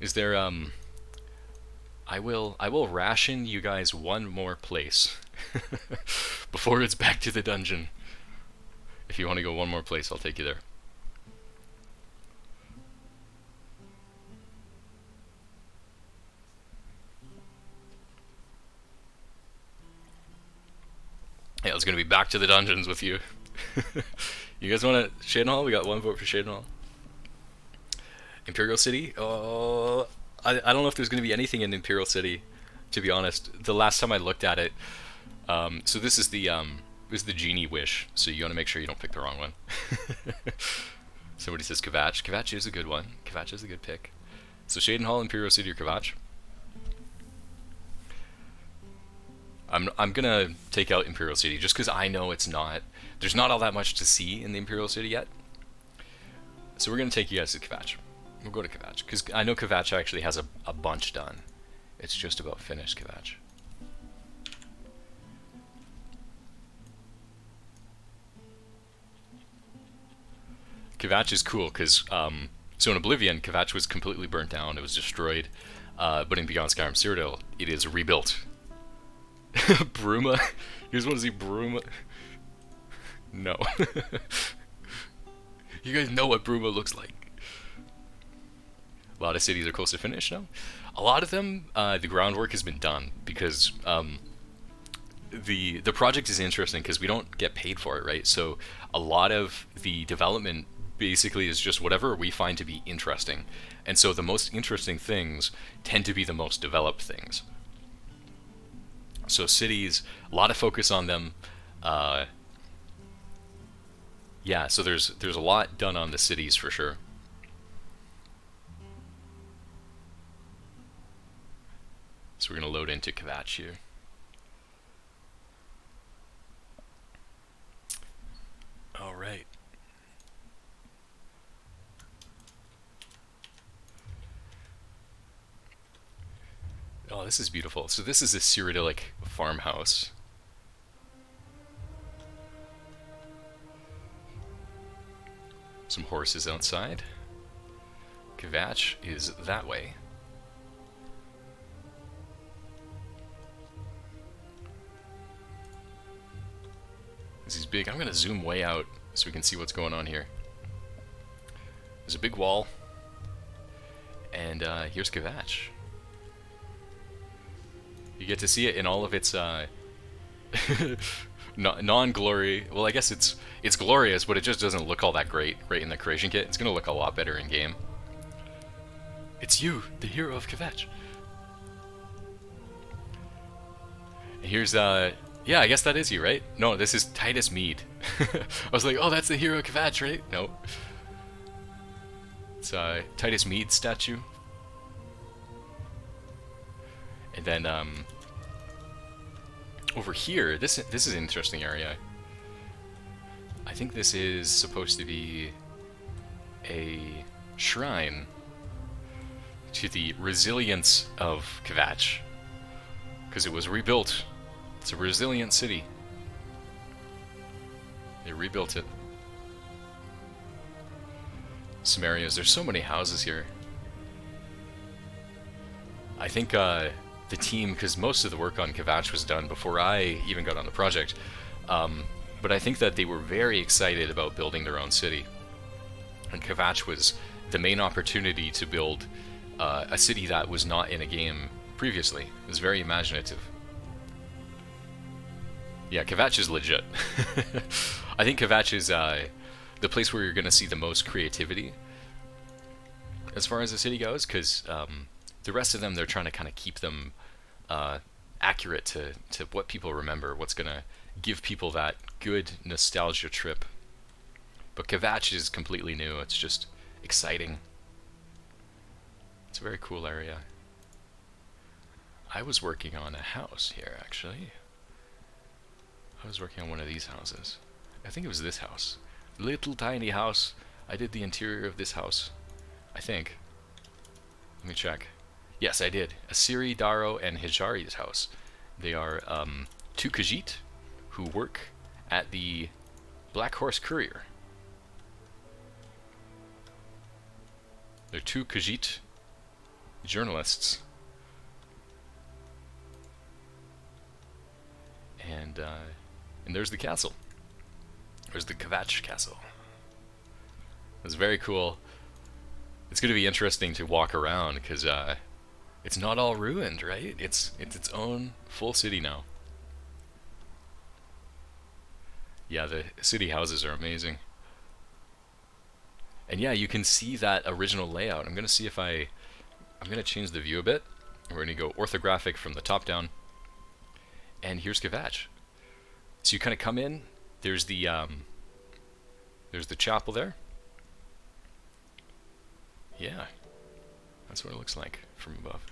Is there I will ration you guys one more place before it's back to the dungeon. If you want to go one more place, I'll take you there. Yeah, it's gonna be back to the dungeons with you. You guys want to Shadenhall? We got one vote for Shadenhall. Imperial City? Oh, I don't know if there's going to be anything in Imperial City, to be honest. The last time I looked at it, so this is the genie wish, so you want to make sure you don't pick the wrong one. Somebody says Kvatch. Kvatch is a good one. Kvatch is a good pick. So Shadenhall, Imperial City, or Kvatch? I'm gonna take out Imperial City just because I know there's not all that much to see in the Imperial City yet. So we're gonna take you guys to Kvatch. We'll go to Kvatch, because I know Kvatch actually has a bunch done. It's just about finished, Kvatch. Kvatch is cool, because, so in Oblivion, Kvatch was completely burnt down, it was destroyed, but in Beyond Skyrim Cyrodiil, it is rebuilt. Bruma? You guys want to see Bruma? No. You guys know what Bruma looks like. A lot of cities are close to finish now. A lot of them, the groundwork has been done, because the project is interesting because we don't get paid for it, right? So a lot of the development basically is just whatever we find to be interesting. And so the most interesting things tend to be the most developed things. So cities, a lot of focus on them. Yeah, so there's a lot done on the cities for sure. So we're going to load into Kvatch here. Oh, this is beautiful. So this is a Cyrodiilic farmhouse. Some horses outside. Kvatch is that way. This is big. I'm going to zoom way out so we can see what's going on here. There's a big wall. And here's Kvatch. You get to see it in all of its non-glory. Well, I guess it's glorious, but it just doesn't look all that great right in the creation kit. It's going to look a lot better in game. It's you, the hero of Kvatch. Here's yeah, I guess that is you, right? No, this is Titus Mead. I was like, oh, that's the hero of Kvatch, right? No. It's Titus Mead statue. And then over here, this is an interesting area. I think this is supposed to be a shrine to the resilience of Kvatch, because it was rebuilt. It's a resilient city. They rebuilt it. Some areas. There's so many houses here. I think the team, because most of the work on Kvatch was done before I even got on the project, but I think that they were very excited about building their own city. And Kvatch was the main opportunity to build a city that was not in a game previously. It was very imaginative. Yeah, Kvatch is legit. I think Kvatch is the place where you're going to see the most creativity as far as the city goes, because the rest of them, they're trying to kind of keep them accurate to what people remember, what's going to give people that good nostalgia trip. But Kvatch is completely new. It's just exciting. It's a very cool area. I was working on a house here, actually. I was working on one of these houses. I think it was this house. Little tiny house. I did the interior of this house, I think. Let me check. Yes, I did. Asiri, Daro, and Hijari's house. They are two Khajiit who work at the Black Horse Courier. They're two Khajiit journalists. And there's the castle. There's the Kvatch castle. It's very cool. It's going to be interesting to walk around because it's not all ruined, right? It's its own full city now. Yeah, the city houses are amazing. And yeah, you can see that original layout. I'm going to see if I'm going to change the view a bit. We're going to go orthographic from the top down. And here's Kvatch. So you kind of come in. There's the chapel there. Yeah, that's what it looks like from above.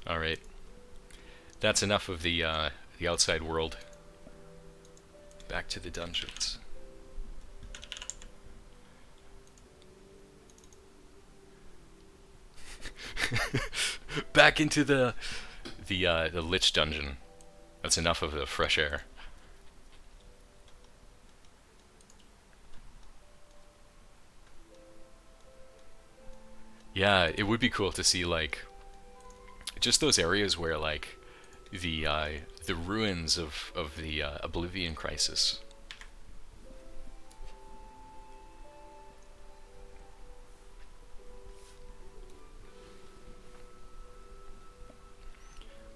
All right, that's enough of the outside world. Back to the dungeons. Back into the Lich dungeon. That's enough of the fresh air. Yeah, it would be cool to see like just those areas where like the ruins of the Oblivion Crisis.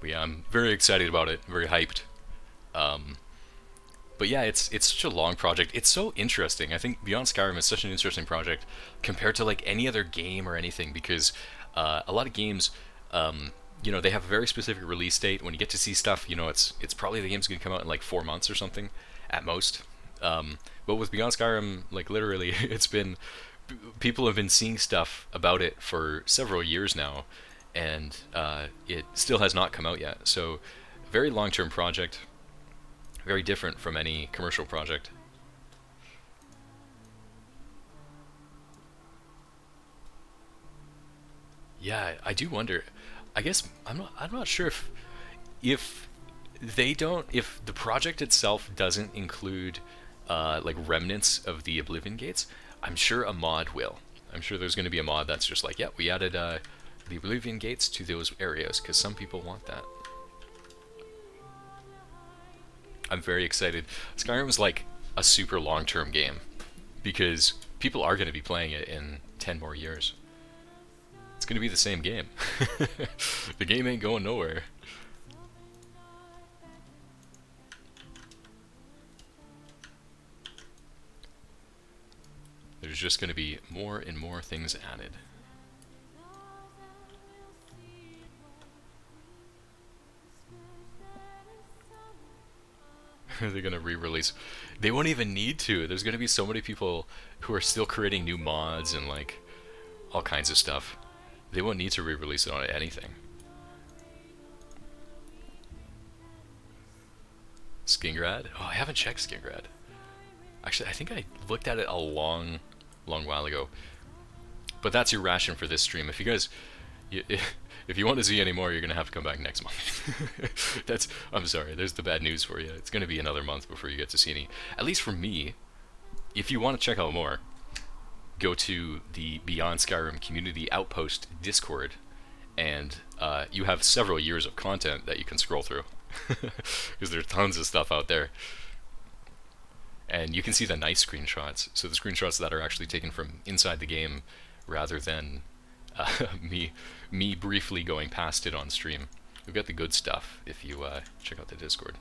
But yeah, I'm very excited about it, very hyped. But yeah, it's such a long project. It's so interesting. I think Beyond Skyrim is such an interesting project compared to like any other game or anything, because a lot of games, you know, they have a very specific release date. When you get to see stuff, you know, it's probably the game's gonna come out in like 4 months or something at most. But with Beyond Skyrim, like literally, it's been, people have been seeing stuff about it for several years now, and it still has not come out yet. So, very long-term project, very different from any commercial project. Yeah, I do wonder. I guess I'm not sure if they don't, if the project itself doesn't include like remnants of the Oblivion Gates. I'm sure a mod will. I'm sure there's going to be a mod that's just like, yeah, we added the Oblivion Gates to those areas because some people want that. I'm very excited. Skyrim's like a super long-term game because people are going to be playing it in 10 more years. It's going to be the same game. The game ain't going nowhere. There's just going to be more and more things added. They're going to re-release. They won't even need to. There's going to be so many people who are still creating new mods and like all kinds of stuff. They won't need to re-release it on anything. Skingrad? Oh, I haven't checked Skingrad. Actually, I think I looked at it a long while ago. But that's your ration for this stream. If you guys, if you want to see any more, you're gonna have to come back next month. I'm sorry. There's the bad news for you. It's gonna be another month before you get to see any. At least for me, if you want to check out more, go to the Beyond Skyrim Community Outpost Discord, and you have several years of content that you can scroll through, because there's tons of stuff out there. And you can see the nice screenshots, so the screenshots that are actually taken from inside the game, rather than me briefly going past it on stream. We've got the good stuff if you check out the Discord.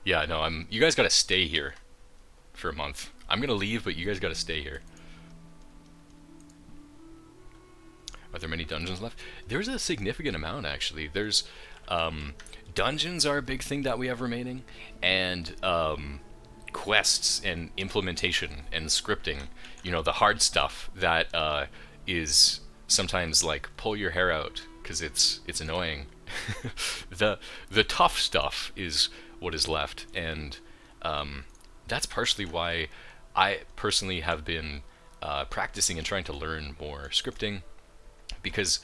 Yeah, no, you guys gotta stay here for a month. I'm gonna leave, but you guys gotta stay here. Are there many dungeons left? There's a significant amount, actually. There's, dungeons are a big thing that we have remaining, and, quests and implementation and scripting. You know, the hard stuff that, is sometimes, like, pull your hair out, because it's annoying. The tough stuff is what is left, and that's partially why I personally have been practicing and trying to learn more scripting, because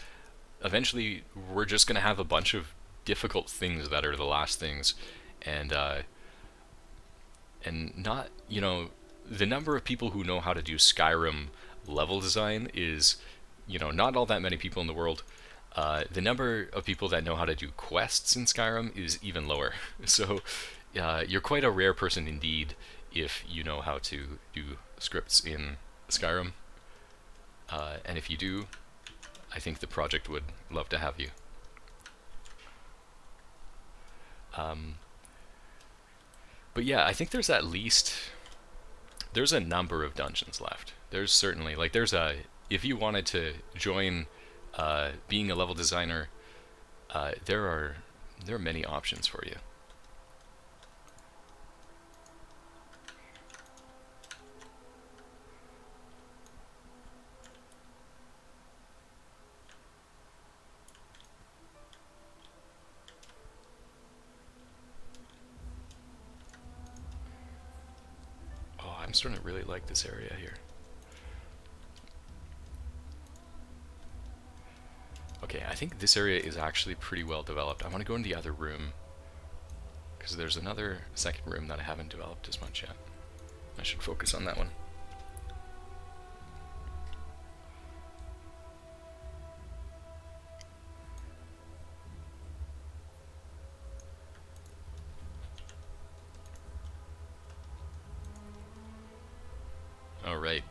eventually we're just going to have a bunch of difficult things that are the last things, and not, you know, the number of people who know how to do Skyrim level design is, you know, not all that many people in the world. The number of people that know how to do quests in Skyrim is even lower. So you're quite a rare person indeed if you know how to do scripts in Skyrim. And if you do, I think the project would love to have you. But yeah, I think there's a number of dungeons left. There's certainly, like, if you wanted to join being a level designer, there are many options for you. Oh, I'm starting to really like this area here. Okay, I think this area is actually pretty well developed. I want to go in the other room, because there's another second room that I haven't developed as much yet. I should focus on that one. Alright.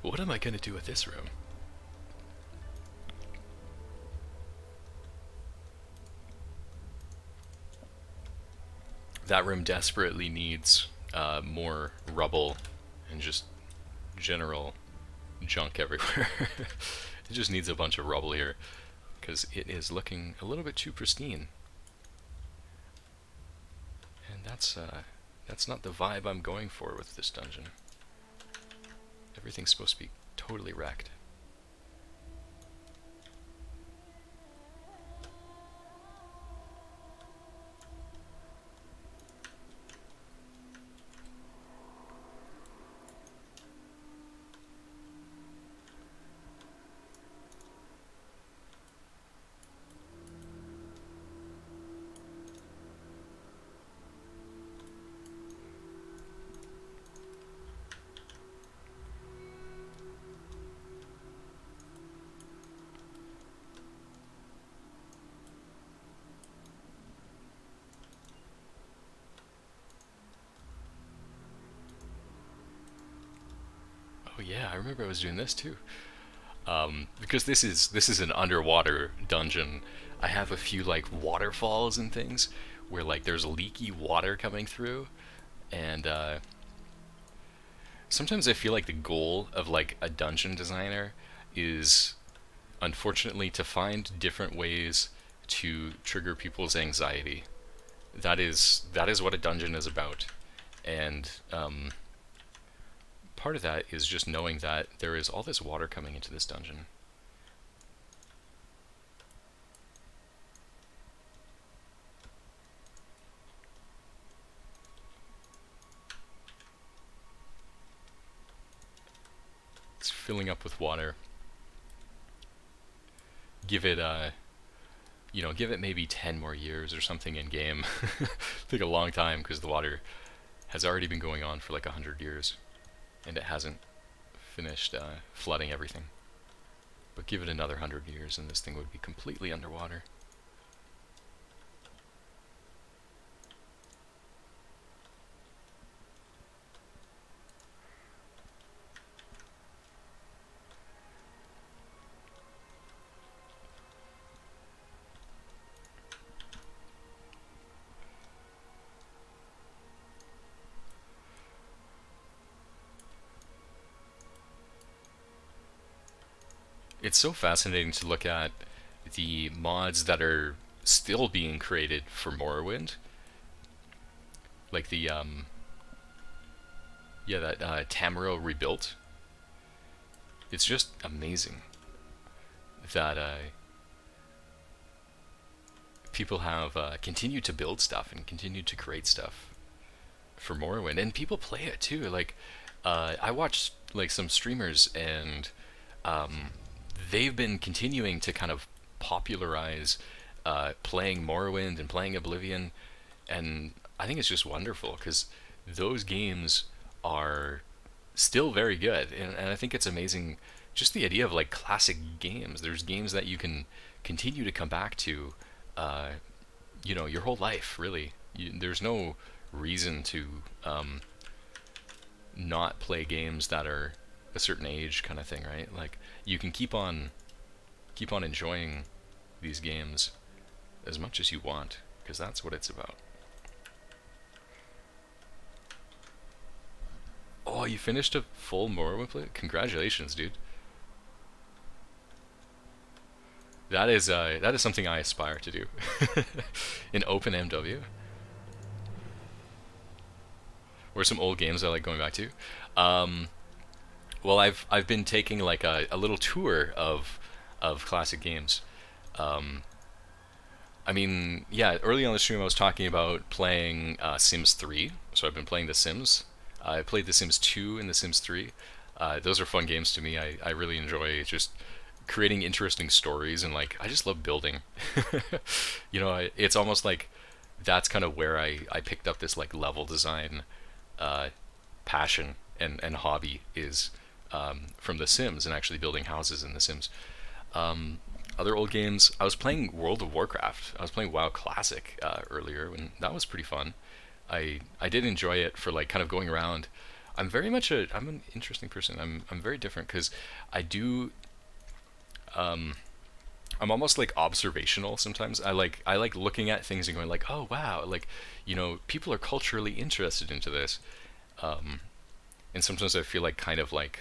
What am I going to do with this room? That room desperately needs more rubble and just general junk everywhere. It just needs a bunch of rubble here, because it is looking a little bit too pristine. And that's not the vibe I'm going for with this dungeon. Everything's supposed to be totally wrecked. Oh yeah, I remember I was doing this too. Because this is an underwater dungeon. I have a few like waterfalls and things where like there's leaky water coming through, and sometimes I feel like the goal of like a dungeon designer is unfortunately to find different ways to trigger people's anxiety. That is what a dungeon is about, and part of that is just knowing that there is all this water coming into this dungeon. It's filling up with water. Give it give it maybe 10 more years or something in game. Take a long time because the water has already been going on for like 100 years. And it hasn't finished flooding everything. But give it another 100 years and this thing would be completely underwater. It's so fascinating to look at the mods that are still being created for Morrowind. Like the that Tamriel rebuilt. It's just amazing that people have continued to build stuff and continued to create stuff for Morrowind, and people play it too. Like I watched like some streamers, and they've been continuing to kind of popularize playing Morrowind and playing Oblivion, and I think it's just wonderful because those games are still very good, and I think it's amazing just the idea of like classic games. There's games that you can continue to come back to, your whole life, really. There's no reason to not play games that are a certain age kind of thing, right? Like you can keep on enjoying these games as much as you want, because that's what it's about. Oh, you finished a full Morrowind play? Congratulations, dude. That is something I aspire to do. In open MW. Or some old games I like going back to. Well, I've been taking like a little tour of classic games. I mean, yeah, early on the stream I was talking about playing Sims 3. So I've been playing The Sims. I played The Sims 2 and The Sims 3. Those are fun games to me. I really enjoy just creating interesting stories, and like I just love building. It's almost like that's kind of where I picked up this like level design passion and hobby is from The Sims and actually building houses in The Sims. Other old games, I was playing World of Warcraft. I was playing WoW Classic earlier, and that was pretty fun. I did enjoy it for like kind of going around. I'm an interesting person. I'm very different because I do. I'm almost like observational sometimes. I like looking at things and going like, oh wow, like people are culturally interested into this, and sometimes I feel like kind of like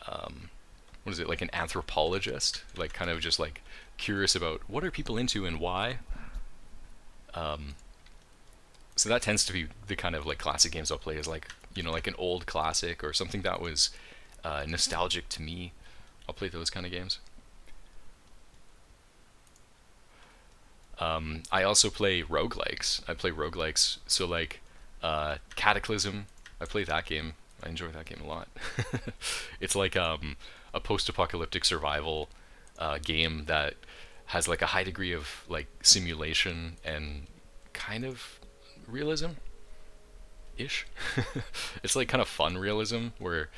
what is it, like an anthropologist, like kind of just like curious about what are people into and why. So that tends to be the kind of like classic games I'll play, is like like an old classic or something that was nostalgic to me, I'll play those kind of games. I also play roguelikes. I play roguelikes, so like Cataclysm. I play that game. I enjoy that game a lot. It's like a post-apocalyptic survival game that has like a high degree of like simulation and kind of realism ish. It's like kind of fun realism where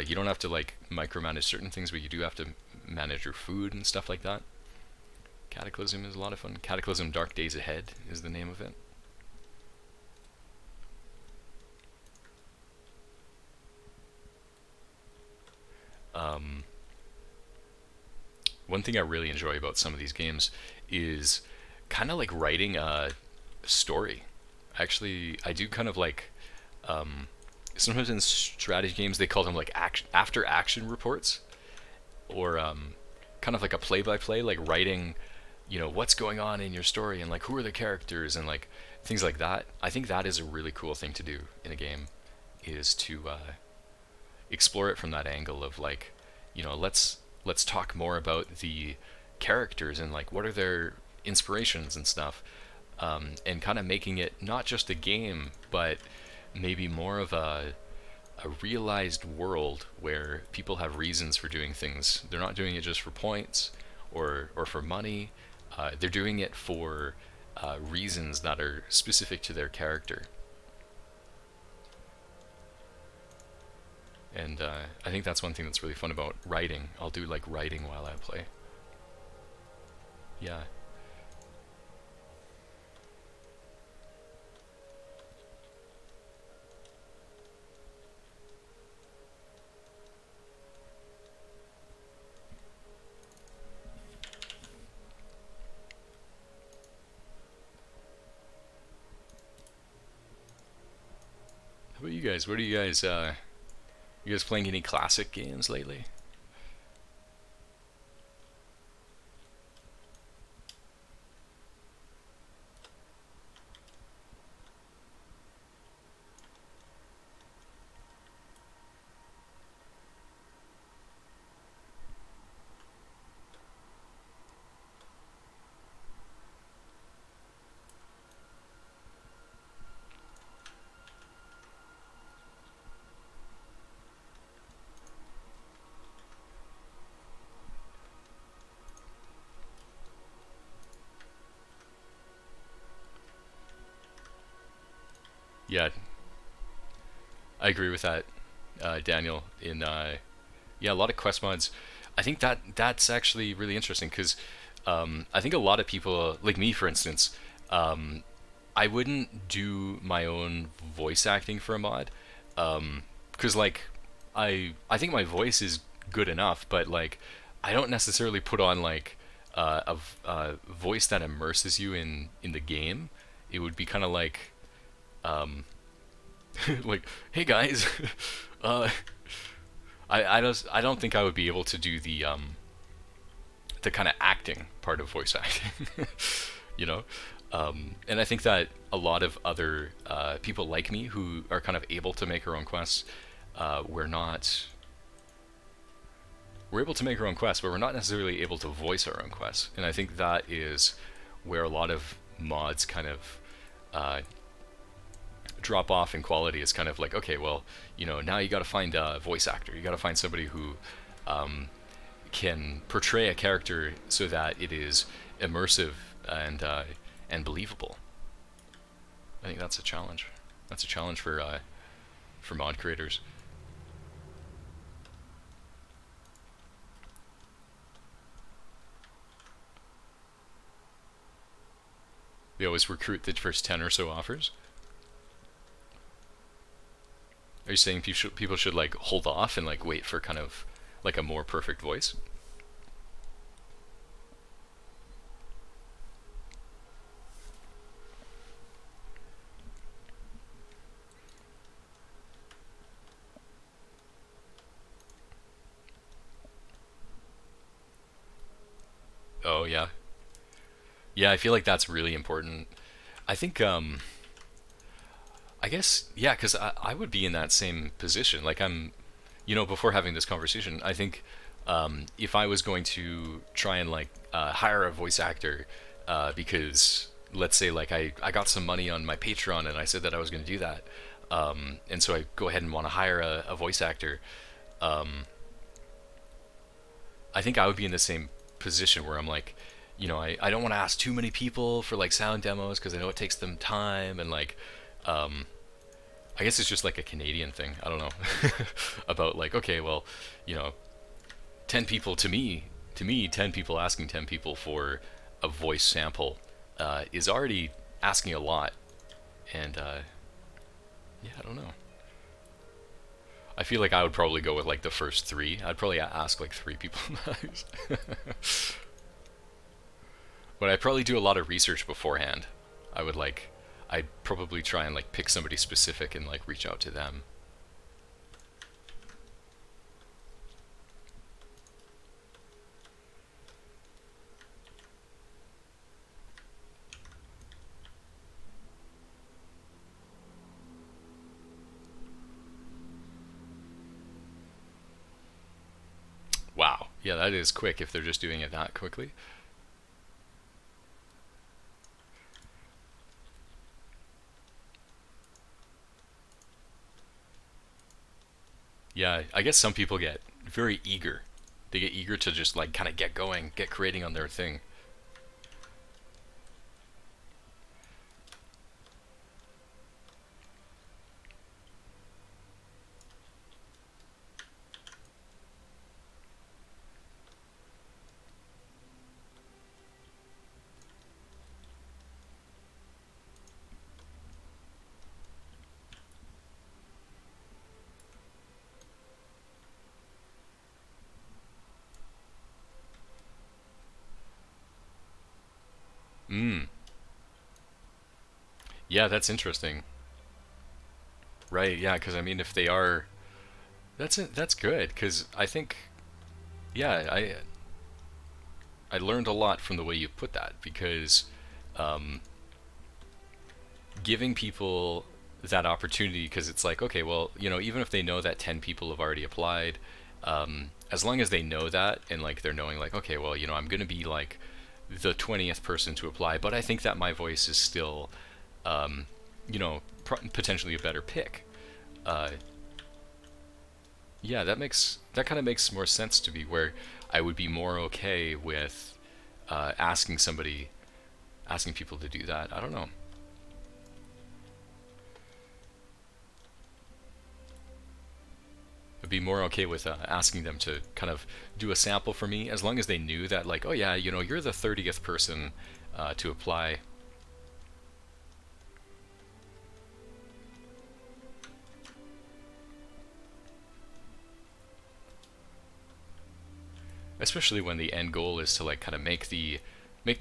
you don't have to like micromanage certain things, but you do have to manage your food and stuff like that. Cataclysm is a lot of fun. Cataclysm Dark Days Ahead is the name of it. One thing I really enjoy about some of these games is kind of like writing a story. Actually, I do kind of like sometimes in strategy games they call them like after action reports, or kind of like a play-by-play, like writing, you know, what's going on in your story and like who are the characters and like things like that. I think that is a really cool thing to do in a game, is to explore it from that angle of like, you know, let's talk more about the characters and like what are their inspirations and stuff, and kind of making it not just a game but maybe more of a realized world where people have reasons for doing things. They're not doing it just for points or for money. They're doing it for reasons that are specific to their character. And I think that's one thing that's really fun about writing. I'll do like writing while I play. Yeah. How about you guys? What are you guys playing any classic games lately? Yeah, I agree with that, Daniel. In yeah, a lot of quest mods. I think that's actually really interesting because I think a lot of people, like me, for instance, I wouldn't do my own voice acting for a mod, because like I think my voice is good enough, but like I don't necessarily put on like a voice that immerses you in the game. It would be kind of like like, hey guys, I don't think I would be able to do the kind of acting part of voice acting, you know, and I think that a lot of other people like me who are kind of able to make our own quests, we're able to make our own quests, but we're not necessarily able to voice our own quests, and I think that is where a lot of mods kind of drop off in quality. Is kind of like, okay, well, you know, now you got to find a voice actor. You got to find somebody who can portray a character so that it is immersive and believable. I think that's a challenge. That's a challenge for mod creators. We always recruit the first 10 or so offers. Are you saying people should like hold off and like wait for kind of like a more perfect voice? Oh yeah. Yeah, I feel like that's really important. I think I guess, yeah, because I would be in that same position. Like, I'm before having this conversation, I think if I was going to try and like hire a voice actor, because let's say like I got some money on my Patreon and I said that I was going to do that, and so I go ahead and want to hire a voice actor, I think I would be in the same position where I'm like, I don't want to ask too many people for like sound demos because I know it takes them time, and like I guess it's just like a Canadian thing. I don't know about like, okay, well, 10 people to me, 10 people asking 10 people for a voice sample is already asking a lot. And yeah, I don't know. I feel like I would probably go with like the first 3. I'd probably ask like 3 people. But I'd probably do a lot of research beforehand. I'd probably try and like pick somebody specific and like reach out to them. Wow. Yeah, that is quick if they're just doing it that quickly. Yeah, I guess some people get very eager. They get eager to just like kind of get going, get creating on their thing. Mm. Yeah, that's interesting. Right, yeah, because I mean, if they are, that's good. Because I think, yeah, I learned a lot from the way you put that. Because um, giving people that opportunity, because it's like, okay, well, even if they know that 10 people have already applied, as long as they know that and like they're knowing like, okay, well, I'm gonna be like the 20th person to apply, but I think that my voice is still, potentially a better pick. Uh, yeah, that kind of makes more sense to me, where I would be more okay with asking people to do that. I don't know. I'd be more okay with asking them to kind of do a sample for me, as long as they knew that, like, oh yeah, you're the 30th person to apply. Especially when the end goal is to like kind of make the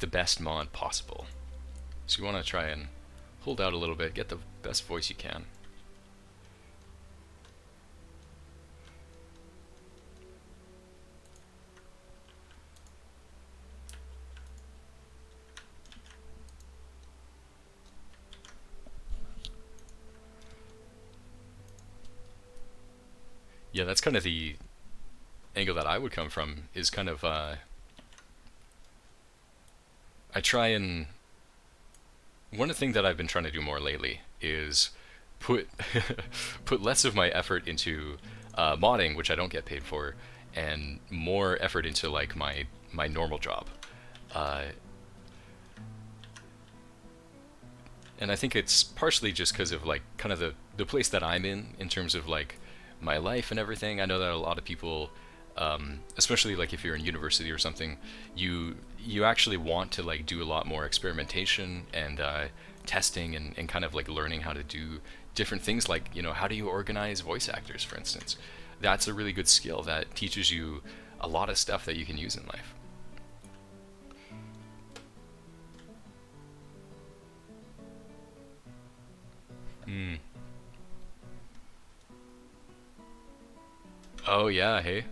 best mod possible. So you want to try and hold out a little bit, get the best voice you can. Yeah, that's kind of the angle that I would come from, is kind of I try and one of the things that I've been trying to do more lately is put put less of my effort into modding, which I don't get paid for, and more effort into like my normal job. Uh, and I think it's partially just because of like kind of the place that I'm in terms of like my life and everything. I know that a lot of people, especially like if you're in university or something, you actually want to like do a lot more experimentation and testing and kind of like learning how to do different things, like how do you organize voice actors, for instance. That's a really good skill that teaches you a lot of stuff that you can use in life. Mm. Oh yeah, hey.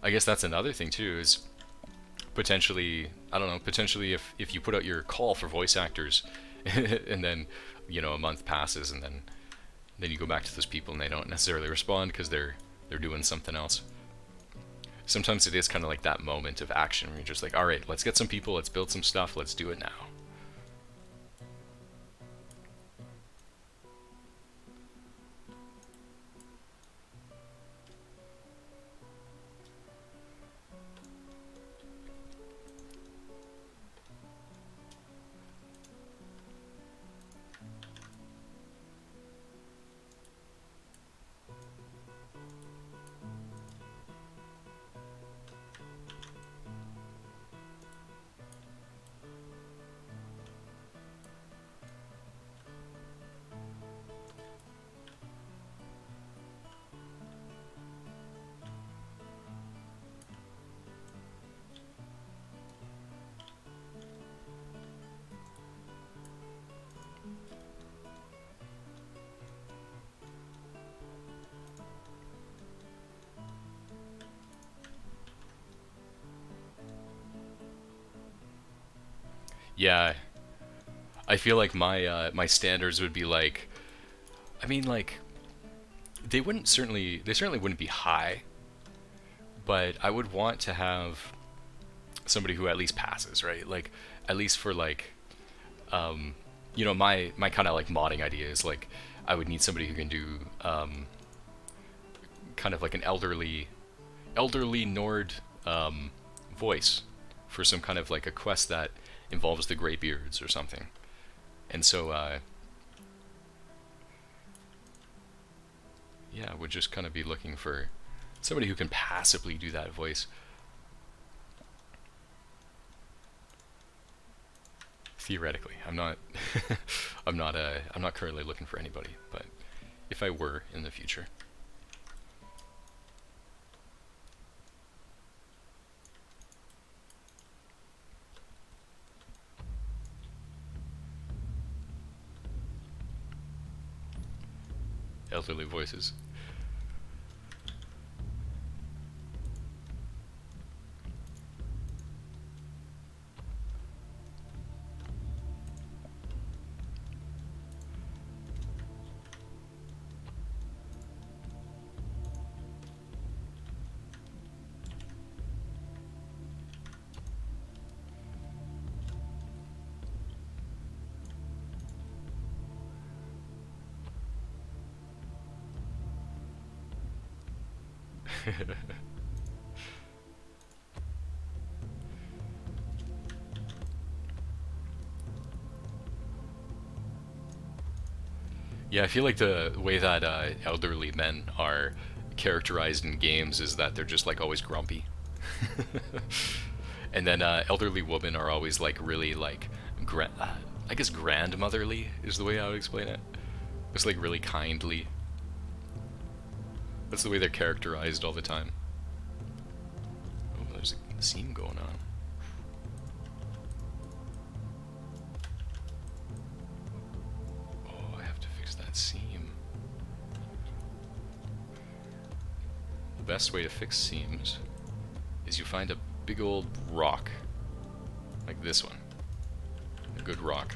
I guess that's another thing too, is potentially, I don't know, potentially if you put out your call for voice actors and then, a month passes, and then you go back to those people and they don't necessarily respond because they're they're doing something else. Sometimes it is kind of like that moment of action where you're just like, all right, let's get some people, let's build some stuff, let's do it now. Yeah, I feel like my standards would be like, I mean, like, they certainly wouldn't be high, but I would want to have somebody who at least passes, right? Like, at least for like, you know, my kind of like modding idea is like, I would need somebody who can do kind of like an elderly Nord voice for some kind of like a quest that involves the Greybeards or something. And so, yeah, would just kind of be looking for somebody who can passably do that voice. Theoretically, I'm not, I'm not currently looking for anybody, but if I were in the future. Elderly voices. Yeah, I feel like the way that elderly men are characterized in games is that they're just like always grumpy. And then elderly women are always like really like, I guess grandmotherly is the way I would explain it. It's like really kindly. That's the way they're characterized all the time. Oh, there's a seam going on. Oh, I have to fix that seam. The best way to fix seams is you find a big old rock, like this one. A good rock.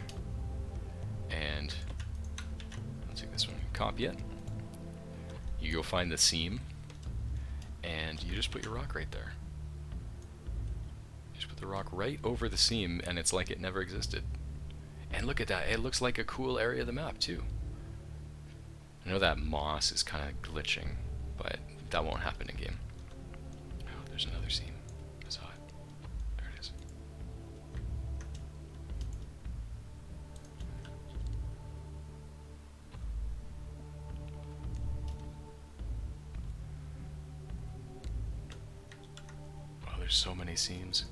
And I'll take this one, copy it. You go find the seam, and you just put your rock right there. You just put the rock right over the seam, and it's like it never existed. And look at that, it looks like a cool area of the map, too. I know that moss is kind of glitching, but that won't happen in game. Oh, there's another seam. I saw it. There it is. There's so many seams.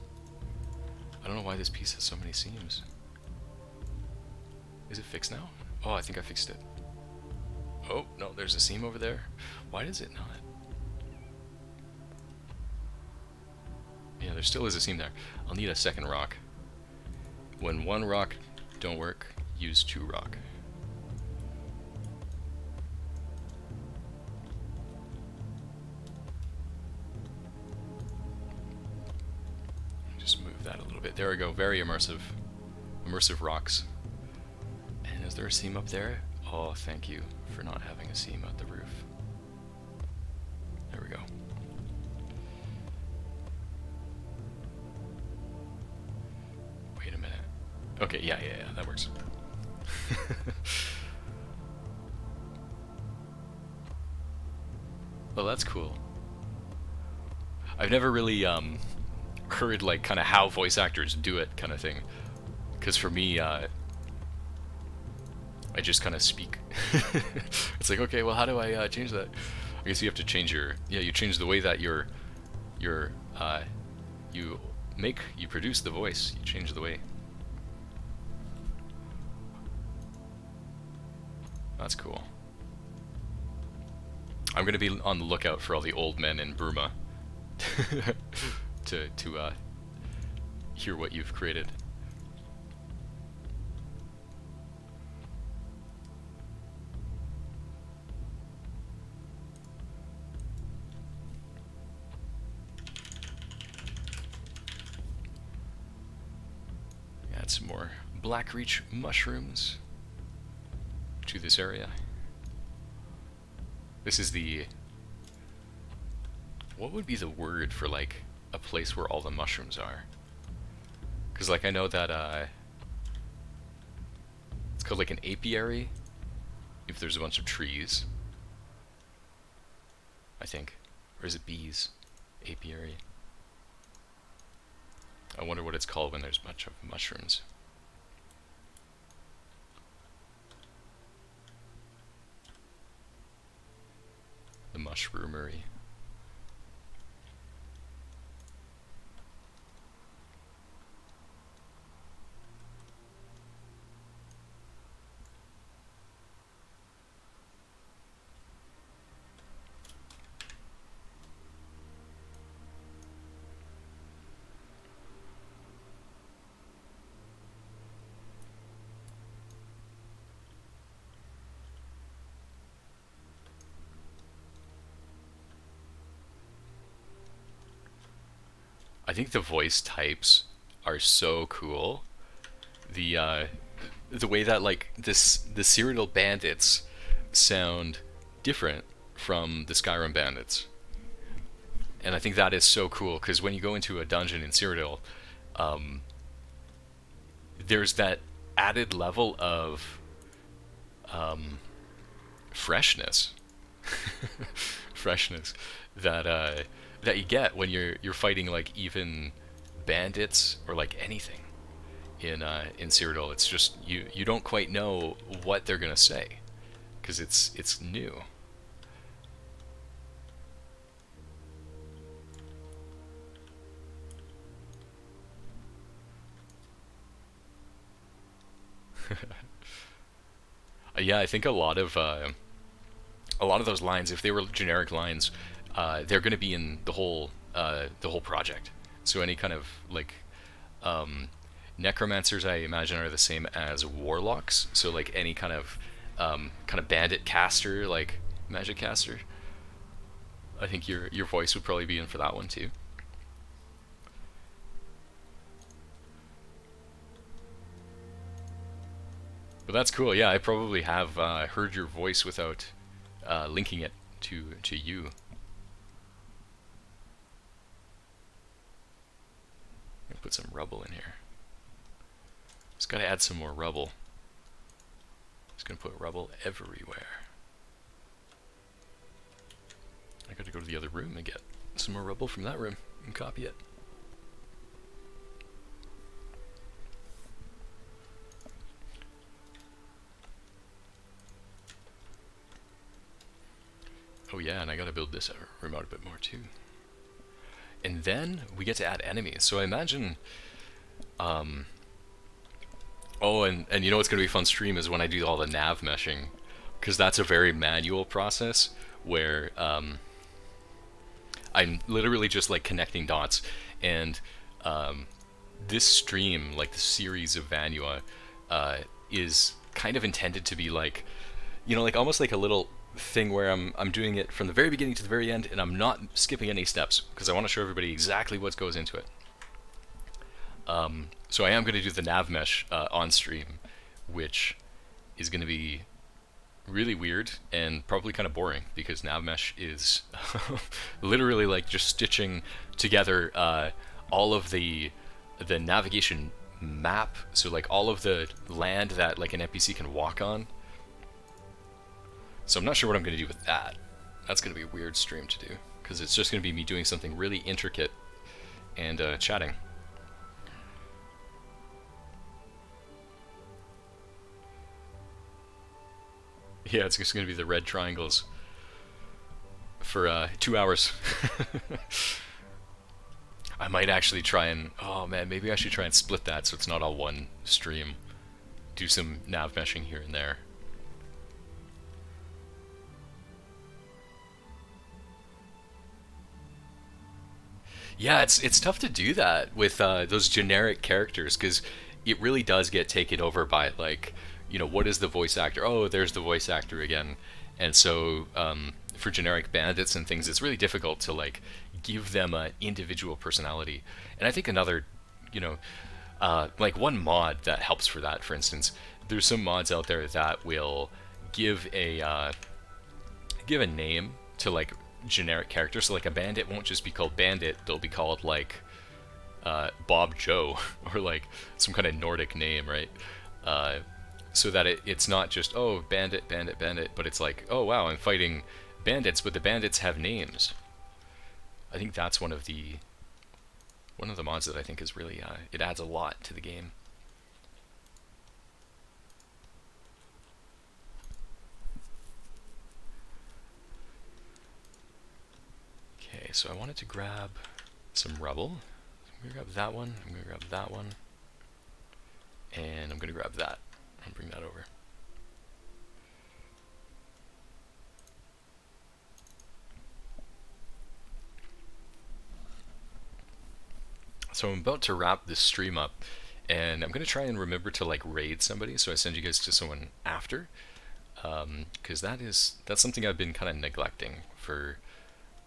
I don't know why this piece has so many seams. Is it fixed now? Oh, I think I fixed it. Oh, no, there's a seam over there. Why does it not? Yeah, there still is a seam there. I'll need a second rock. When one rock don't work, use two rock. That a little bit. There we go. Very immersive. Immersive rocks. And is there a seam up there? Oh, thank you for not having a seam at the roof. There Okay, yeah, that works. Well, that's cool. I've never really heard like kind of how voice actors do it kind of thing, because for me, I just kind of speak. It's like, okay, well, how do I change that? I guess you have to change you change the way that you produce the voice. You change the way. That's cool. I'm gonna be on the lookout for all the old men in Burma to hear what you've created. Add some more blackreach mushrooms to this area. This is the... What would be the word for, like, a place where all the mushrooms are? Because, like, I know that, it's called, like, an apiary, if there's a bunch of trees. I think. Or is it bees? Apiary. I wonder what it's called when there's a bunch of mushrooms. The mushroomery. I think the voice types are so cool. The way that like the Cyrodiil bandits sound different from the Skyrim bandits, and I think that is so cool because when you go into a dungeon in Cyrodiil, there's that added level of freshness, freshness that you get when you're fighting like even bandits or like anything in Cyrodiil. It's just you don't quite know what they're gonna say because it's new. Yeah, I think a lot of those lines, if they were generic lines, they're going to be in the whole project. So any kind of like necromancers, I imagine, are the same as warlocks. So like any kind of bandit caster, like magic caster. I think your voice would probably be in for that one too. But that's cool. Yeah, I probably have heard your voice without linking it to you. Put some rubble in here. Just gotta add some more rubble. Just gonna put rubble everywhere. I gotta go to the other room and get some more rubble from that room and copy it. Oh yeah, and I gotta build this room out a bit more too. And then we get to add enemies. So I imagine, oh, and you know what's going to be a fun stream is when I do all the nav meshing, because that's a very manual process where I'm literally just like connecting dots. And this stream, like the series of Vanua, is kind of intended to be like, you know, like almost like a little thing where I'm doing it from the very beginning to the very end, and I'm not skipping any steps because I want to show everybody exactly what goes into it. So I am going to do the nav mesh on stream, which is going to be really weird and probably kind of boring because nav mesh is literally like just stitching together all of the navigation map, so like all of the land that like an NPC can walk on. So I'm not sure what I'm going to do with that. That's going to be a weird stream to do, because it's just going to be me doing something really intricate and chatting. Yeah, it's just going to be the red triangles for 2 hours. I might actually try and... Oh man, maybe I should try and split that so it's not all one stream. Do some nav meshing here and there. Yeah, it's tough to do that with those generic characters, because it really does get taken over by, like, you know, what is the voice actor? Oh, there's the voice actor again. And so for generic bandits and things, it's really difficult to like give them an individual personality. And I think another, you know, like one mod that helps for that, for instance, there's some mods out there that will give a name to like generic characters. So like a bandit won't just be called Bandit, they'll be called like Bob Joe or like some kind of Nordic name, right? So that it's not just, oh, bandit, bandit, bandit, but it's like, oh wow, I'm fighting bandits, but the bandits have names. I think that's one of the mods that I think is really it adds a lot to the game. Okay, so I wanted to grab some rubble. I'm gonna grab that one, I'm gonna grab that one, and I'm gonna grab that. I'll bring that over. So I'm about to wrap this stream up, and I'm going to try and remember to like raid somebody, so I send you guys to someone after, because that's something I've been kind of neglecting for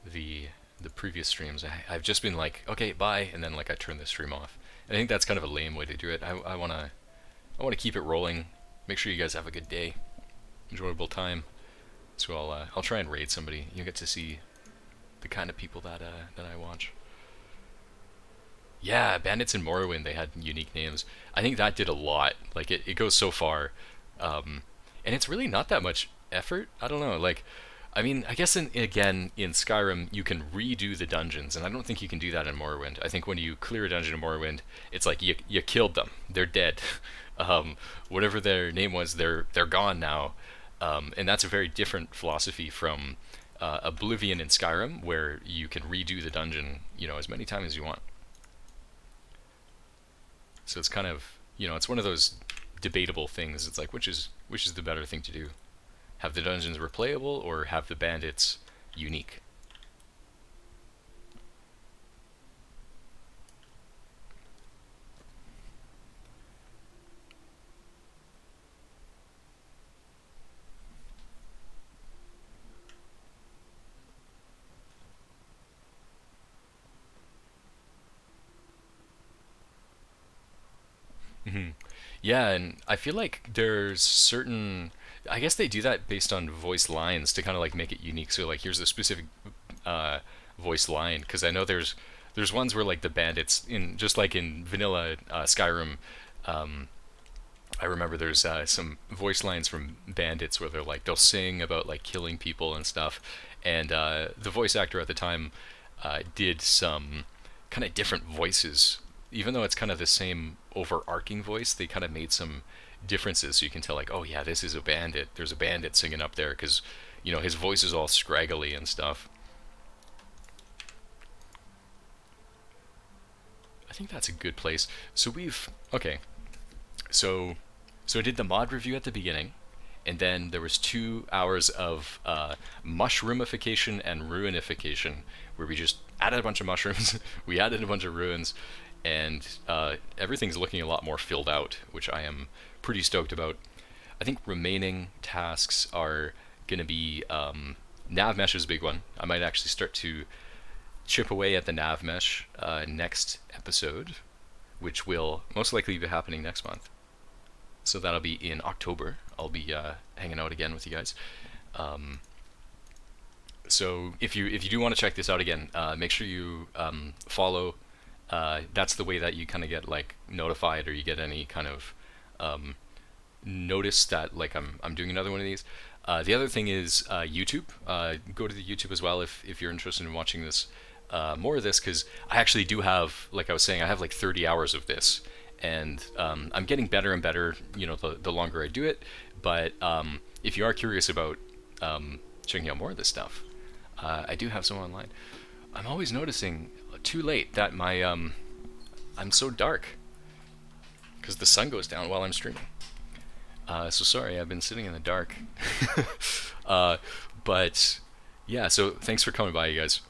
the previous streams. I've just been like, okay, bye, and then like I turn the stream off. And I think that's kind of a lame way to do it. I want to keep it rolling. Make sure you guys have a good day, enjoyable time. So I'll try and raid somebody. You get to see the kind of people that I watch. Yeah, Bandits in Morrowind, they had unique names. I think that did a lot. Like it goes so far, and it's really not that much effort. I don't know. Like, I mean, I guess again in Skyrim you can redo the dungeons, and I don't think you can do that in Morrowind. I think when you clear a dungeon in Morrowind, it's like you killed them. They're dead. Whatever their name was, they're gone now, and that's a very different philosophy from Oblivion in Skyrim, where you can redo the dungeon, you know, as many times as you want. So it's kind of, you know, it's one of those debatable things. It's like which is the better thing to do? Have the dungeons replayable or have the bandits unique? Yeah, and I feel like there's certain... I guess they do that based on voice lines to kind of like make it unique. So like here's the specific voice line, because I know there's ones where like the bandits in just like in vanilla Skyrim, I remember there's some voice lines from bandits where they're like they'll sing about like killing people and stuff, and the voice actor at the time did some kind of different voices. Even though it's kind of the same overarching voice, they kind of made some differences, so you can tell like, oh yeah, this is a bandit. There's a bandit singing up there, because you know his voice is all scraggly and stuff. I think that's a good place. So okay. So I did the mod review at the beginning, and then there was 2 hours of mushroomification and ruinification, where we just added a bunch of mushrooms, we added a bunch of ruins, and everything's looking a lot more filled out, which I am pretty stoked about. I think remaining tasks are going to be nav mesh is a big one. I might actually start to chip away at the nav mesh next episode, which will most likely be happening next month. So that'll be in October. I'll be hanging out again with you guys. So if you do want to check this out again, make sure you follow That's the way that you kind of get like notified, or you get any kind of notice that like I'm doing another one of these. The other thing is YouTube. Go to the YouTube as well if you're interested in watching this, more of this, because I actually do have, like I was saying, I have like 30 hours of this, and I'm getting better and better, you know, the longer I do it. But if you are curious about checking out more of this stuff, I do have some online. I'm always noticing too late that my I'm so dark because the sun goes down while I'm streaming. So sorry, I've been sitting in the dark. But yeah, so thanks for coming by, you guys.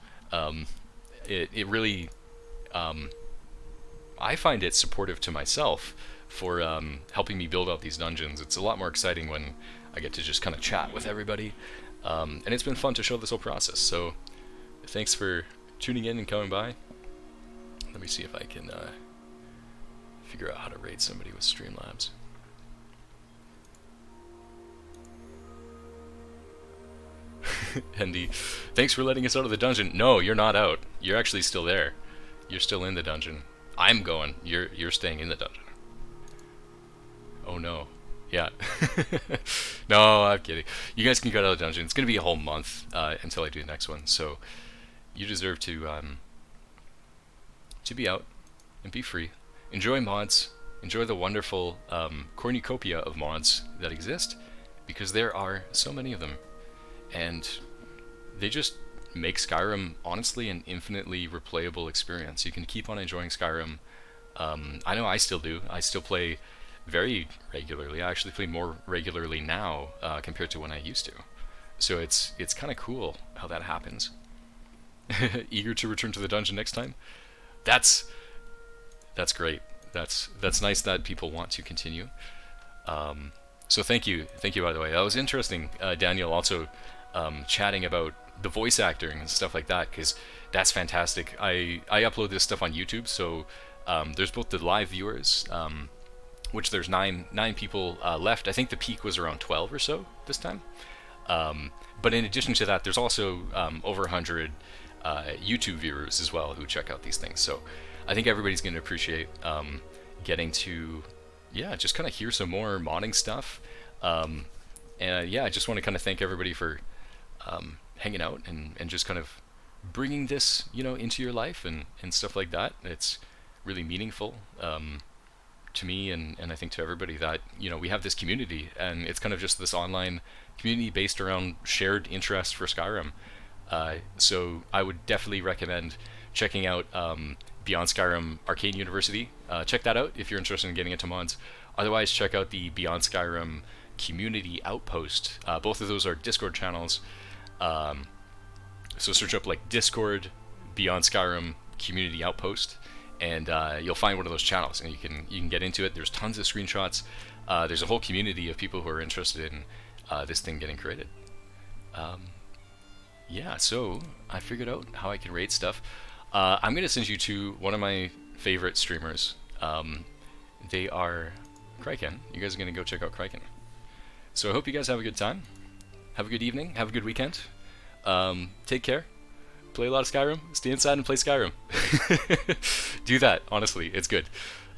It really, I find it supportive to myself for helping me build out these dungeons. It's a lot more exciting when I get to just kind of chat with everybody, and it's been fun to show this whole process. So thanks for tuning in and coming by. Let me see if I can figure out how to raid somebody with Streamlabs. Hendy, thanks for letting us out of the dungeon. No, you're not out. You're actually still there. You're still in the dungeon. I'm going. You're staying in the dungeon. Oh no. Yeah. No, I'm kidding. You guys can get out of the dungeon. It's gonna be a whole month until I do the next one. So you deserve to be out and be free. Enjoy mods. Enjoy the wonderful cornucopia of mods that exist, because there are so many of them. And they just make Skyrim, honestly, an infinitely replayable experience. You can keep on enjoying Skyrim. I know I still do. I still play very regularly. I actually play more regularly now compared to when I used to. So it's kind of cool how that happens. Eager to return to the dungeon next time? That's great. That's nice that people want to continue. So thank you by the way. That was interesting, Daniel, also chatting about the voice acting and stuff like that, because that's fantastic. I upload this stuff on YouTube, so there's both the live viewers, which there's nine people left. I think the peak was around 12 or so this time. But in addition to that, there's also over 100 YouTube viewers as well who check out these things. So I think everybody's going to appreciate getting to, yeah, just kind of hear some more modding stuff. And yeah, I just want to kind of thank everybody for hanging out and just kind of bringing this, you know, into your life and stuff like that. It's really meaningful to me, and I think to everybody, that, you know, we have this community, and it's kind of just this online community based around shared interest for Skyrim. So I would definitely recommend checking out Beyond Skyrim Arcane University. Check that out if you're interested in getting into mods. Otherwise, check out the Beyond Skyrim Community Outpost. Both of those are Discord channels. So search up like Discord Beyond Skyrim Community Outpost, and you'll find one of those channels, and you can get into it. There's tons of screenshots. There's a whole community of people who are interested in this thing getting created. Yeah, so I figured out how I can rate stuff. I'm gonna send you to one of my favorite streamers. They are Kraken. You guys are gonna go check out Kraken. So I hope you guys have a good time. Have a good evening. Have a good weekend. Take care. Play a lot of Skyrim. Stay inside and play Skyrim. Do that. Honestly, it's good.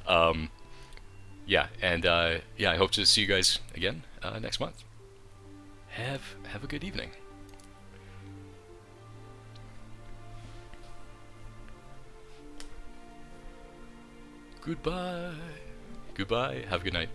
Yeah, and yeah, I hope to see you guys again next month. Have a good evening. Goodbye. Goodbye. Have a good night.